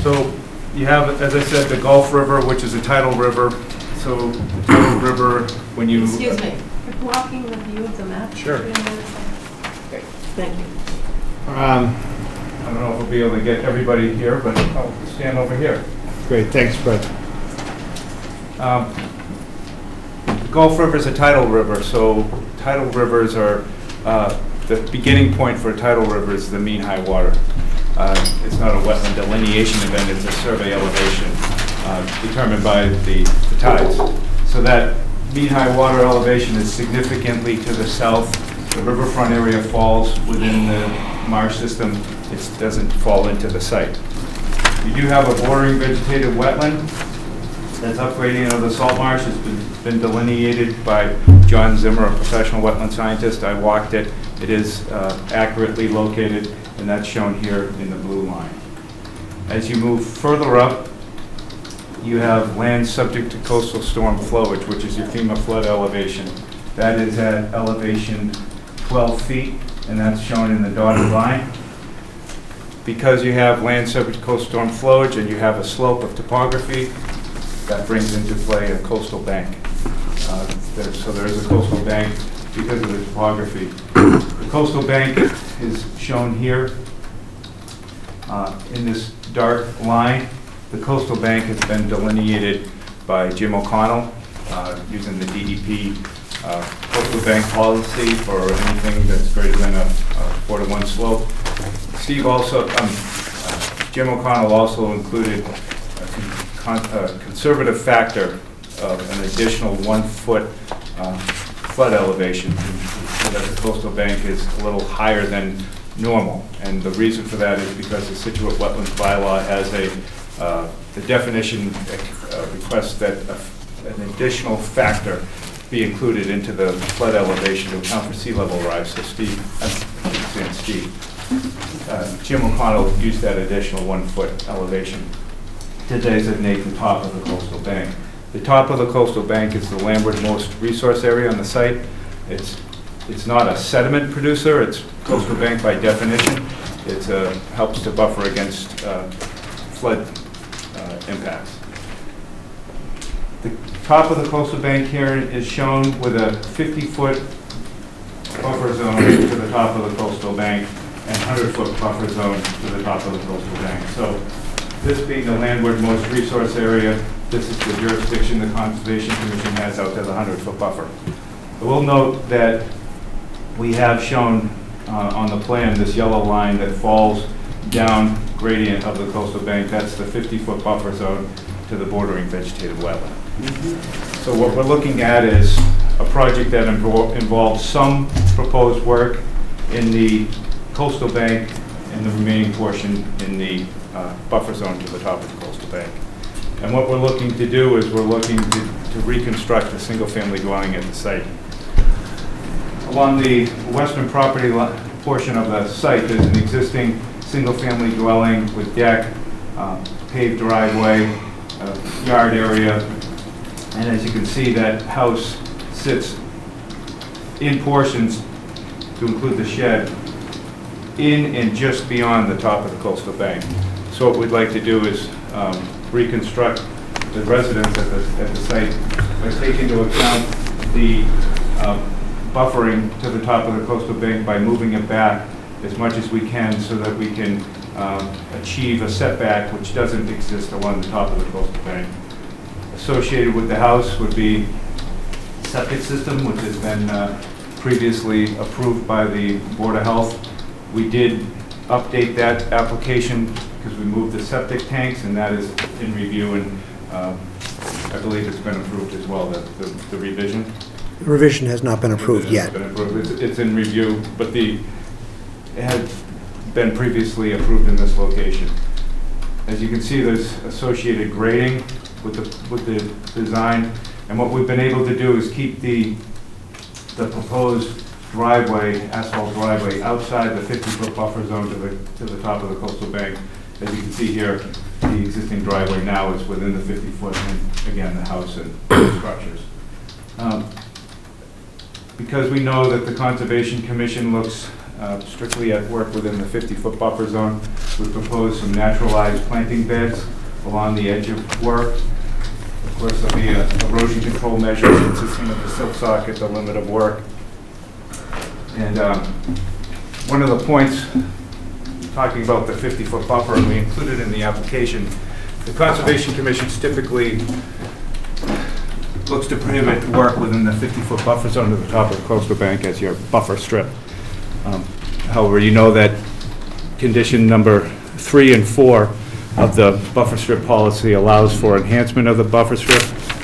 So you have, as I said, the Gulf River, which is a tidal river. So the tidal river, when you... Excuse me, you're blocking the view of the map? Sure. Great, thank you. I don't know if we'll be able to get everybody here, but I'll stand over here. Great, thanks, Fred. The Gulf River is a tidal river, so tidal rivers are, the beginning point for a tidal river is the mean high water. It's not a wetland delineation event, it's a survey elevation determined by the tides. So that mean high water elevation is significantly to the south. The riverfront area falls within the marsh system. It doesn't fall into the site. You do have a bordering vegetated wetland that's upgrading of the salt marsh. It's been delineated by John Zimmer, a professional wetland scientist. I walked it. It is accurately located, and that's shown here in the blue line. As you move further up, you have land subject to coastal storm flowage, which is your FEMA flood elevation. That is at elevation 12 feet, and that's shown in the dotted line. Because you have land subject to coastal storm flowage and you have a slope of topography, that brings into play a coastal bank. So there is a coastal bank because of the topography. The coastal bank is shown here in this dark line. The coastal bank has been delineated by Jim O'Connell using the DEP coastal bank policy for anything that's greater than a 4-to-1 slope. Steve also, Jim O'Connell also included a conservative factor of an additional 1 foot flood elevation, so that the coastal bank is a little higher than normal. And the reason for that is because the Situate Wetlands bylaw has the definition requests that an additional factor be included into the flood elevation to account for sea level rise. So Jim O'Connell used that additional 1 foot elevation to designate the top of the coastal bank. The top of the coastal bank is the landwardmost resource area on the site. It's not a sediment producer, it's coastal bank by definition. It helps to buffer against flood impacts. The top of the coastal bank here is shown with a 50-foot buffer zone to the top of the coastal bank and 100-foot buffer zone to the top of the coastal bank. So this being the landwardmost resource area, this is the jurisdiction the Conservation Commission has out to the 100-foot buffer. I will note that we have shown on the plan this yellow line that falls down gradient of the coastal bank. That's the 50-foot buffer zone to the bordering vegetative wetland. So what we're looking at is a project that involves some proposed work in the coastal bank and the remaining portion in the buffer zone to the top of the coastal bank. And what we're looking to do is we're looking to reconstruct a single-family dwelling at the site. Along the western property portion of the site, there's an existing single-family dwelling with deck, paved driveway, yard area, and as you can see, that house sits in portions, to include the shed, in and just beyond the top of the coastal bank. So what we'd like to do is reconstruct the residence at the site by taking into account the buffering to the top of the coastal bank by moving it back as much as we can so that we can achieve a setback which doesn't exist along the top of the coastal bank. Associated with the house would be a septic system, which has been previously approved by the Board of Health. We did update that application because we moved the septic tanks, and that is in review, and I believe it's been approved as well, the revision. The revision has not been approved yet. It's in review, but it had been previously approved in this location. As you can see, there's associated grading with the design, and what we've been able to do is keep the proposed driveway, asphalt driveway, outside the 50-foot buffer zone to the top of the coastal bank. As you can see here, the existing driveway now is within the 50-foot, and again, the house and structures. Because we know that the Conservation Commission looks strictly at work within the 50-foot buffer zone, we propose some naturalized planting beds along the edge of work. Of course, there'll be erosion control measures consisting of the silt sock at the limit of work. And one of the points, talking about the 50-foot buffer, we included in the application, the Conservation Commission typically looks to prohibit work within the 50-foot buffer zone to the top of the coastal bank as your buffer strip. However, you know that condition number 3 and 4 of the buffer strip policy allows for enhancement of the buffer strip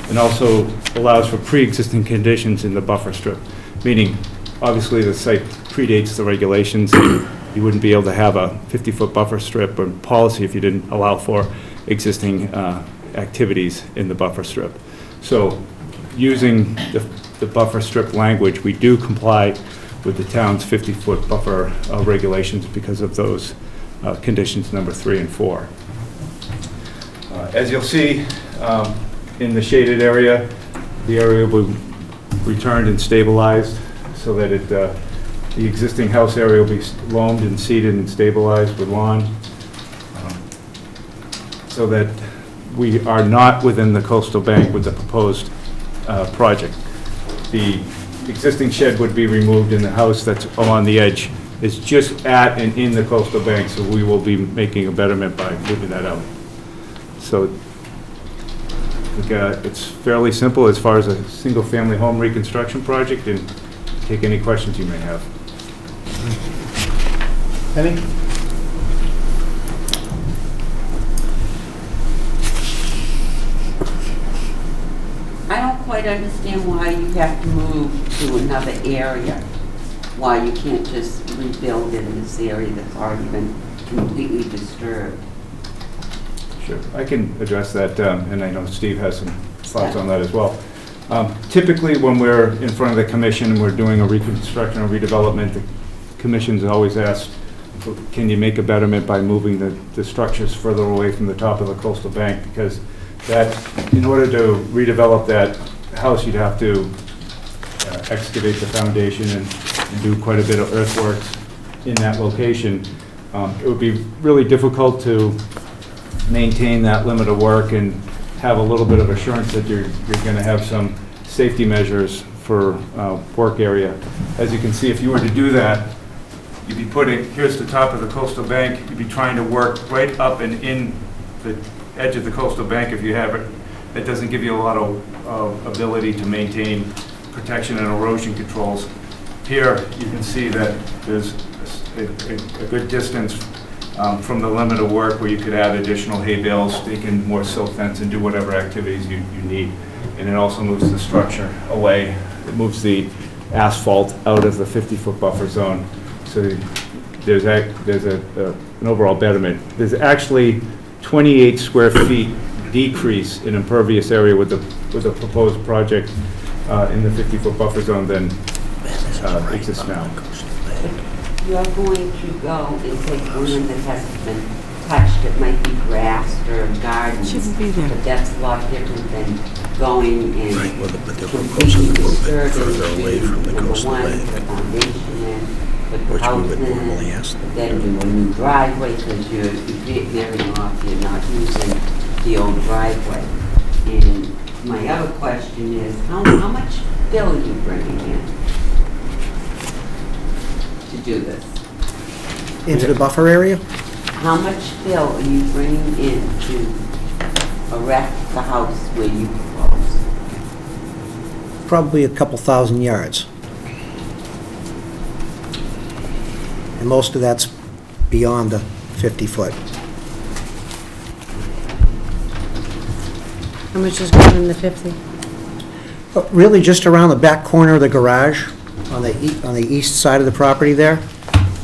and also allows for pre-existing conditions in the buffer strip, meaning obviously the site predates the regulations. You wouldn't be able to have a 50-foot buffer strip or policy if you didn't allow for existing activities in the buffer strip. So using the buffer strip language, we do comply with the town's 50-foot buffer regulations because of those conditions number 3 and 4. As you'll see in the shaded area, the area will be returned and stabilized so that the existing house area will be loamed and seeded and stabilized with lawn, so that we are not within the coastal bank with the proposed project. The existing shed would be removed, and the house that's along the edge is just at and in the coastal bank, so we will be making a betterment by moving that out. So it's fairly simple as far as a single-family home reconstruction project, and take any questions you may have. Penny? I don't quite understand why you have to move to another area, why you can't just rebuild in this area that's already been completely disturbed. Sure, I can address that, and I know Steve has some thoughts on that as well. Typically, when we're in front of the commission, we're doing a reconstruction or redevelopment, the commission's always asked, can you make a betterment by moving the structures further away from the top of the coastal bank? Because that, in order to redevelop that house, you'd have to excavate the foundation and do quite a bit of earthworks in that location. It would be really difficult to maintain that limit of work and have a little bit of assurance that you're going to have some safety measures for work area. As you can see, if you were to do that, you'd be putting, here's the top of the coastal bank, you'd be trying to work right up and in the edge of the coastal bank if you have it. That doesn't give you a lot of ability to maintain protection and erosion controls. Here, you can see that there's a good distance from the limit of work where you could add additional hay bales, stake in more silt fence, and do whatever activities you need. And it also moves the structure away. It moves the asphalt out of the 50-foot buffer zone. So there's an overall betterment. There's actually 28 square feet decrease in impervious area with the proposed project in the 50-foot buffer zone than exists now. You're going to go and take land that hasn't been touched, it might be grassed or gardens. Shouldn't be there. But that's a lot different than going and Right, well, but they're completely proposing a little bit disturbing further away from the number coastal one, bank, the foundation in, put the which we house would in, normally ask them but then do a new driveway because you're veering off, you're not using the old driveway. And my other question is, how much fill are you bringing in to do this? Into the buffer area? How much fill are you bringing in to erect the house where you propose? Probably a couple thousand yards. And most of that's beyond the 50-foot. How much is going in the 50? But really just around the back corner of the garage, on the east side of the property there.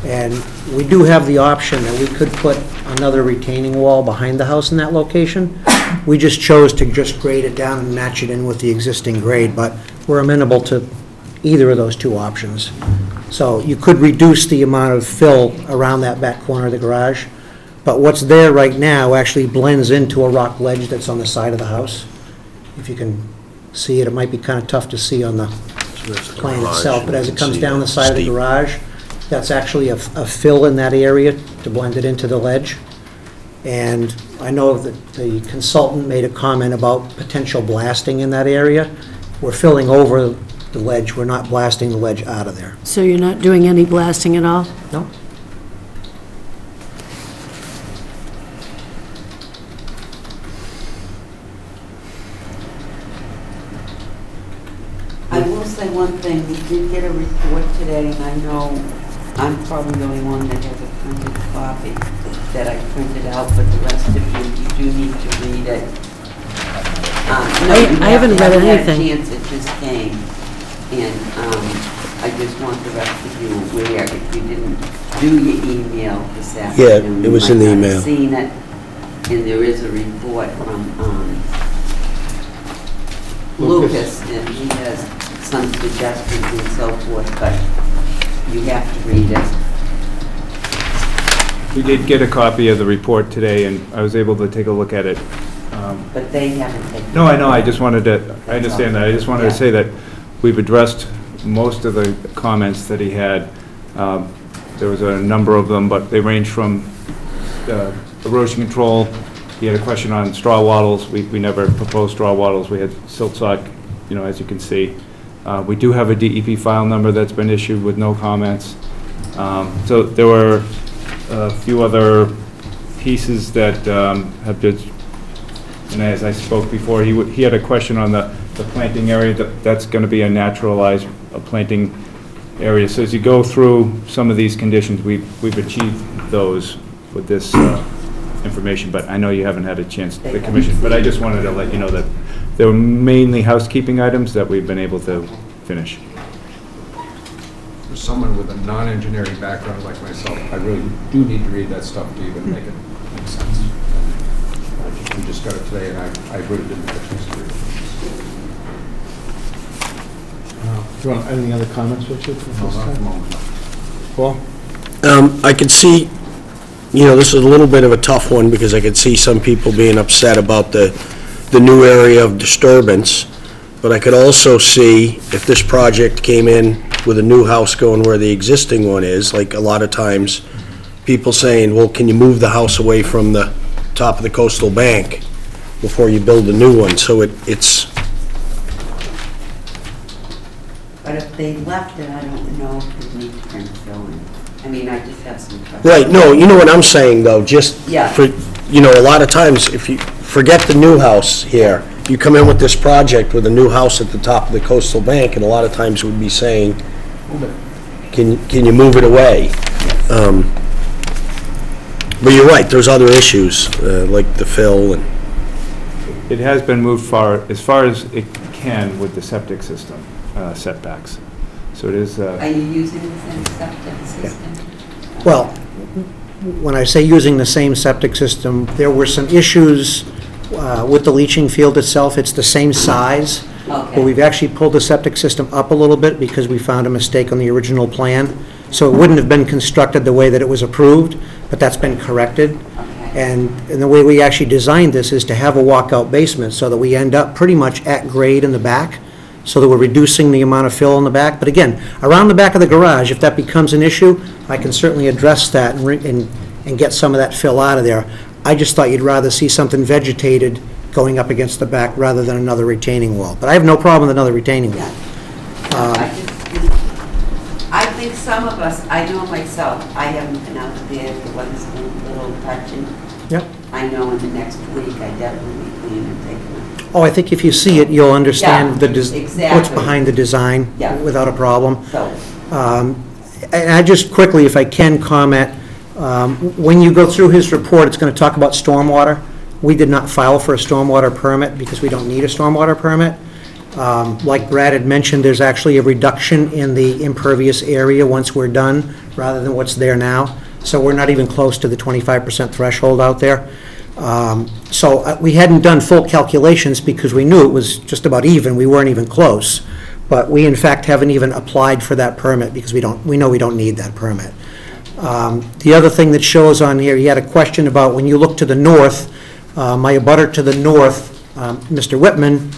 And we do have the option that we could put another retaining wall behind the house in that location. We just chose to just grade it down and match it in with the existing grade, but we're amenable to either of those two options. So you could reduce the amount of fill around that back corner of the garage, but what's there right now actually blends into a rock ledge that's on the side of the house. If you can see it, it might be kind of tough to see on the plan itself, but as it comes down the side of the garage, that's actually a fill in that area to blend it into the ledge. And I know that the consultant made a comment about potential blasting in that area. We're filling over the ledge, we're not blasting the ledge out of there. So you're not doing any blasting at all? No. I will say one thing, we did get a report today, and I know I'm probably the only one that has a printed copy that I printed out, but the rest of you do need to read it. I haven't read anything. You haven't had a chance, it just came, and I just want the rest of you aware, if you didn't do your email this afternoon. it was in the You might not email. have seen it, and there is a report from Lucas, and he has some suggestions and so forth, but you have to read it. We did get a copy of the report today, and I was able to take a look at it. But they haven't taken. No, I know, I just wanted to, I understand that, I just wanted to say that we've addressed most of the comments that he had. There was a number of them, but they range from erosion control. He had a question on straw wattles. We never proposed straw wattles. We had silt sock, as you can see. We do have a DEP file number that's been issued with no comments. So there were a few other pieces that have just, and as I spoke before, he had a question on the planting area. That's going to be a naturalized planting area. So as you go through some of these conditions, we've achieved those with this information, but I know you haven't had a chance, the commission, but I just wanted to let you know that they were mainly housekeeping items that we've been able to finish. For someone with a non-engineering background like myself, I really do need to read that stuff to even make it make sense. We just got it today, and I really didn't get a chance to read it. Do you want any other comments, Richard? Paul? I could see, this is a little bit of a tough one, because I could see some people being upset about the new area of disturbance, but I could also see if this project came in with a new house going where the existing one is, like a lot of times, people saying, well, can you move the house away from the top of the coastal bank before you build a new one? So it's... But if they left it, I don't know if it needs to fill in. I mean, I just have some questions. Right, no, you know what I'm saying, though, just Yeah. for, a lot of times, if you forget the new house here, you come in with this project with a new house at the top of the coastal bank, and a lot of times we'd be saying, can you move it away? But you're right, there's other issues, like the fill and... It has been moved as far as it can with the septic system setbacks. So it is... Are you using the same septic system? Well, when I say using the same septic system, there were some issues with the leaching field itself. It's the same size, but we've actually pulled the septic system up a little bit because we found a mistake on the original plan. So it wouldn't have been constructed the way that it was approved, but that's been corrected. And the way we actually designed this is to have a walkout basement so that we end up pretty much at grade in the back, so that we're reducing the amount of fill in the back. But again, around the back of the garage, if that becomes an issue, I can certainly address that and get some of that fill out of there. I just thought you'd rather see something vegetated going up against the back rather than another retaining wall. But I have no problem with another retaining wall. I think some of us, I know myself, I haven't been out there, the weather's been a little touching. Yep. I know in the next week, I definitely clean and take them. Oh, I think if you see it, you'll understand what's exactly. behind the design without a problem. So, And I just quickly, if I can comment, when you go through his report, it's going to talk about stormwater. We did not file for a stormwater permit because we don't need a stormwater permit. Like Brad had mentioned, there's actually a reduction in the impervious area once we're done, rather than what's there now. So we're not even close to the 25% threshold out there. So we hadn't done full calculations because we knew it was just about even. We weren't even close. But we, in fact, haven't even applied for that permit because we know we don't need that permit. The other thing that shows on here, you had a question about when you look to the north, my abutter to the north, Mr. Whitman,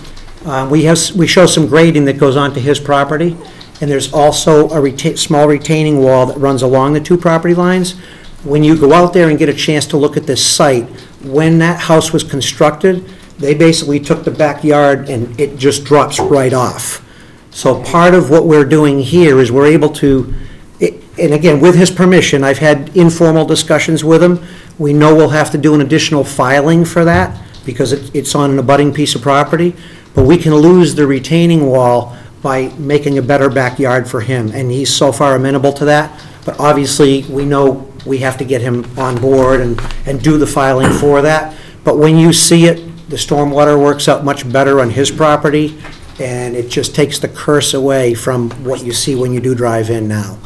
we show some grading that goes onto his property, and there's also a small retaining wall that runs along the two property lines. When you go out there and get a chance to look at this site, when that house was constructed, they basically took the backyard and it just drops right off. So part of what we're doing here is we're able to, and again, with his permission, I've had informal discussions with him. We know we'll have to do an additional filing for that because it's on an abutting piece of property, but we can lose the retaining wall by making a better backyard for him, and he's so far amenable to that. But obviously, we know we have to get him on board and do the filing for that. But when you see it, the stormwater works out much better on his property, and it just takes the curse away from what you see when you do drive in now.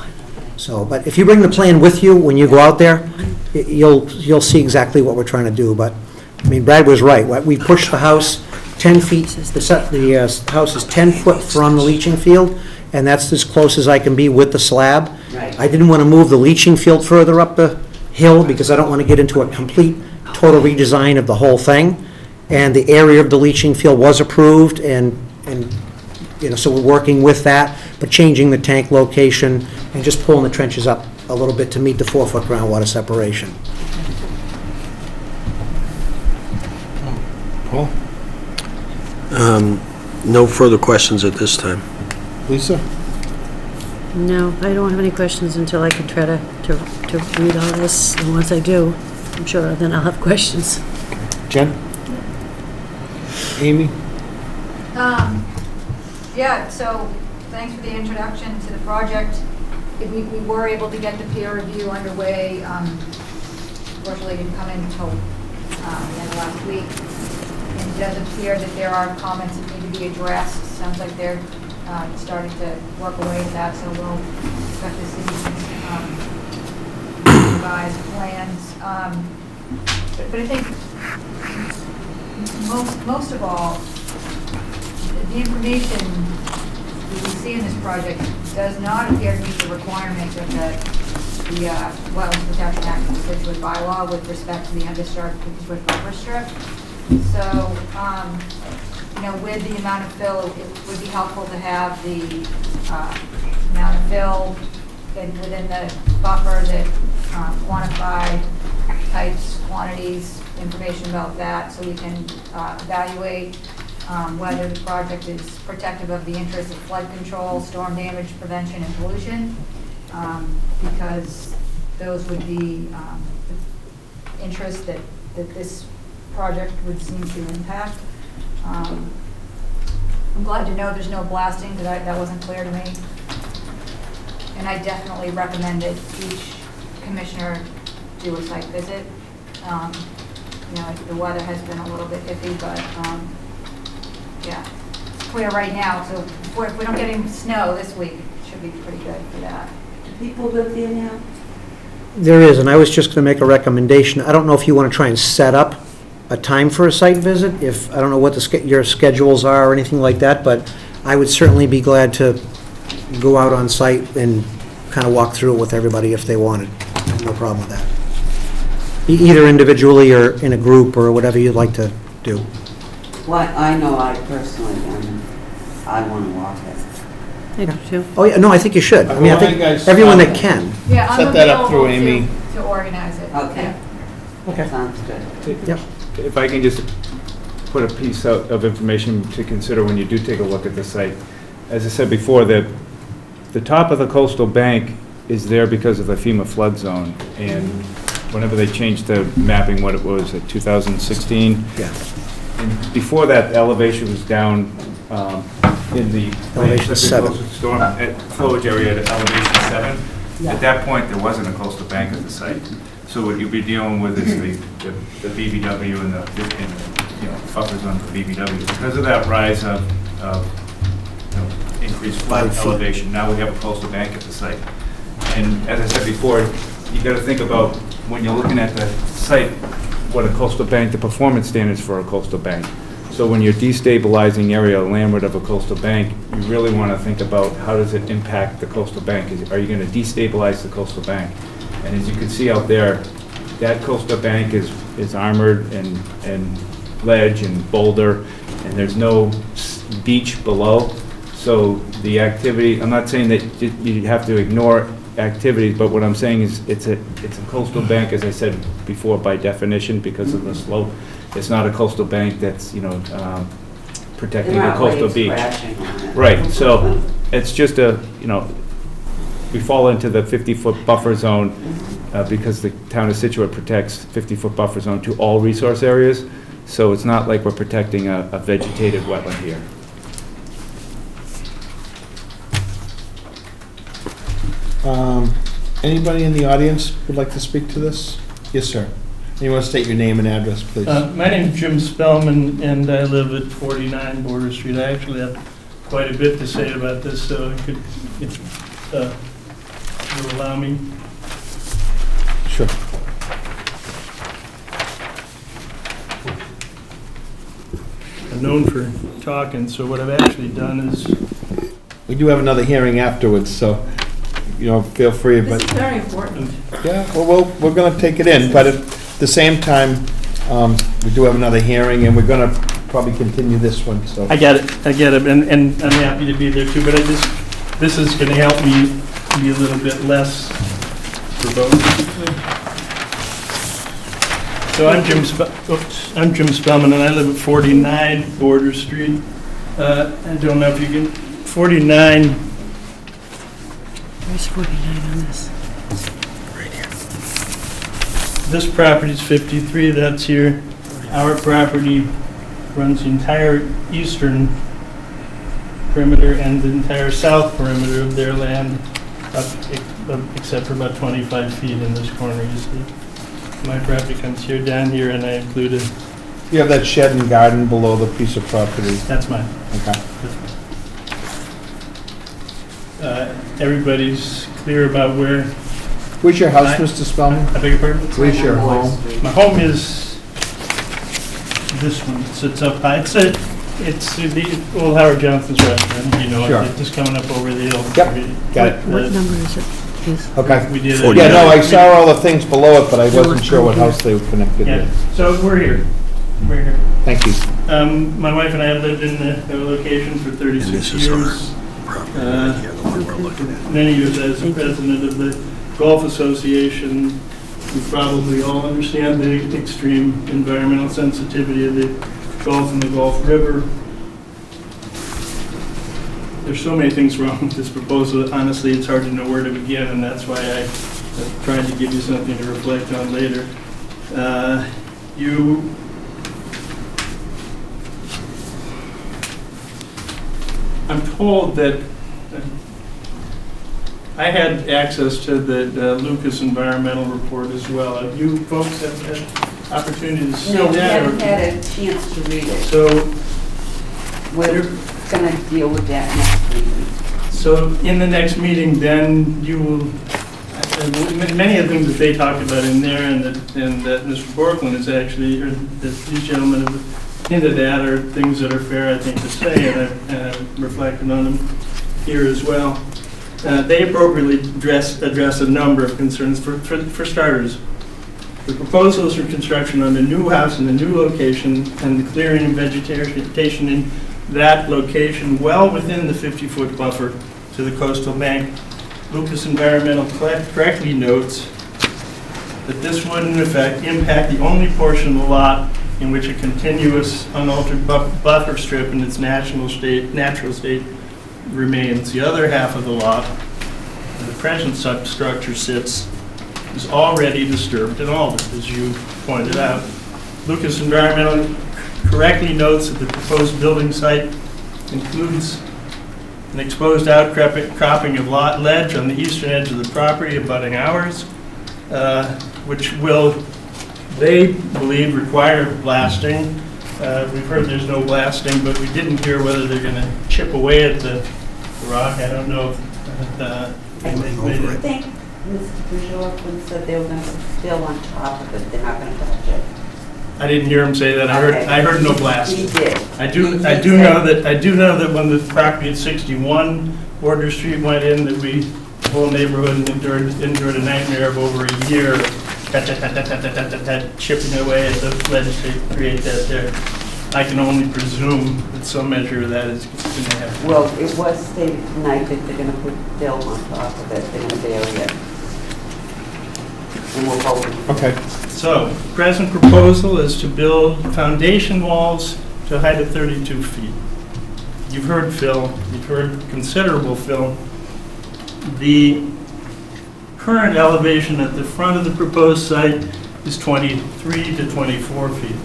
So, but if you bring the plan with you when you go out there, you'll see exactly what we're trying to do. But, I mean, Brad was right. We pushed the house 10 feet, the house is 10 foot from the leaching field, and that's as close as I can be with the slab. Right. I didn't want to move the leaching field further up the hill because I don't want to get into a complete, total redesign of the whole thing. And the area of the leaching field was approved, and so we're working with that, but changing the tank location and just pulling the trenches up a little bit to meet the 4-foot groundwater separation. Paul? No further questions at this time. Lisa? No, I don't have any questions until I can try to read all this, and once I do, I'm sure then I'll have questions. Jen? Amy? Yeah, so thanks for the introduction to the project. We were able to get the peer review underway. Unfortunately, it didn't come in until the end of last week. And it does appear that there are comments that need to be addressed. Sounds like they're starting to work away at that, so we'll expect to see revised plans. But I think most of all, the information we see in this project does not appear to meet the requirements of the Wetlands Protection Act and the Situate bylaw with respect to the undisturbed 50-foot buffer strip. So, you know, with the amount of fill, it would be helpful to have the amount of fill within the buffer that quantify types, quantities, information about that, so we can evaluate whether the project is protective of the interests of flood control, storm damage prevention, and pollution, because those would be interests that this project would seem to impact. I'm glad to know there's no blasting, because that wasn't clear to me. And I definitely recommend that each commissioner do a site visit. You know, the weather has been a little bit iffy, but yeah, it's clear right now. So if we don't get any snow this week, it should be pretty good for that. Do people live there now? There is, and I was just going to make a recommendation. I don't know if you want to try and set up a time for a site visit, if, I don't know what your schedules are or anything like that, but I would certainly be glad to go out on site and kind of walk through it with everybody if they wanted. No problem with that. Either individually or in a group or whatever you'd like to do. Well, I know I personally, I want to walk it. I do too. Oh, yeah, no, I think you should. I mean, I think everyone that can. Yeah, I'm Set that up through available Amy. to organize it. Okay. Okay. Sounds good. Yep. If I can just put a piece of information to consider when you do take a look at the site. As I said before, the top of the coastal bank is there because of the FEMA flood zone. And whenever they changed the mapping, what it was, 2016? Yeah. And before that, elevation was down in the Elevation 7. storm flowage area at elevation 7. At that point, there wasn't a coastal bank at the site. So what you'll be dealing with is the BBW and the buffer zone for BBW. Because of that rise of increased flood elevation, now we have a coastal bank at the site. And as I said before, you got to think about when you're looking at the site, what a coastal bank, the performance standards for a coastal bank. So when you're destabilizing area landward of a coastal bank, you really want to think about how does it impact the coastal bank? Are you going to destabilize the coastal bank? And as you can see out there, that coastal bank is armored and ledge and boulder, and there's no beach below. So the activity, I'm not saying that you have to ignore activities, but what I'm saying is it's a coastal bank, as I said before, by definition, because of the slope. It's not a coastal bank that's, protecting the coastal beach. Right, so it's just we fall into the 50-foot buffer zone because the town of Situate protects 50-foot buffer zone to all resource areas. So it's not like we're protecting a vegetated wetland here. Anybody in the audience would like to speak to this? Yes, sir. You want to state your name and address, please? My name's Jim Spellman, and I live at 49 Border Street. I actually have quite a bit to say about this, so I could, if you'll allow me. Sure. I'm known for talking, so what I've actually done is... We do have another hearing afterwards, so, feel free, but... This is very important. Yeah, well, we're going to take it in, but at the same time, we do have another hearing, and we're going to probably continue this one, so... I get it, and I'm happy to be there too, but this is going to help me be a little bit less verbose. So I'm Jim Spellman, and I live at 49 Border Street. I don't know if you can... 49... Where's 49 on this? This property's 53, that's here. Our property runs the entire eastern perimeter and the entire south perimeter of their land, except for about 25 feet in this corner, you see. My property comes here, down here, and I included... You have that shed and garden below the piece of property? That's mine. Okay. Everybody's clear about where... Where's your house, Mr. Spellman? I beg your pardon? Where's your home? My home is this one. It sits up high. It's the old Howard Johnson's restaurant, you know, Sure. it's just coming up over the hill. Yep, got it. What number is it? Okay. We did it. Yeah, no, I saw all the things below it, but I wasn't sure what house they were connected Yeah, with. so we're here. We're here. Thank you. My wife and I have lived in the location for 36 years. Many years as the president of the Golf Association. We probably all understand the extreme environmental sensitivity of the Gulf and the Gulf River. There's so many things wrong with this proposal, honestly, it's hard to know where to begin, and that's why I've tried to give you something to reflect on later. I'm told that I had access to the Lucas Environmental Report as well. Have you folks have had opportunity to see that? No, we haven't had a chance to read it. So we're going to deal with that next week. So in the next meeting, then you will, many of the things that they talked about in there and that Mr. Borkland is actually, or that these gentlemen have hinted at are things that are fair, I think, to say, and I've reflected on them here as well. They appropriately address a number of concerns. For starters, the proposals for construction on the new house in the new location and the clearing and vegetation in that location well within the 50-foot buffer to the coastal bank. Lucas Environmental correctly notes that this would in effect impact the only portion of the lot in which a continuous unaltered buffer strip in its natural state remains. The other half of the lot, where the present substructure sits, is already disturbed and altered, as you pointed out. Lucas Environmental correctly notes that the proposed building site includes an exposed outcropping of ledge on the eastern edge of the property abutting ours, which will, they believe, require blasting. We've heard there's no blasting, but we didn't hear whether they're going to chip away at the rock. I don't know if I think Mr. Bajorquin said they were going to fill on top of it. They're not going to touch it. I didn't hear him say that. I heard no blasting. He did. I do know that when the property at 61 Border Street went in, that the whole neighborhood endured a nightmare of over a year, chipping away at the ledge to create that there. I can only presume that some measure of that is going to happen. Well, it was stated tonight that they're going to put fill on top of it. They're going to bury it. And we'll vote. Okay. So, present proposal is to build foundation walls to a height of 32 feet. You've heard fill, you've heard considerable fill. The current elevation at the front of the proposed site is 23 to 24 feet.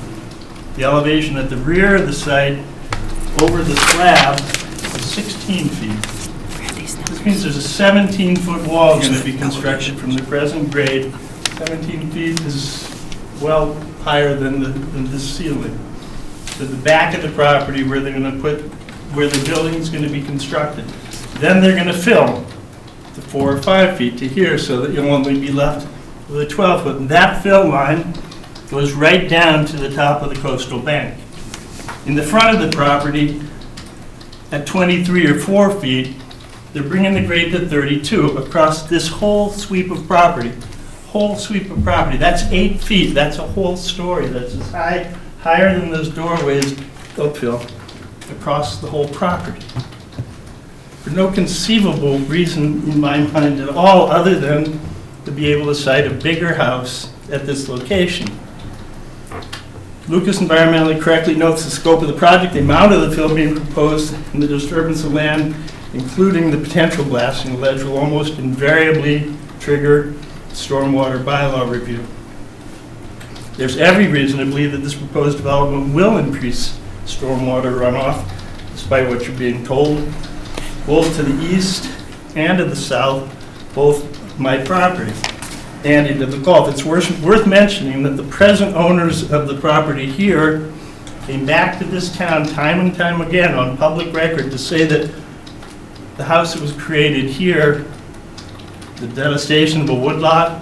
The elevation at the rear of the site over the slab is 16 feet. This means there's a 17-foot wall going to be constructed from the present grade. 17 feet is well higher than the ceiling. To the back of the property where they're going to put, where the building is going to be constructed. Then they're going to fill to 4 or 5 feet to here so that you'll only be left with a 12-foot. And that fill line goes right down to the top of the coastal bank. In the front of the property, at 23 or 4 feet, they're bringing the grade to 32 across this whole sweep of property. Whole sweep of property. That's 8 feet. That's a whole story. That's as higher than those doorways uphill across the whole property. For no conceivable reason in my mind at all, other than to be able to site a bigger house at this location. Lucas environmentally correctly notes the scope of the project, the amount of the fill being proposed, and the disturbance of land, including the potential blasting of ledge, will almost invariably trigger stormwater bylaw review. There's every reason to believe that this proposed development will increase stormwater runoff, despite what you're being told, both to the east and to the south, both my property and into the Gulf. It's worth mentioning that the present owners of the property here came back to this town time and time again on public record to say that the house that was created here, the devastation of a woodlot,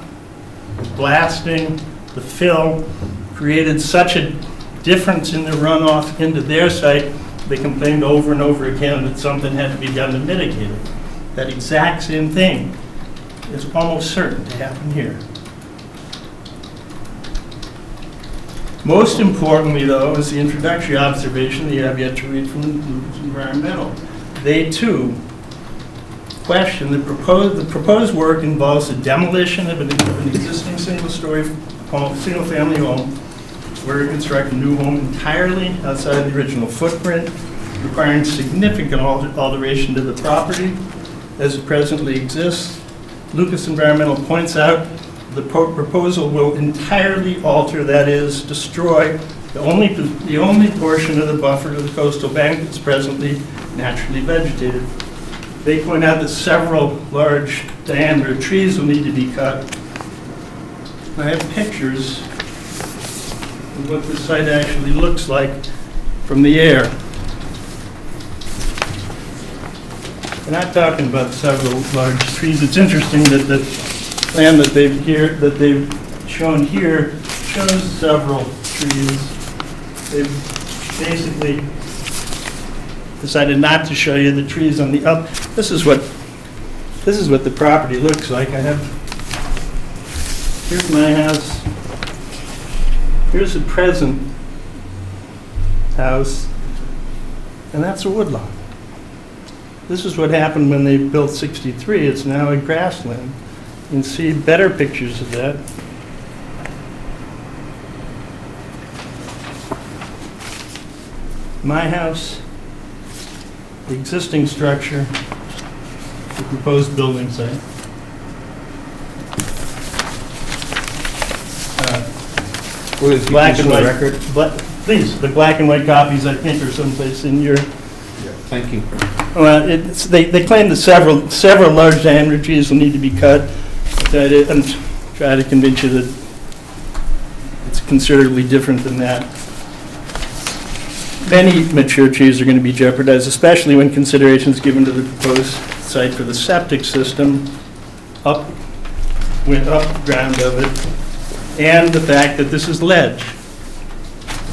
the blasting, the fill, created such a difference in the runoff into their site they complained over and over again that something had to be done to mitigate it. That exact same thing is almost certain to happen here. Most importantly, though, is the introductory observation that you have yet to read from Lucas Environmental. They, too, question the proposed work involves the demolition of an existing single-family home, where you construct a new home entirely outside the original footprint, requiring significant alteration to the property as it presently exists. Lucas Environmental points out the proposal will entirely alter, that is, destroy the only portion of the buffer to the coastal bank that's presently naturally vegetated. They point out that several large diameter trees will need to be cut. I have pictures of what the site actually looks like from the air. We're not talking about several large trees. It's interesting that the plan that they've shown here shows several trees. They've basically decided not to show you the trees on the up. This is what the property looks like. Here's my house. Here's the present house, and that's a woodlot. This is what happened when they built 63. It's now a grassland. You can see better pictures of that. My house, the existing structure, the proposed building site. Black and white record. Please, the black and white copies, I think, are someplace in your. Thank you. Well, they claim that several large diameter trees will need to be cut. And try to convince you that it's considerably different than that. Many mature trees are going to be jeopardized, especially when consideration is given to the proposed site for the septic system, ground of it, and the fact that this is ledge.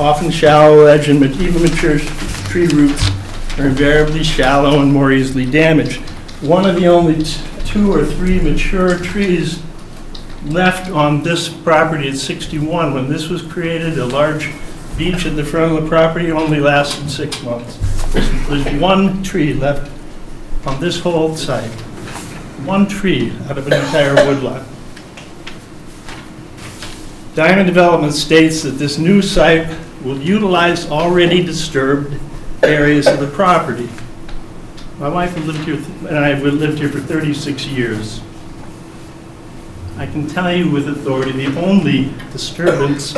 Often shallow ledge and even mature tree roots are invariably shallow and more easily damaged. One of the only 2 or 3 mature trees left on this property at 61. When this was created, a large beach at the front of the property only lasted 6 months. There's 1 tree left on this whole site. 1 tree out of an entire woodlot. Diamond Development states that this new site will utilize already disturbed areas of the property. My wife lived here, and I have lived here for 36 years. I can tell you with authority, the only disturbance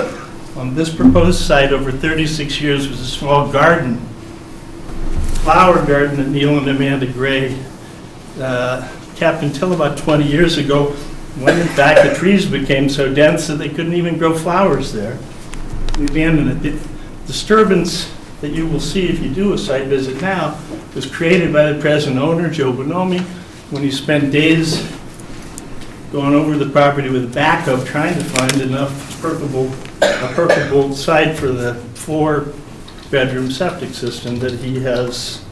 on this proposed site over 36 years was a small garden, flower garden that Neil and Amanda Gray kept until about 20 years ago, when in fact the trees became so dense that they couldn't even grow flowers there. We abandoned it. The disturbance that you will see if you do a site visit now was created by the present owner, Joe Bonomi, when he spent days going over the property with a backhoe trying to find enough a permeable site for the 4-bedroom septic system that he has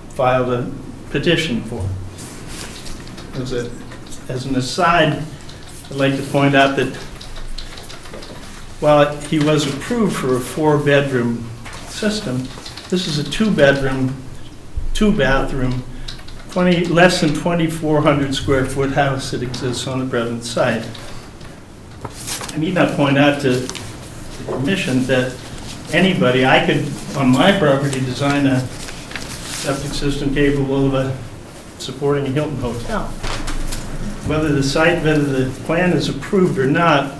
filed a petition for. As an aside, I'd like to point out that while he was approved for a 4-bedroom system, this is a 2-bedroom, 2-bathroom, less than 2,400 square foot house that exists on the present site. I need not point out to the commission that I could, on my property, design a septic system capable of supporting a Hilton hotel. Whether the plan is approved or not,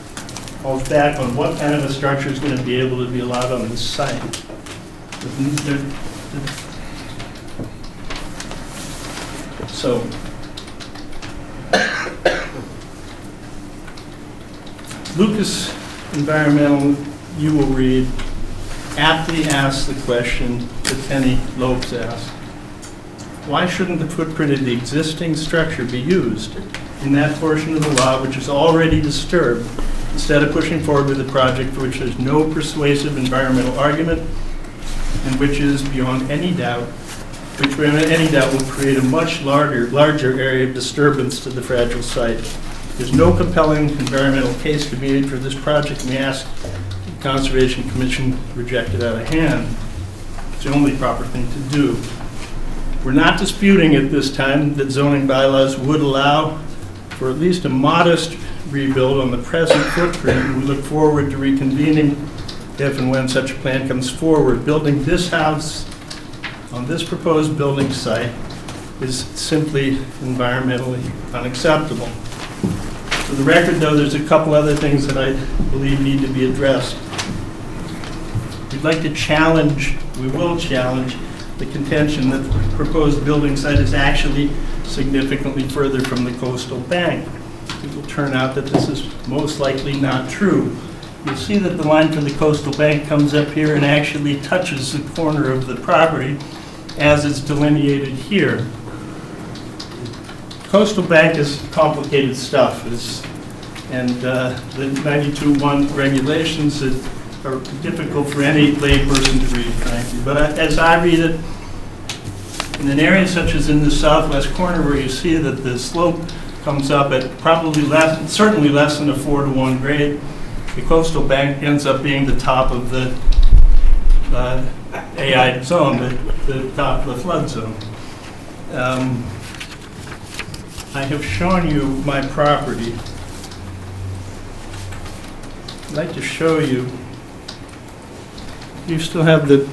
falls back on what kind of a structure is going to be able to be allowed on this site. So, Lucas Environmental, you will read, aptly asks the question that Penny Lopes asked. Why shouldn't the footprint of the existing structure be used in that portion of the lot which is already disturbed, instead of pushing forward with a project for which there's no persuasive environmental argument and which is beyond any doubt, which beyond any doubt will create a much larger area of disturbance to the fragile site. There's no compelling environmental case to be made for this project, and we ask the Conservation Commission reject it out of hand. It's the only proper thing to do. We're not disputing at this time that zoning bylaws would allow for at least a modest rebuild on the present footprint, and we look forward to reconvening if and when such a plan comes forward. Building this house on this proposed building site is simply environmentally unacceptable. For the record, though, there's a couple other things that I believe need to be addressed. We'd like to challenge, we will challenge, the contention that the proposed building site is actually significantly further from the coastal bank. It will turn out that this is most likely not true. You'll see that the line from the coastal bank comes up here and actually touches the corner of the property as it's delineated here. Coastal bank is complicated stuff, and the 92.1 regulations that are difficult for any layperson to read, frankly. But as I read it, in an area such as in the southwest corner where you see that the slope comes up at probably less, certainly less than a 4-to-1 grade, the coastal bank ends up being the top of the AI zone, the top of the flood zone. I have shown you my property. I'd like to show you. You still have the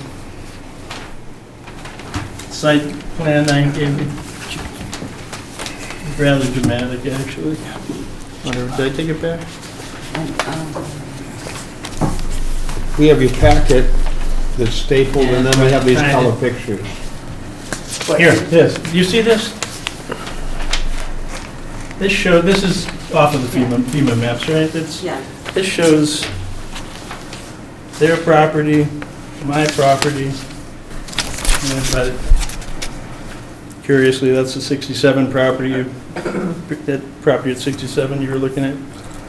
site plan I gave you. Rather dramatic, actually. Whatever, did I take it back? We have your packet that's stapled, and then we have these color pictures. Here, this. Do you see this? This is off of the FEMA maps, right? This shows their property, my property, and curiously, that's the 67 property, that property at 67 you were looking at.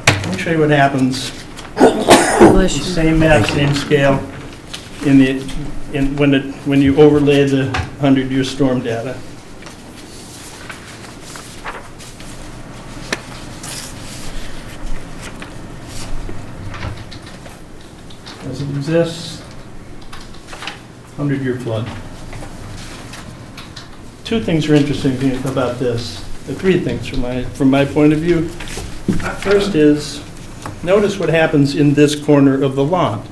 Let me show you what happens. Same map, same scale, when you overlay the 100-year storm data. As it exists, 100-year flood. Two things are interesting about this. Three things from my point of view. First is, notice what happens in this corner of the lot.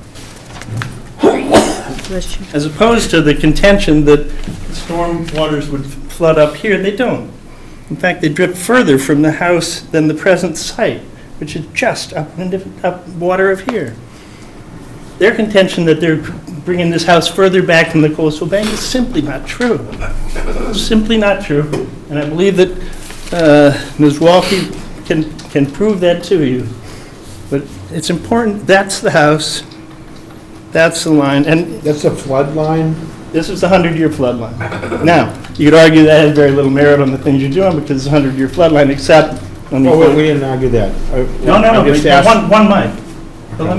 As opposed to the contention that storm waters would flood up here, they don't. In fact, they drip further from the house than the present site, which is just up water of here. Their contention that they're bringing this house further back from the coastal bank is simply not true. Simply not true. And I believe that Ms. Walke can prove that to you. But it's important, that's the house, that's the line. And that's a flood line? This is the 100-year flood line. Now, you could argue that has very little merit on the things you're doing because it's a 100-year flood line, except... we didn't argue that. One might. But let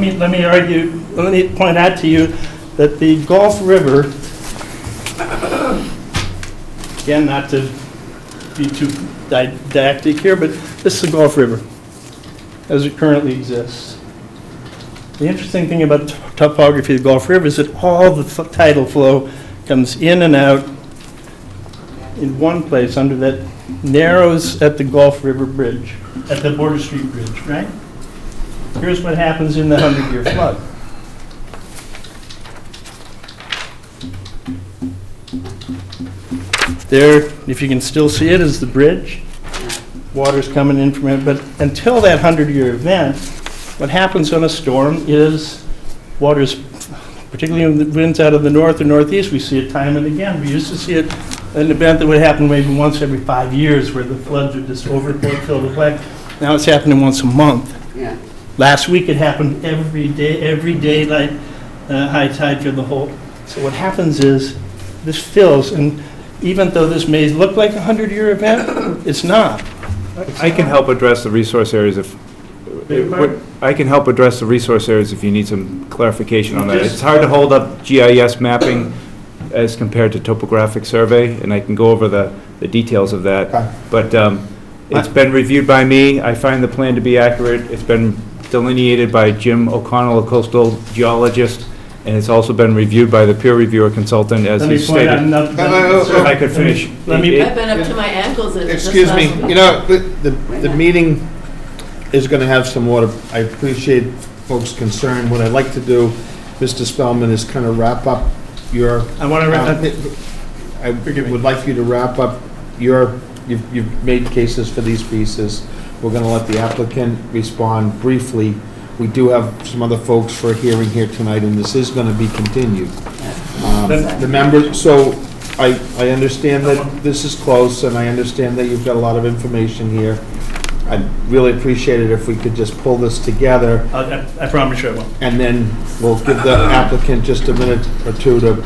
me point out to you that the Gulf River, again, not to be too didactic here, but this is the Gulf River as it currently exists. The interesting thing about the topography of the Gulf River is that all the tidal flow comes in and out in one place under that narrows at the Gulf River Bridge, at the Border Street Bridge, right? Here's what happens in the 100-year flood. There, if you can still see it, is the bridge. Water's coming in from it, but until that 100-year event, what happens on a storm is water's, particularly when the wind's out of the north or northeast, we see it time and again. We used to see it, an event that would happen maybe once every 5 years where the floods would just overfill the lake. Now it's happening once a month. Yeah. Last week it happened every day, like high tide for the whole. So what happens is this fills, and even though this may look like a 100-year event, it's not. I can help address the resource areas if I can help address the resource areas if you need some clarification on that. It's hard to hold up GIS mapping as compared to topographic survey, and I can go over the details of that. But it's been reviewed by me. I find the plan to be accurate. It's been delineated by Jim O'Connell, a coastal geologist, and it's also been reviewed by the peer reviewer consultant, as he stated. If I could finish. I've been up to my ankles in it. Excuse me, you know, the meeting is going to have some order. I appreciate folks' concern. What I'd like to do, Mr. Spellman, is kind of wrap up your... I would like you to wrap up your... You've made cases for these pieces. We're going to let the applicant respond briefly. We do have some other folks for a hearing here tonight, and this is going to be continued. The members, so I understand that this is close, and I understand that you've got a lot of information here. I'd really appreciate it if we could just pull this together. I promise you I will. And then we'll give the applicant just a minute or two to,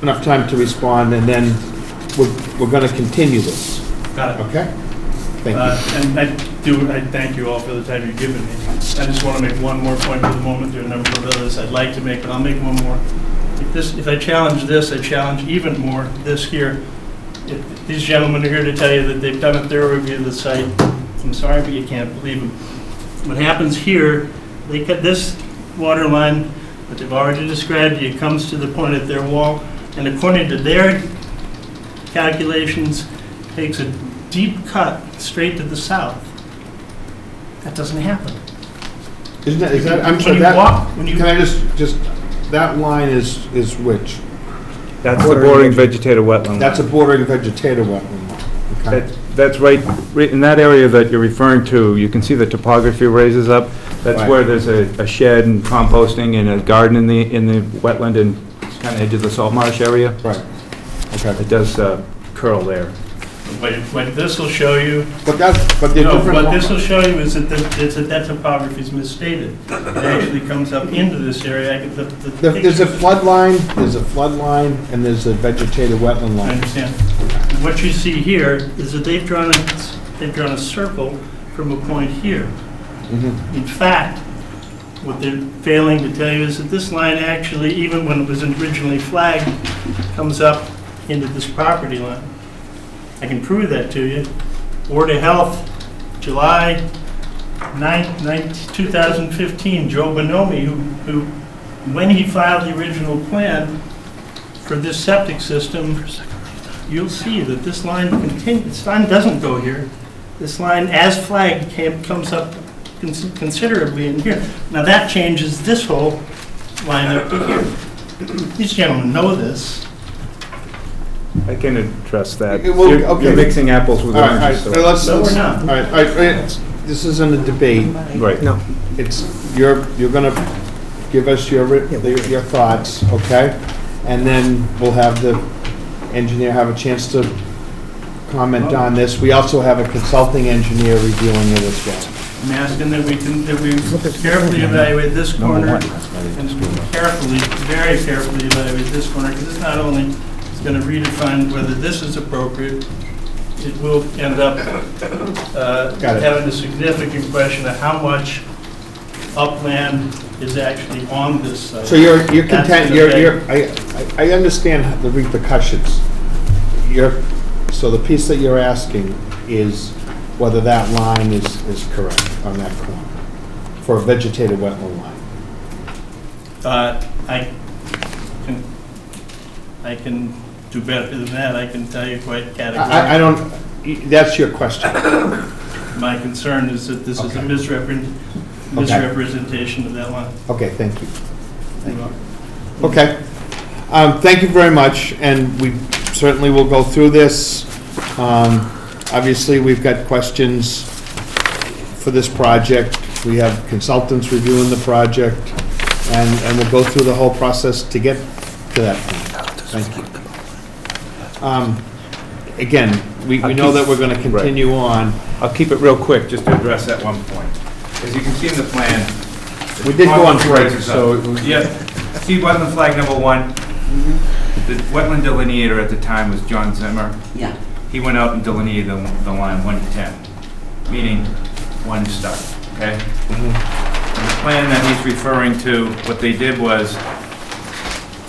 enough time to respond, and then we're going to continue this. Got it. Okay? Thank you. And I thank you all for the time you've given me. I just want to make one more point for the moment. There are a number of others I'd like to make, but I'll make one more. If I challenge this, I challenge even more this here. If these gentlemen are here to tell you that they've done a thorough review of the site. I'm sorry, but you can't believe them. What happens here, they cut this water line that they've already described. It comes to the point at their wall, and according to their calculations, takes a deep cut straight to the south. That doesn't happen. Is that, I'm sorry, can I just, that line is which? That's the bordering vegetated wetland. That's a bordering vegetated wetland. Okay. That's right in that area that you're referring to. You can see the topography raises up. That's where there's a shed and composting and a garden in the wetland and kind of edge of the salt marsh area. Right. Okay. It does curl there. What this will show you, what this will show you is that topography is misstated. It actually comes up into this area. There's a flood line, and there's a vegetated wetland line. I understand. And what you see here is that they've drawn a circle from a point here. In fact, what they're failing to tell you is that this line actually, even when it was originally flagged, comes up into this property line. I can prove that to you. Board of Health, July 9th, 2015, Joe Bonomi, who, when he filed the original plan for this septic system, you'll see that this line continues. This line doesn't go here. This line, as flagged, comes up considerably in here. Now that changes this whole line up to here. These gentlemen know this. I can address that. Well, You're mixing apples with oranges. No, we're not. All right. This isn't a debate. Right. No. It's you're going to give us your thoughts, okay? And then we'll have the engineer have a chance to comment on this. We also have a consulting engineer reviewing it as well. I'm asking that we carefully evaluate this corner and very carefully evaluate this corner, because it's not only going to redefine whether this is appropriate, it will end up having a significant question of how much upland is actually on this site. So you're content. I understand the repercussions. So the piece that you're asking is whether that line is correct on that corner for a vegetated wetland line. I can do better than that. I can tell you quite categorically. I don't. That's your question. My concern is that this is a misrepresentation of that line. Okay. Thank you. Okay. Thank you very much, and we certainly will go through this. Obviously, we've got questions for this project. We have consultants reviewing the project, and we'll go through the whole process to get to that point. Thank you. Again, we know that we're going to continue on. I'll keep it real quick just to address that one point. As you can see in the plan, we did go on break, so yeah. See wetland flag number 1. The wetland delineator at the time was John Zimmer. Yeah. He went out and delineated the line 1 to 10, meaning one is stuck, okay? And the plan that he's referring to, what they did was,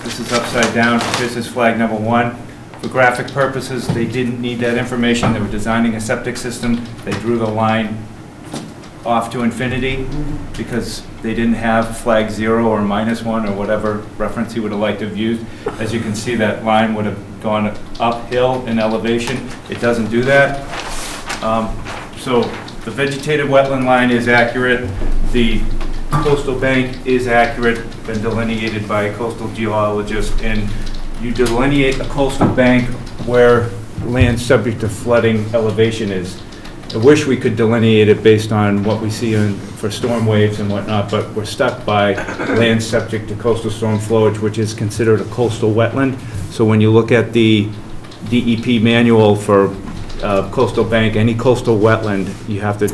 this is upside down, this is flag number 1. For graphic purposes, they didn't need that information. They were designing a septic system. They drew the line off to infinity because they didn't have flag 0 or -1 or whatever reference he would have liked to have used. As you can see, that line would have gone uphill in elevation. It doesn't do that. So the vegetated wetland line is accurate. The coastal bank is accurate, been delineated by a coastal geologist, and you delineate a coastal bank where land subject to flooding elevation is. I wish we could delineate it based on what we see for storm waves and whatnot, but we're stuck by land subject to coastal storm flowage, which is considered a coastal wetland. So when you look at the DEP manual for coastal bank, any coastal wetland, you have to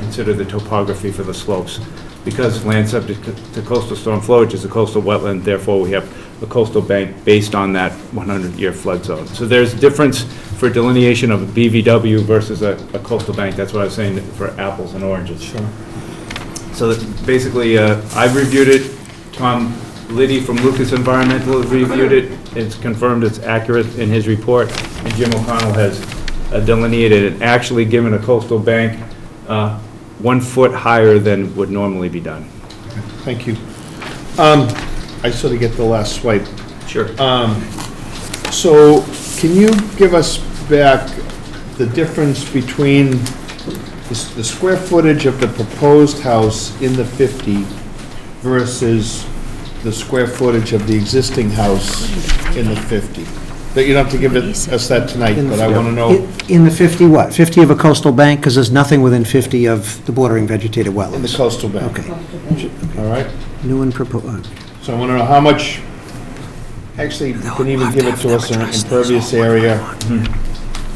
consider the topography for the slopes. Because land subject to coastal storm flowage is a coastal wetland, therefore we have a coastal bank based on that 100-year flood zone. So there's a difference for delineation of a BVW versus a coastal bank. That's what I was saying for apples and oranges. Sure. So that basically, I've reviewed it. Tom Liddy from Lucas Environmental has reviewed it. It's confirmed it's accurate in his report. And Jim O'Connell has delineated and actually given a coastal bank 1 foot higher than would normally be done. Thank you. I sort of get the last swipe. Sure. So can you give us back the difference between the square footage of the proposed house in the 50 versus the square footage of the existing house in the 50? That you don't have to give us that tonight, but I want to know. In the 50 what? 50 of a coastal bank, because there's nothing within 50 of the bordering vegetated wetlands. In the coastal bank. Okay. All right. New and proposed. So I want to know how much, actually, you can even give it to us in impervious area,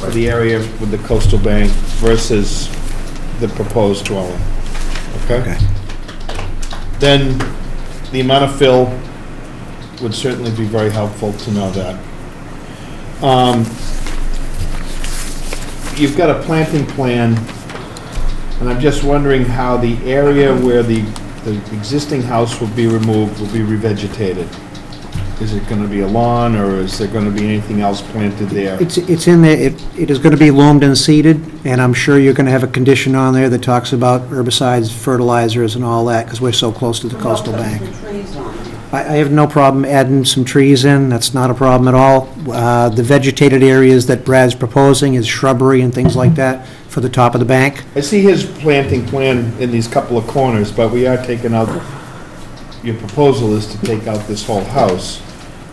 or the area with the coastal bank versus the proposed dwelling. Okay? Then the amount of fill would certainly be very helpful to know that. You've got a planting plan, and I'm just wondering how the area where the existing house will be removed will be revegetated. Is it going to be a lawn, or is there going to be anything else planted there? It's in there, it is going to be loamed and seeded, and I'm sure you're going to have a condition on there that talks about herbicides, fertilizers, and all that, because we're so close to the coastal bank. I have no problem adding some trees in, that's not a problem at all. The vegetated areas that Brad's proposing is shrubbery and things like that for the top of the bank. I see his planting plan in these couple of corners, but we are taking out, your proposal is to take out this whole house.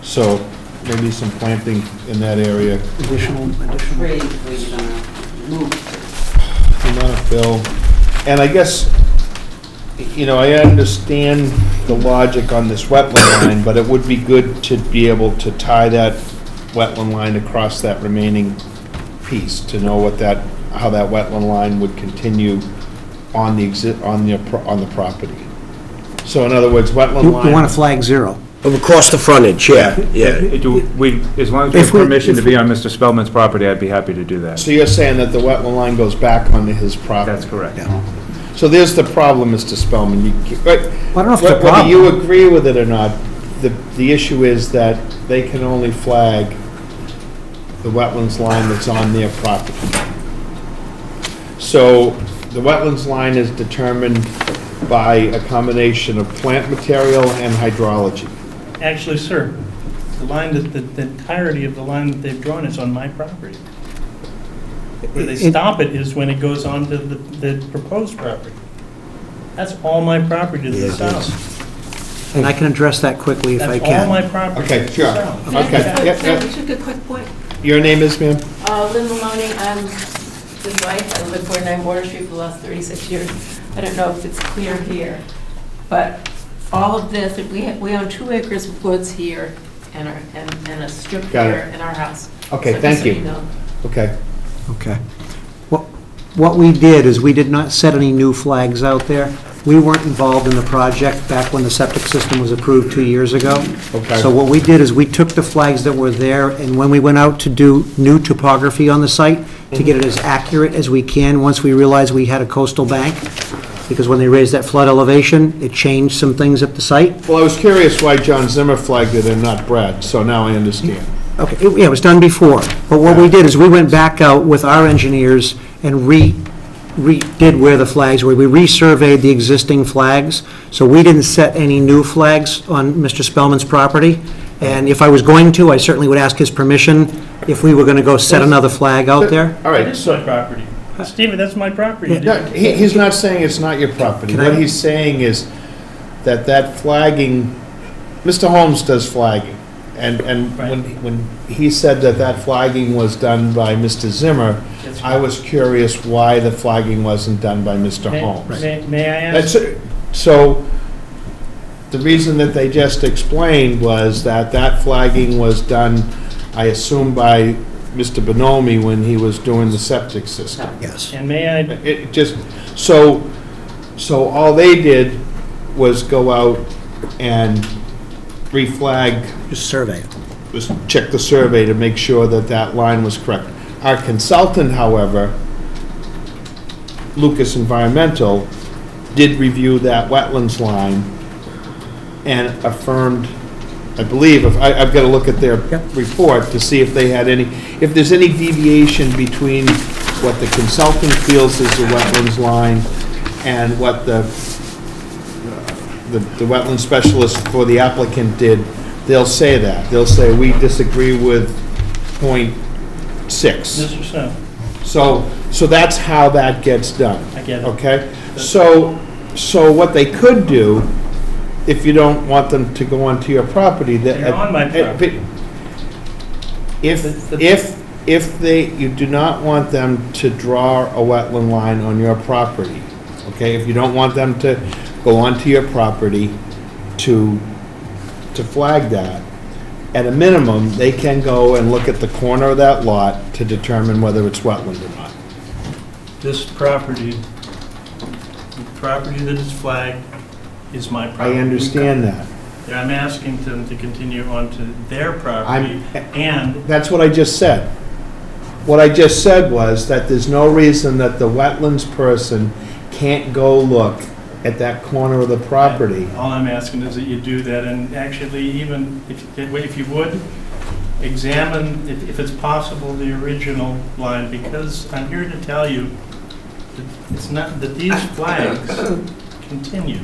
So maybe some planting in that area. Additional. Trees where you're gonna move. Amount of fill. And I guess, you know, I understand the logic on this wetland line, but it would be good to be able to tie that wetland line across that remaining piece, to know what that, how that wetland line would continue on the property. So in other words, wetland line. You want a flag 0. Across the frontage, yeah. As long as we have permission to be on Mr. Spellman's property, I'd be happy to do that. So you're saying that the wetland line goes back onto his property? That's correct. So there's the problem, Mr. Spellman. I don't know if it's a Whether problem. you agree with it or not, the issue is that they can only flag the wetlands line that's on their property. So the wetlands line is determined by a combination of plant material and hydrology. Actually, sir, the line, the entirety of the line that they've drawn is on my property. Where they stop it is when it goes on to the proposed property. That's all my property to the south. And I can address that quickly if I That's all can. my property. Okay, to the sure. south. Okay. Yep, yep. Just a quick point. Your name is, ma'am? Lynn Maloney, I'm his wife. I live at 49 Water Street for the last 36 years. I don't know if it's clear here, but all of this, we own 2 acres of woods here and a strip Got it. here in our house. Okay, So thank just so you. know. Okay. Okay. What we did is we did not set any new flags out there. We weren't involved in the project back when the septic system was approved 2 years ago. Okay. So what we did is we took the flags that were there, and when we went out to do new topography on the site, to get it as accurate as we can once we realized we had a coastal bank, because when they raised that flood elevation, it changed some things at the site. Well, I was curious why John Zimmer flagged it and not Brad, so now I understand. Okay, it was done before, but what we did is we went back out with our engineers and redid where the flags were. We resurveyed the existing flags, so we didn't set any new flags on Mr. Spellman's property. And if I was going to, I certainly would ask his permission if we were going to go set another flag out there. All right. It's my property. Stephen, that's my property. No, he's not saying it's not your property. Can I- What he's saying is that flagging, Mr. Holmes does flagging. And when he said that flagging was done by Mr. Zimmer, I was curious why the flagging wasn't done by Mr. Holmes. May I ask? So, the reason that they just explained was that flagging was done, I assume, by Mr. Bonomi when he was doing the septic system. Yes. And may I? It just, so all they did was go out and reflag. Just survey it. Just check the survey to make sure that line was correct. Our consultant, however, Lucas Environmental, did review that wetlands line and affirmed, I believe, I've got to look at their report to see if they had if there's any deviation between what the consultant feels is the wetlands line and what the wetland specialist for the applicant did. They'll say that. They'll say, we disagree with .6. Mr. Snow. So that's how that gets done. I get it. Okay? So what they could do, if you don't want them to go onto your property, They're on my property. If you do not want them to draw a wetland line on your property, okay? If you don't want them to go onto your property to flag that, at a minimum, they can go and look at the corner of that lot to determine whether it's wetland or not. This property, the property that is flagged is my property. I understand that. I'm asking them to continue on to their property, and That's what I just said. What I just said was that there's no reason that the wetlands person can't go look at that corner of the property. all I'm asking is that you do that, and actually, even if you would, examine, if it's possible, the original line, because I'm here to tell you that it's not, that these flags continued.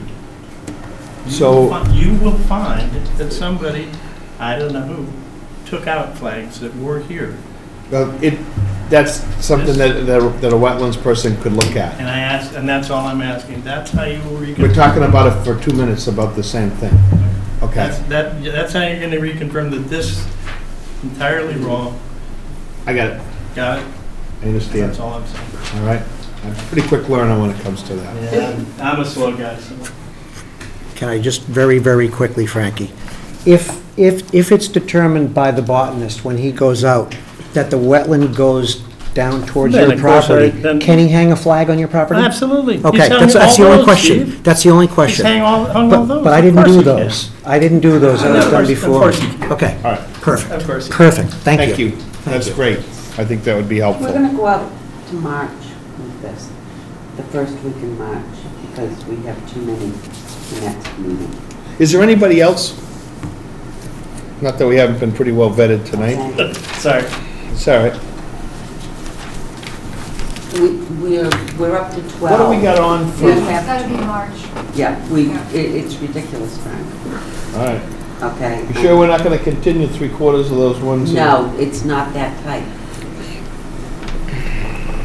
You will find that somebody, I don't know who, took out flags that were here. Well, that's something that a wetlands person could look at. And I asked, and that's all I'm asking. That's how you will reconfirm. We're talking about it for 2 minutes about the same thing. Okay. That's how you're going to reconfirm that this is entirely wrong. I got it. Got it? I understand. That's all I'm saying. All right. I'm a pretty quick learner when it comes to that. Yeah, I'm a slow guy, so. Can I just very, very quickly, Frankie? If it's determined by the botanist when he goes out that the wetland goes down towards Then, your of course, property, then- can he hang a flag on your property? Absolutely. He's Okay, hung that's the all only those, question. Steve. That's the only question. He's hung all those. But I Of didn't course do he can. those. I didn't do those. That was Of done course- of before. course he can. Okay, All right. perfect. Of course he can. Perfect. Thank you. Thank you. That's great. I think that would be helpful. We're gonna go out to March with this, the first week in March, because we have too many the next meeting. Is there anybody else? Not that we haven't been pretty well vetted tonight. Sorry. It's all right. We're up to 12. What do we got on for? We It's have- gotta be March. Yeah, it's ridiculous, Frank. All right. Okay? You sure we're not going to continue 3/4 of those ones? No, it's not that tight.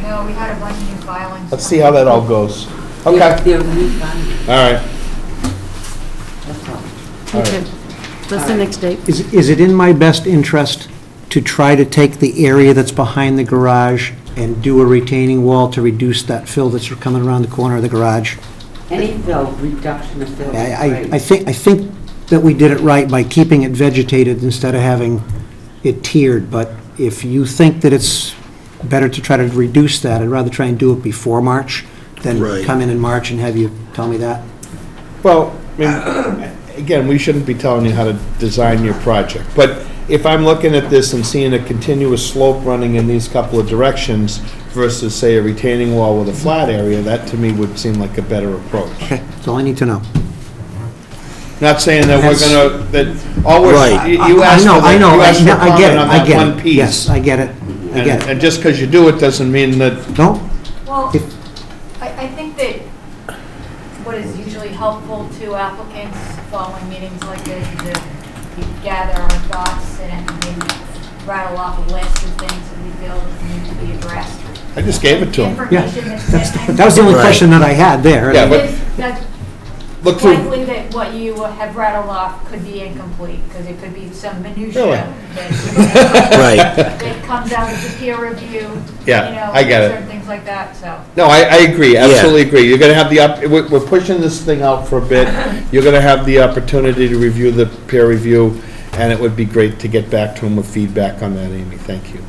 No, we had a bunch of new filings. Let's see how that all goes. Okay. They're refunding, All right. that's all. All right. Okay, that's the next date. Is it in my best interest to try to take the area that's behind the garage and do a retaining wall to reduce that fill that's coming around the corner of the garage? Any fill, reduction of fill is I great. think that we did it right by keeping it vegetated instead of having it tiered, but if you think that it's better to try to reduce that, I'd rather try and do it before March than Right. come in March and have you tell me that. Well, I mean, again, we shouldn't be telling you how to design your project, but if I'm looking at this and seeing a continuous slope running in these couple of directions versus, say, a retaining wall with a flat area, that to me would seem like a better approach. Okay, that's all I need to know. Not saying that we're That's- gonna, that, all we're, Right. you asked for I know, you asked for I get comment it, on I that get one it. piece. Yes, I get it, I get it. And just because you do it doesn't mean that, No? Well, If- I think that what is usually helpful to applicants following meetings like this is if we gather our thoughts and maybe rattle off a list of things that we feel need to be addressed. I just gave it to him. Yeah, Information that was the only Right. question that I had there. Yeah, but That's look through, likely that what you have rattled off could be incomplete, because it could be some Really? minutia Right. that comes out of the peer review, Yeah, you know, I get it. certain things like that, so. no, I agree, absolutely agree. You're gonna have we're pushing this thing out for a bit. You're gonna have the opportunity to review the peer review, and it would be great to get back to him with feedback on that, Amy. Thank you.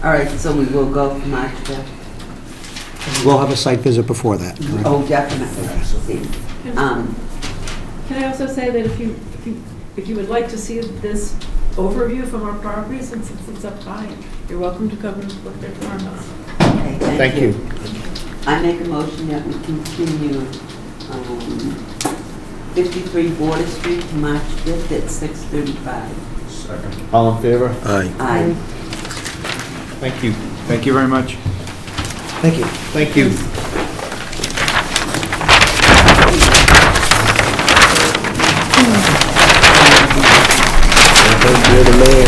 All right, so we will go for March 5th. We'll have a site visit before that. correct? Oh, definitely. Can I also say that if you would like to see this overview from our property, since it's up high, you're welcome to come and look at the farmhouse. Okay, Thank you. I make a motion that we continue 53 Border Street to March 5th at 6:35. All in favor? Aye. Aye. Thank you. Thank you very much. Thank you. Thank you. You're the man.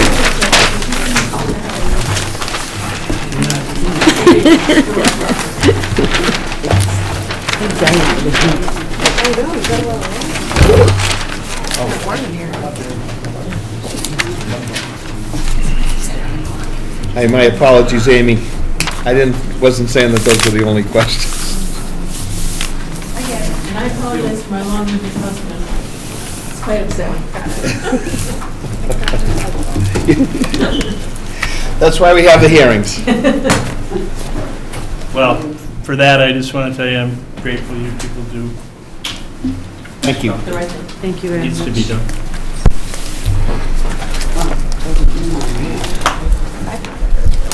Hey, my apologies, Amy. Wasn't saying that those were the only questions. I get it. And I apologize for my long-winded husband. It's quite upsetting. That's why we have the hearings. Well, for that, I just want to tell you, I'm grateful you people do Thank you. The right thing. Thank you very needs to much. be done.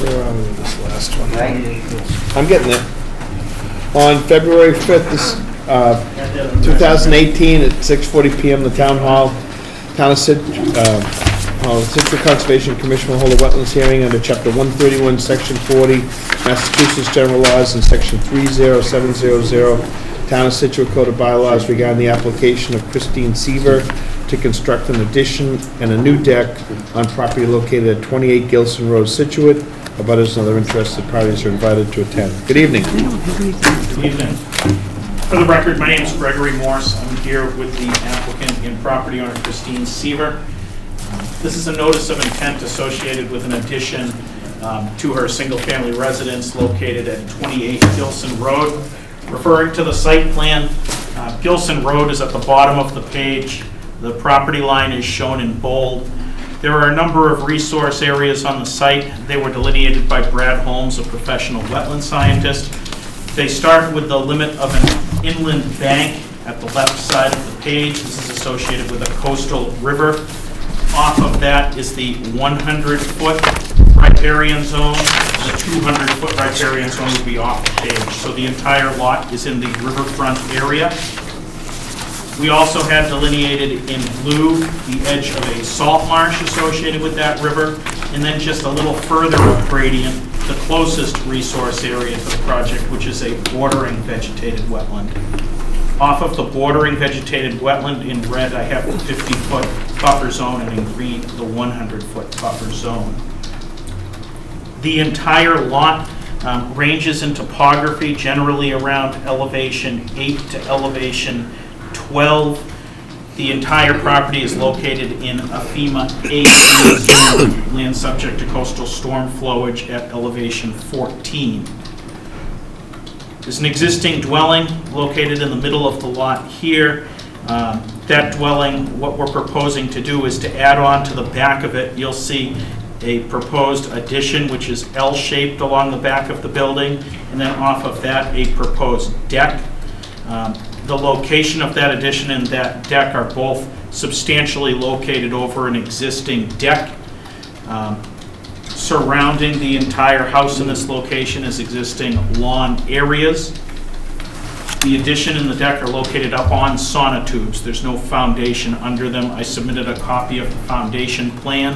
Where are we with this last one? I'm getting there. On February 5th, 2018, at 6:40 PM, the Town Hall, Town of Situate Conservation Commission will hold a wetlands hearing under Chapter 131, Section 40, Massachusetts General Laws, and Section 30700, Town of Situate Code of Bylaws regarding the application of Christine Seaver to construct an addition and a new deck on property located at 28 Gilson Road, Situate. Abutters and other interested parties are invited to attend. Good evening. Good evening. For the record, my name is Gregory Morse. I'm here with the applicant and property owner Christine Seaver. This is a notice of intent associated with an addition to her single-family residence located at 28 Gilson Road. Referring to the site plan, Gilson Road is at the bottom of the page. The property line is shown in bold. There are a number of resource areas on the site. They were delineated by Brad Holmes, a professional wetland scientist. They start with the limit of an inland bank at the left side of the page. This is associated with a coastal river. Off of that is the 100-foot riparian zone. The 200-foot riparian zone would be off the page. So the entire lot is in the riverfront area. We also have delineated in blue the edge of a salt marsh associated with that river, and then just a little further up gradient, the closest resource area to the project, which is a bordering vegetated wetland. Off of the bordering vegetated wetland in red, I have the 50-foot buffer zone, and in green, the 100-foot buffer zone. The entire lot ranges in topography generally around elevation 8 to elevation 12. The entire property is located in a FEMA A zone, land subject to coastal storm flowage at elevation 14. There's an existing dwelling located in the middle of the lot here. That dwelling, what we're proposing to do is to add on to the back of it. You'll see a proposed addition which is L-shaped along the back of the building, and then off of that a proposed deck. The location of that addition and that deck are both substantially located over an existing deck. Surrounding the entire house in this location is existing lawn areas. The addition and the deck are located up on sonotubes. There's no foundation under them. I submitted a copy of the foundation plan.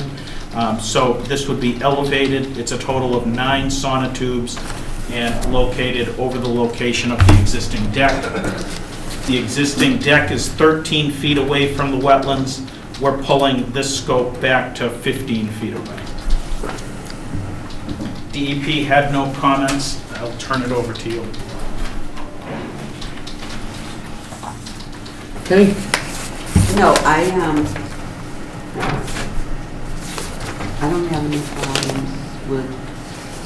So this would be elevated. It's a total of 9 sonotubes and located over the location of the existing deck. The existing deck is 13 feet away from the wetlands. We're pulling this scope back to 15 feet away. DEP had no comments. I'll turn it over to you. Kenny? No, I don't have any problems with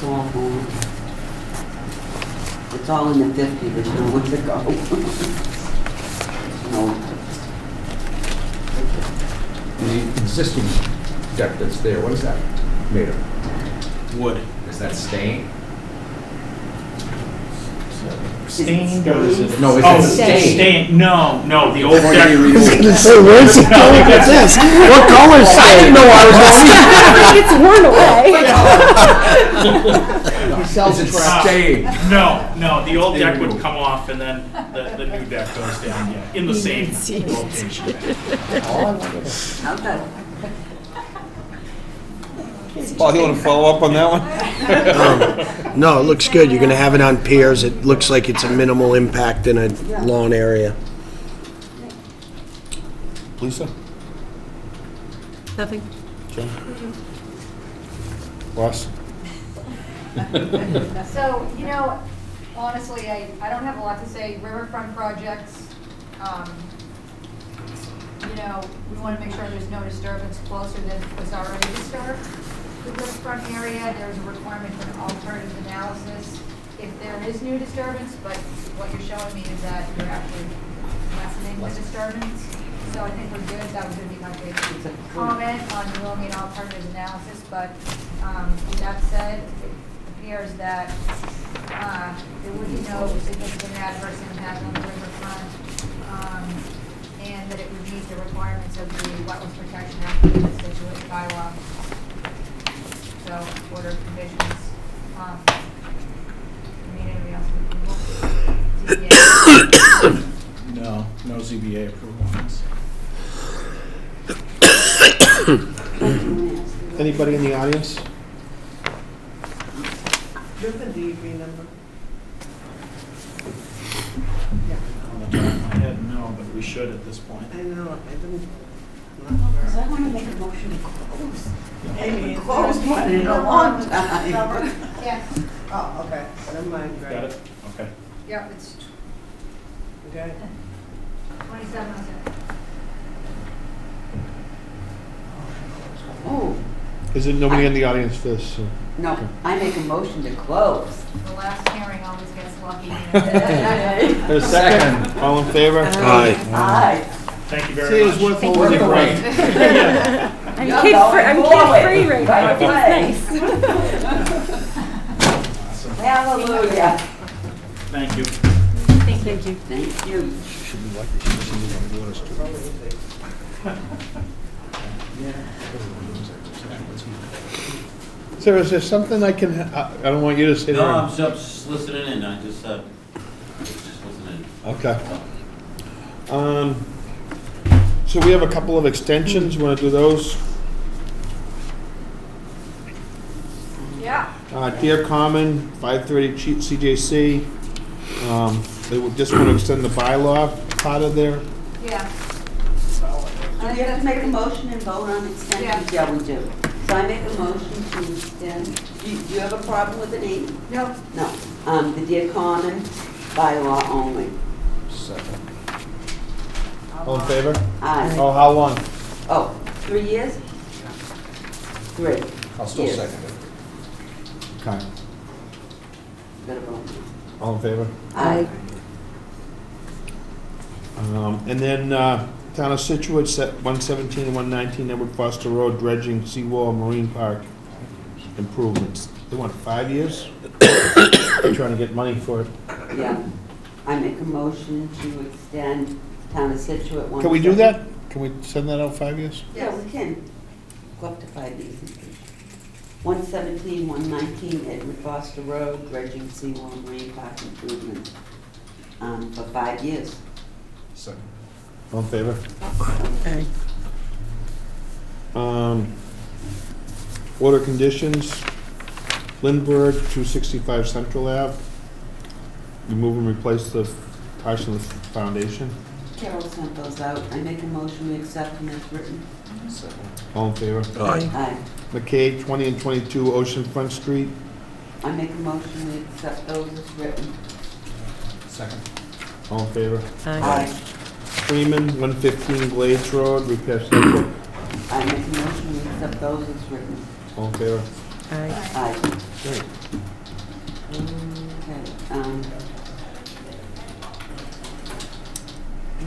soil form. It's all in the 50, there's nowhere to go. No. The existing deck that's there, what is that made of? Wood. Is that stain? Stained or is it? No, is Oh, it stained? stained. No, the old deck. So where's it going with this? What color is it? I didn't know I was going It's worn away. Is it stained? No, the old deck would come off and then the new deck goes down, yeah, in the same location. Okay. Paul, you want to follow up on that one? No, it looks good. You're going to have it on piers. It looks like it's a minimal impact in a lawn area. Lisa? Nothing. John? Ross? So, honestly, I don't have a lot to say. Riverfront projects, we want to make sure there's no disturbance closer than what's already disturbed. The riverfront area, there's a requirement for an alternative analysis if there is new disturbance, but what you're showing me is that you're actually lessening the disturbance. So I think we're good. That was going to be my big comment on doing an alternative analysis, but with that said, it appears that there would be no significant adverse impact on the riverfront, and that it would meet the requirements of the Wetlands Protection Act and the Situate bylaw. So, order of conditions. Need anybody else approval? No ZBA approval on this. Anybody in the audience? Where's the DEP number? On the top of my head, no, but we should at this point. I know, I didn't. Because I want to make a motion to close. Amy, Closed one in a long time. Yes. Oh, okay, never mind, Got right. it? Okay. Yep, it's Okay. 2707. Oh, Is there nobody in the audience for this? no, I make a motion to close. The last hearing always gets lucky. A second. All in favor? Aye. Aye. Thank you See, very it much. was worth holding the right. I'm You're kid-free right now. going It's forward. nice. Hallelujah. Thank you. Thank you. Thank you. Sir, is there something I can, I don't want you to sit No, there. I'm just listening in, I just listening. Okay. So we have a couple of extensions, want to do those? Yeah. Deer Common, 530 CJC. They would just want to extend the bylaw part of their, Yeah. Do we have to make a motion and vote on extensions? Yeah, we do. So I make a motion to extend, do you have a problem with the name? No. No. The Deer Common bylaw only. second. All in favor? Aye. Oh, how long? Oh, 3 years? 3. I'll still Yes. second it. Okay. Gotta vote. All in favor? Aye. And then, Town of Situate, set 117 and 119 Edward Foster Road, dredging, seawall, marine park improvements. They want 5 years? They're trying to get money for it. Yeah. I make a motion to extend Town of Situate 1. Can we do that? Can we send that out 5 years? Yeah, we can. Go up to 5 years. 117, 119 Edward Foster Road, dredging seawall marine park improvement, for 5 years. Second. All in favor? Aye. Order conditions, Lindbergh, 265 Central Ave. Remove and replace the parts of the foundation. Carol sent those out. I make a motion we accept them as written. All in favor? Aye. McKay, 20 and 22 Oceanfront Street. I make a motion we accept those as written. Second. All in favor? Aye. Freeman, 115 Glades Road, repair septic. I make a motion we accept those as written. All in favor? Aye. Great. Okay,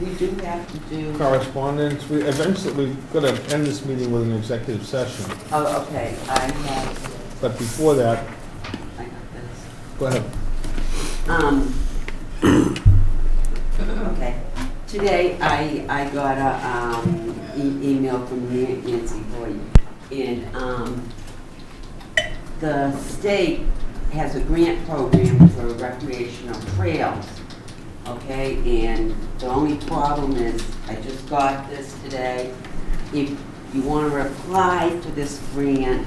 we do have to do. Correspondence, we've got to end this meeting with an executive session. Oh, okay, I have, But before that, I got this. go ahead. Okay, today I got a email from Nancy Boyd, and the state has a grant program for recreational trails, okay? And the only problem is, I just got this today, if you want to apply for this grant,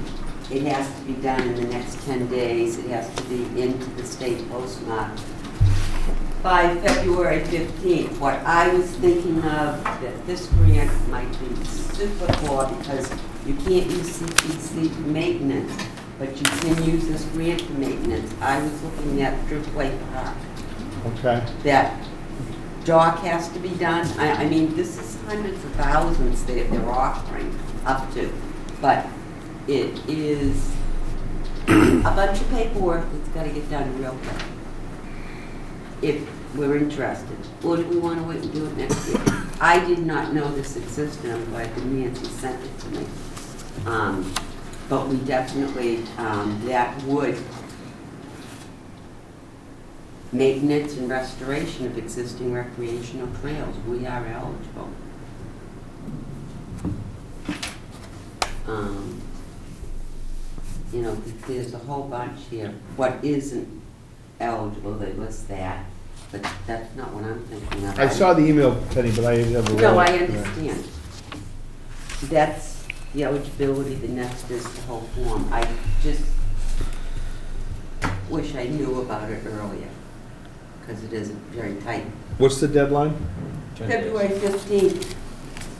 it has to be done in the next 10 days. It has to be into the state postmark by February 15th. What I was thinking of, that this grant might be super for, because you can't use CPC for maintenance, but you can use this grant for maintenance. I was looking at Driftway Park. Okay. That dock has to be done. I mean, this is hundreds of thousands they're offering up to, but it is a bunch of paperwork that's got to get done real quick. If we're interested, or do we want to wait and do it next year? I did not know this existed. I'm glad that Nancy sent it to me. But we definitely, that would maintenance and restoration of existing recreational trails. We are eligible. You know, there's a whole bunch here. What isn't eligible, they list that, but that's not what I'm thinking of. I saw the email, Penny, but I never read it. No, I understand. That's the eligibility, the next is the whole form. I just wish I knew about it earlier, because it is very tight. What's the deadline? February 15th.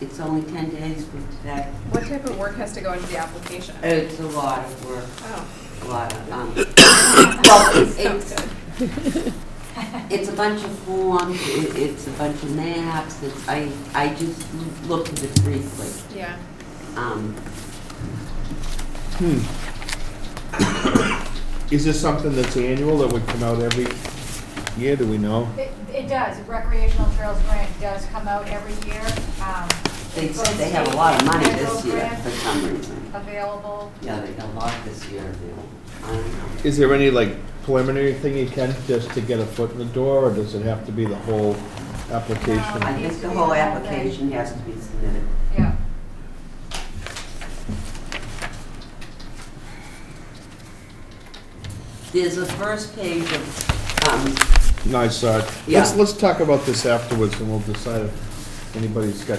It's only 10 days from today. What type of work has to go into the application? It's a lot of work. Oh. A lot of, well, it's a bunch of forms, it's a bunch of maps, I just looked at it briefly. Yeah. Is this something that's annual, that would come out every year, do we know? It does. Recreational Trails Grant does come out every year. They said they have a lot of money this year for some reason. Available. Yeah, they got a lot this year available. I don't know. Is there any like preliminary thing you can, just to get a foot in the door, or does it have to be the whole application? I think the whole application has to be submitted. Yeah. There's a first page of, No, I saw it. Yeah. Let's talk about this afterwards, and we'll decide if anybody's got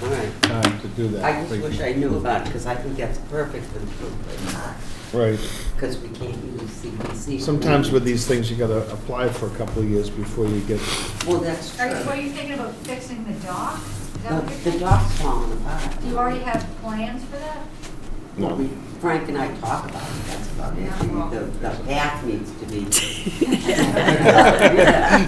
all right. time to do that. I just wish I knew about it, because I think that's perfect for the Driftway. Right. Because we can't use CPC. Sometimes with these things, you gotta apply for a couple of years before you get. Well, that's true. What are you thinking about fixing the dock? Is that what you're The thinking? dock's falling apart. Do you already have plans for that? Well, Frank and I talk about it, that's about it. The path needs to be.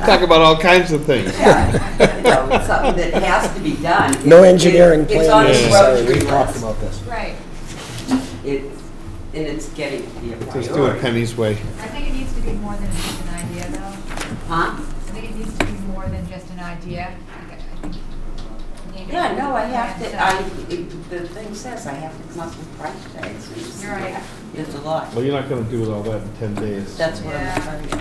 Talk about all kinds of things. Yeah, you know, it's something that has to be done. No engineering It's plan on the necessary. grocery We talked list. about this. Right. And it's getting to be a priority. Just do it Penny's way. I think it needs to be more than just an idea, though. Huh? I think it needs to be more than just an idea. Yeah, no, I have to, the thing says I have to come up with price tags. You're right. It's a lot. Well, you're not gonna do all that in 10 days. That's what I'm trying to.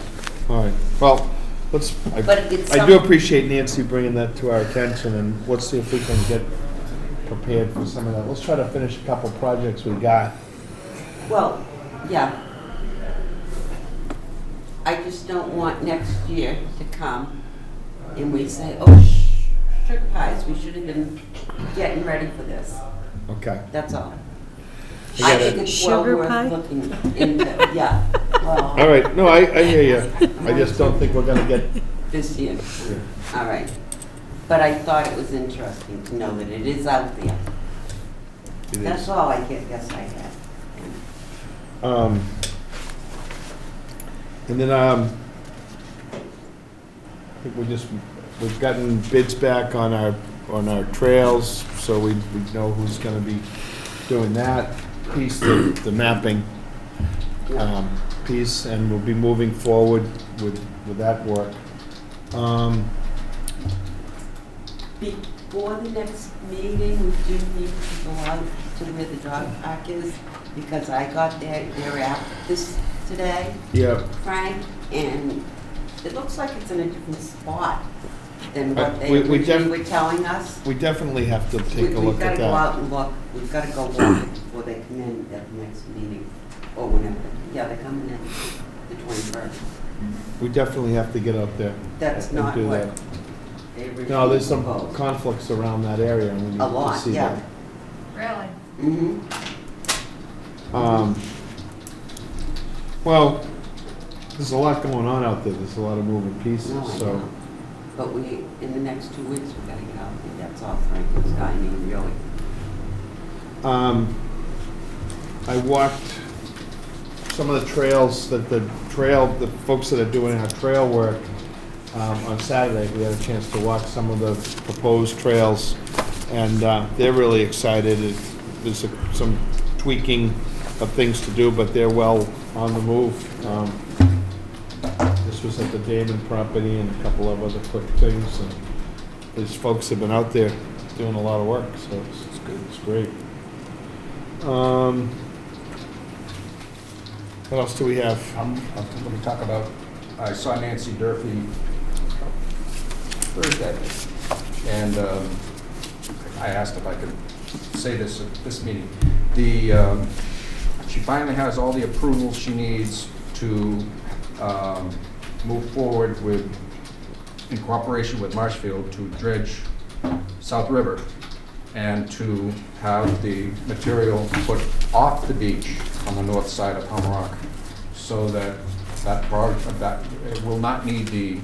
All right, well, let's, But it's I do some- appreciate Nancy bringing that to our attention, and let's see if we can get prepared for some of that. Let's try to finish a couple projects we got. Well, yeah. I just don't want next year to come and we say, oh, sugar pies, we should have been getting ready for this. Okay. That's all. I I get think it. it's well Sugar worth pie? looking into, yeah. Well, All right, no, I hear you. I just don't think we're gonna get, this year. All right. But I thought it was interesting to know that it is out there. it That's is. all I guess I had. And then, I think we've gotten bids back on our trails, so we know who's gonna be doing that piece, the mapping, piece, and we'll be moving forward with that work. Before the next meeting, we do need to go out to where the dog park is, because I got their app today, Yeah. Frank, and it looks like it's in a different spot than what We- they we originally were telling us. We definitely have to take a look We've got at to go that. out and look, we've got to go walk it before they come in at the next meeting, or whenever. Yeah, they're coming in the 21st. We definitely have to get out there. That's and not do what that. they originally No, there's some proposed. conflicts around that area, and we need A to lot, see yeah. that. Really? Mm-hmm. Well, there's a lot going on out there. There's a lot of moving pieces, No, I so. know. But in the next 2 weeks, we gotta get out there, that's all Frank was, I mean, really. I walked some of the trails, the folks that are doing our trail work, on Saturday. We had a chance to walk some of the proposed trails, and they're really excited. There's some tweaking of things to do, but they're well on the move. This was at the Damon property and a couple of other quick things, and these folks have been out there doing a lot of work, so it's good, it's great. What else do we have? Let me talk about, I saw Nancy Durfee Thursday, and I asked if I could say this at this meeting. She finally has all the approvals she needs to move forward with, in cooperation with Marshfield, to dredge South River and to have the material put off the beach on the north side of Humrock, so that it will not need the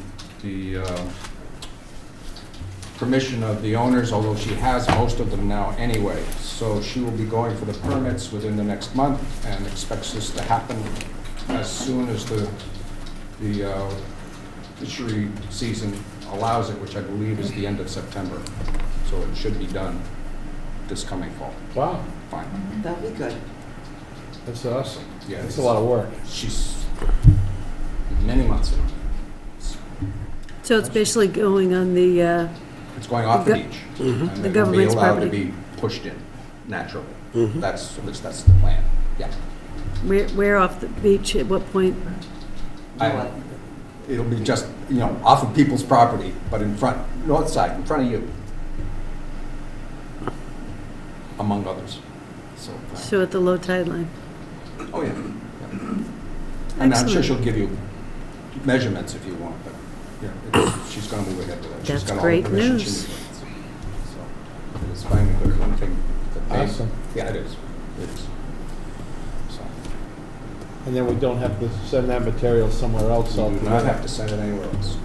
permission of the owners, although she has most of them now anyway. So she will be going for the permits within the next month and expects this to happen as soon as the fishery season allows it, which I believe is the end of September. So it should be done this coming fall. Wow. Fine. That'd be good. That's awesome. Yeah, That's a lot of work. She's many months in. So it's basically going on the, It's going off the The go- beach. Mhm. And The it will government's be allowed to property. be pushed in naturally. Mhm. That's, at least that's the plan, yeah. where off the beach, at what point? It'll be just, off of people's property, but in front, north side, in front of you. Among others. So at the low tide line? Oh, yeah. And I'm sure Excellent. she'll give you measurements if you want, but, she's gonna move ahead with it. She's That's got all the great permission she news. needs. So, it's finally good, one thing. that they- Awesome. Yeah, it is. It is. So, And then we don't have to send that material somewhere else. you do not have to send it anywhere else.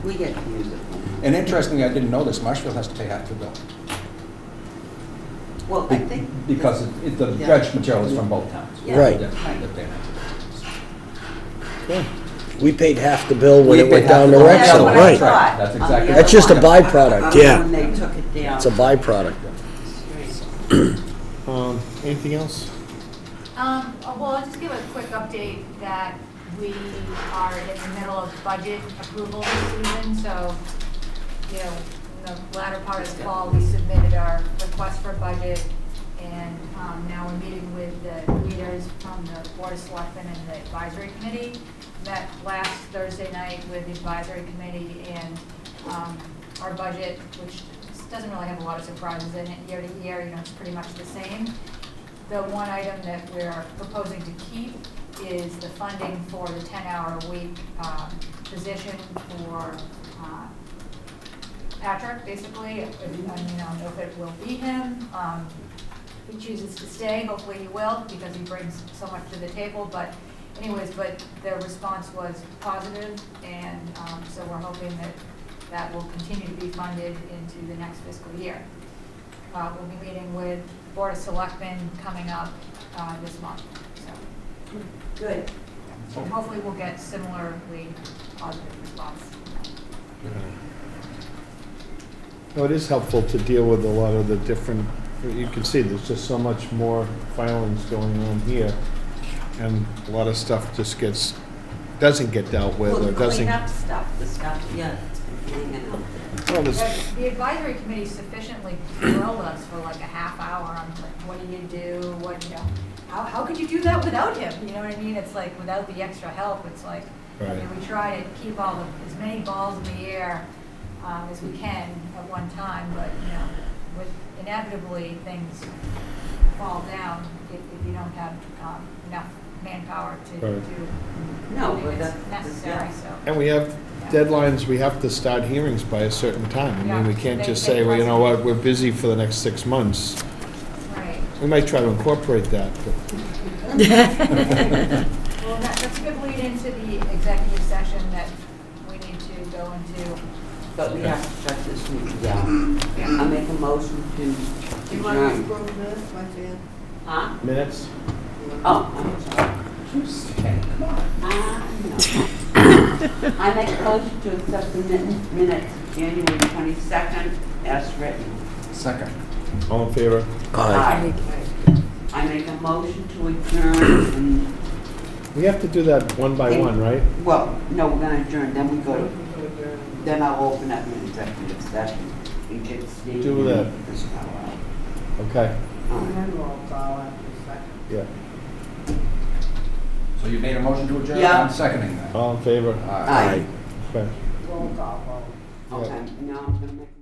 We get to use it. And interestingly, I didn't know this, Marshfield has to pay half the bill. Well, I think. Because the Yeah. dredged material is from both towns. Yeah. Right. They're paying half the bill. We paid half the bill when We it paid went half down the to bill. Rexel, That's what I right? thought. That's On the exactly other That's just a one. byproduct, yeah. When they took it down. It's a byproduct. Anything else? Well, I'll just give a quick update that we are in the middle of budget approval season, so, in the latter part of the fall, we submitted our request for budget, and now we're meeting with the leaders from the Board of Selectmen and the Advisory Committee. Met last Thursday night with the Advisory Committee, and our budget, which doesn't really have a lot of surprises in it year to year, you know, it's pretty much the same. The one item that we're proposing to keep is the funding for the 10-hour-a-week position for Patrick, basically. I don't know if it will be him. If he chooses to stay, hopefully he will, because he brings so much to the table. But anyways, but their response was positive, and so we're hoping that that will continue to be funded into the next fiscal year. We'll be meeting with Board of Selectmen coming up this month. So. Good. So hopefully we'll get similarly positive response. No, it is helpful to deal with a lot of the different, you can see there's just so much more filings going on here, and a lot of stuff just doesn't get dealt with, Well, or the doesn't. cleanup stuff, the stuff, yeah, it's been hanging out there. Well, there's- The advisory committee sufficiently grilled us for like a half hour on like, what do you do, what, you know, how could you do that without him? You know what I mean? It's like, without the extra help, it's like, I mean, we try to keep as many balls in the air as we can at one time, but, you know, inevitably things fall down if you don't have enough manpower to do but what's necessary, so. And we have deadlines, we have to start hearings by a certain time. I mean, we can't Yeah, just they say, well, you know what, precedent. we're busy for the next 6 months. Right. We might try to incorporate that, but. Well, that's a good lead into the executive session that we need to go into. But we have to shut this meeting down. I'll make a motion to Do you want to adjourn. approve this, once again? Huh? Minutes? Oh, I'm sorry. I make a motion to accept the minutes of January 22nd as written. Second. All in favor? Aye. I make a motion to adjourn and, We have to do that one by one, right? well, no, we're gonna adjourn, then we go to, then I'll open up an executive session and get Steve. Do that. and Chris Carlisle. Okay, And then roll call after the second. yeah. So you made a motion to adjourn? Yeah. I'm seconding that. All in favor? Aye. Okay. Roll call vote. Okay, now I'm gonna make a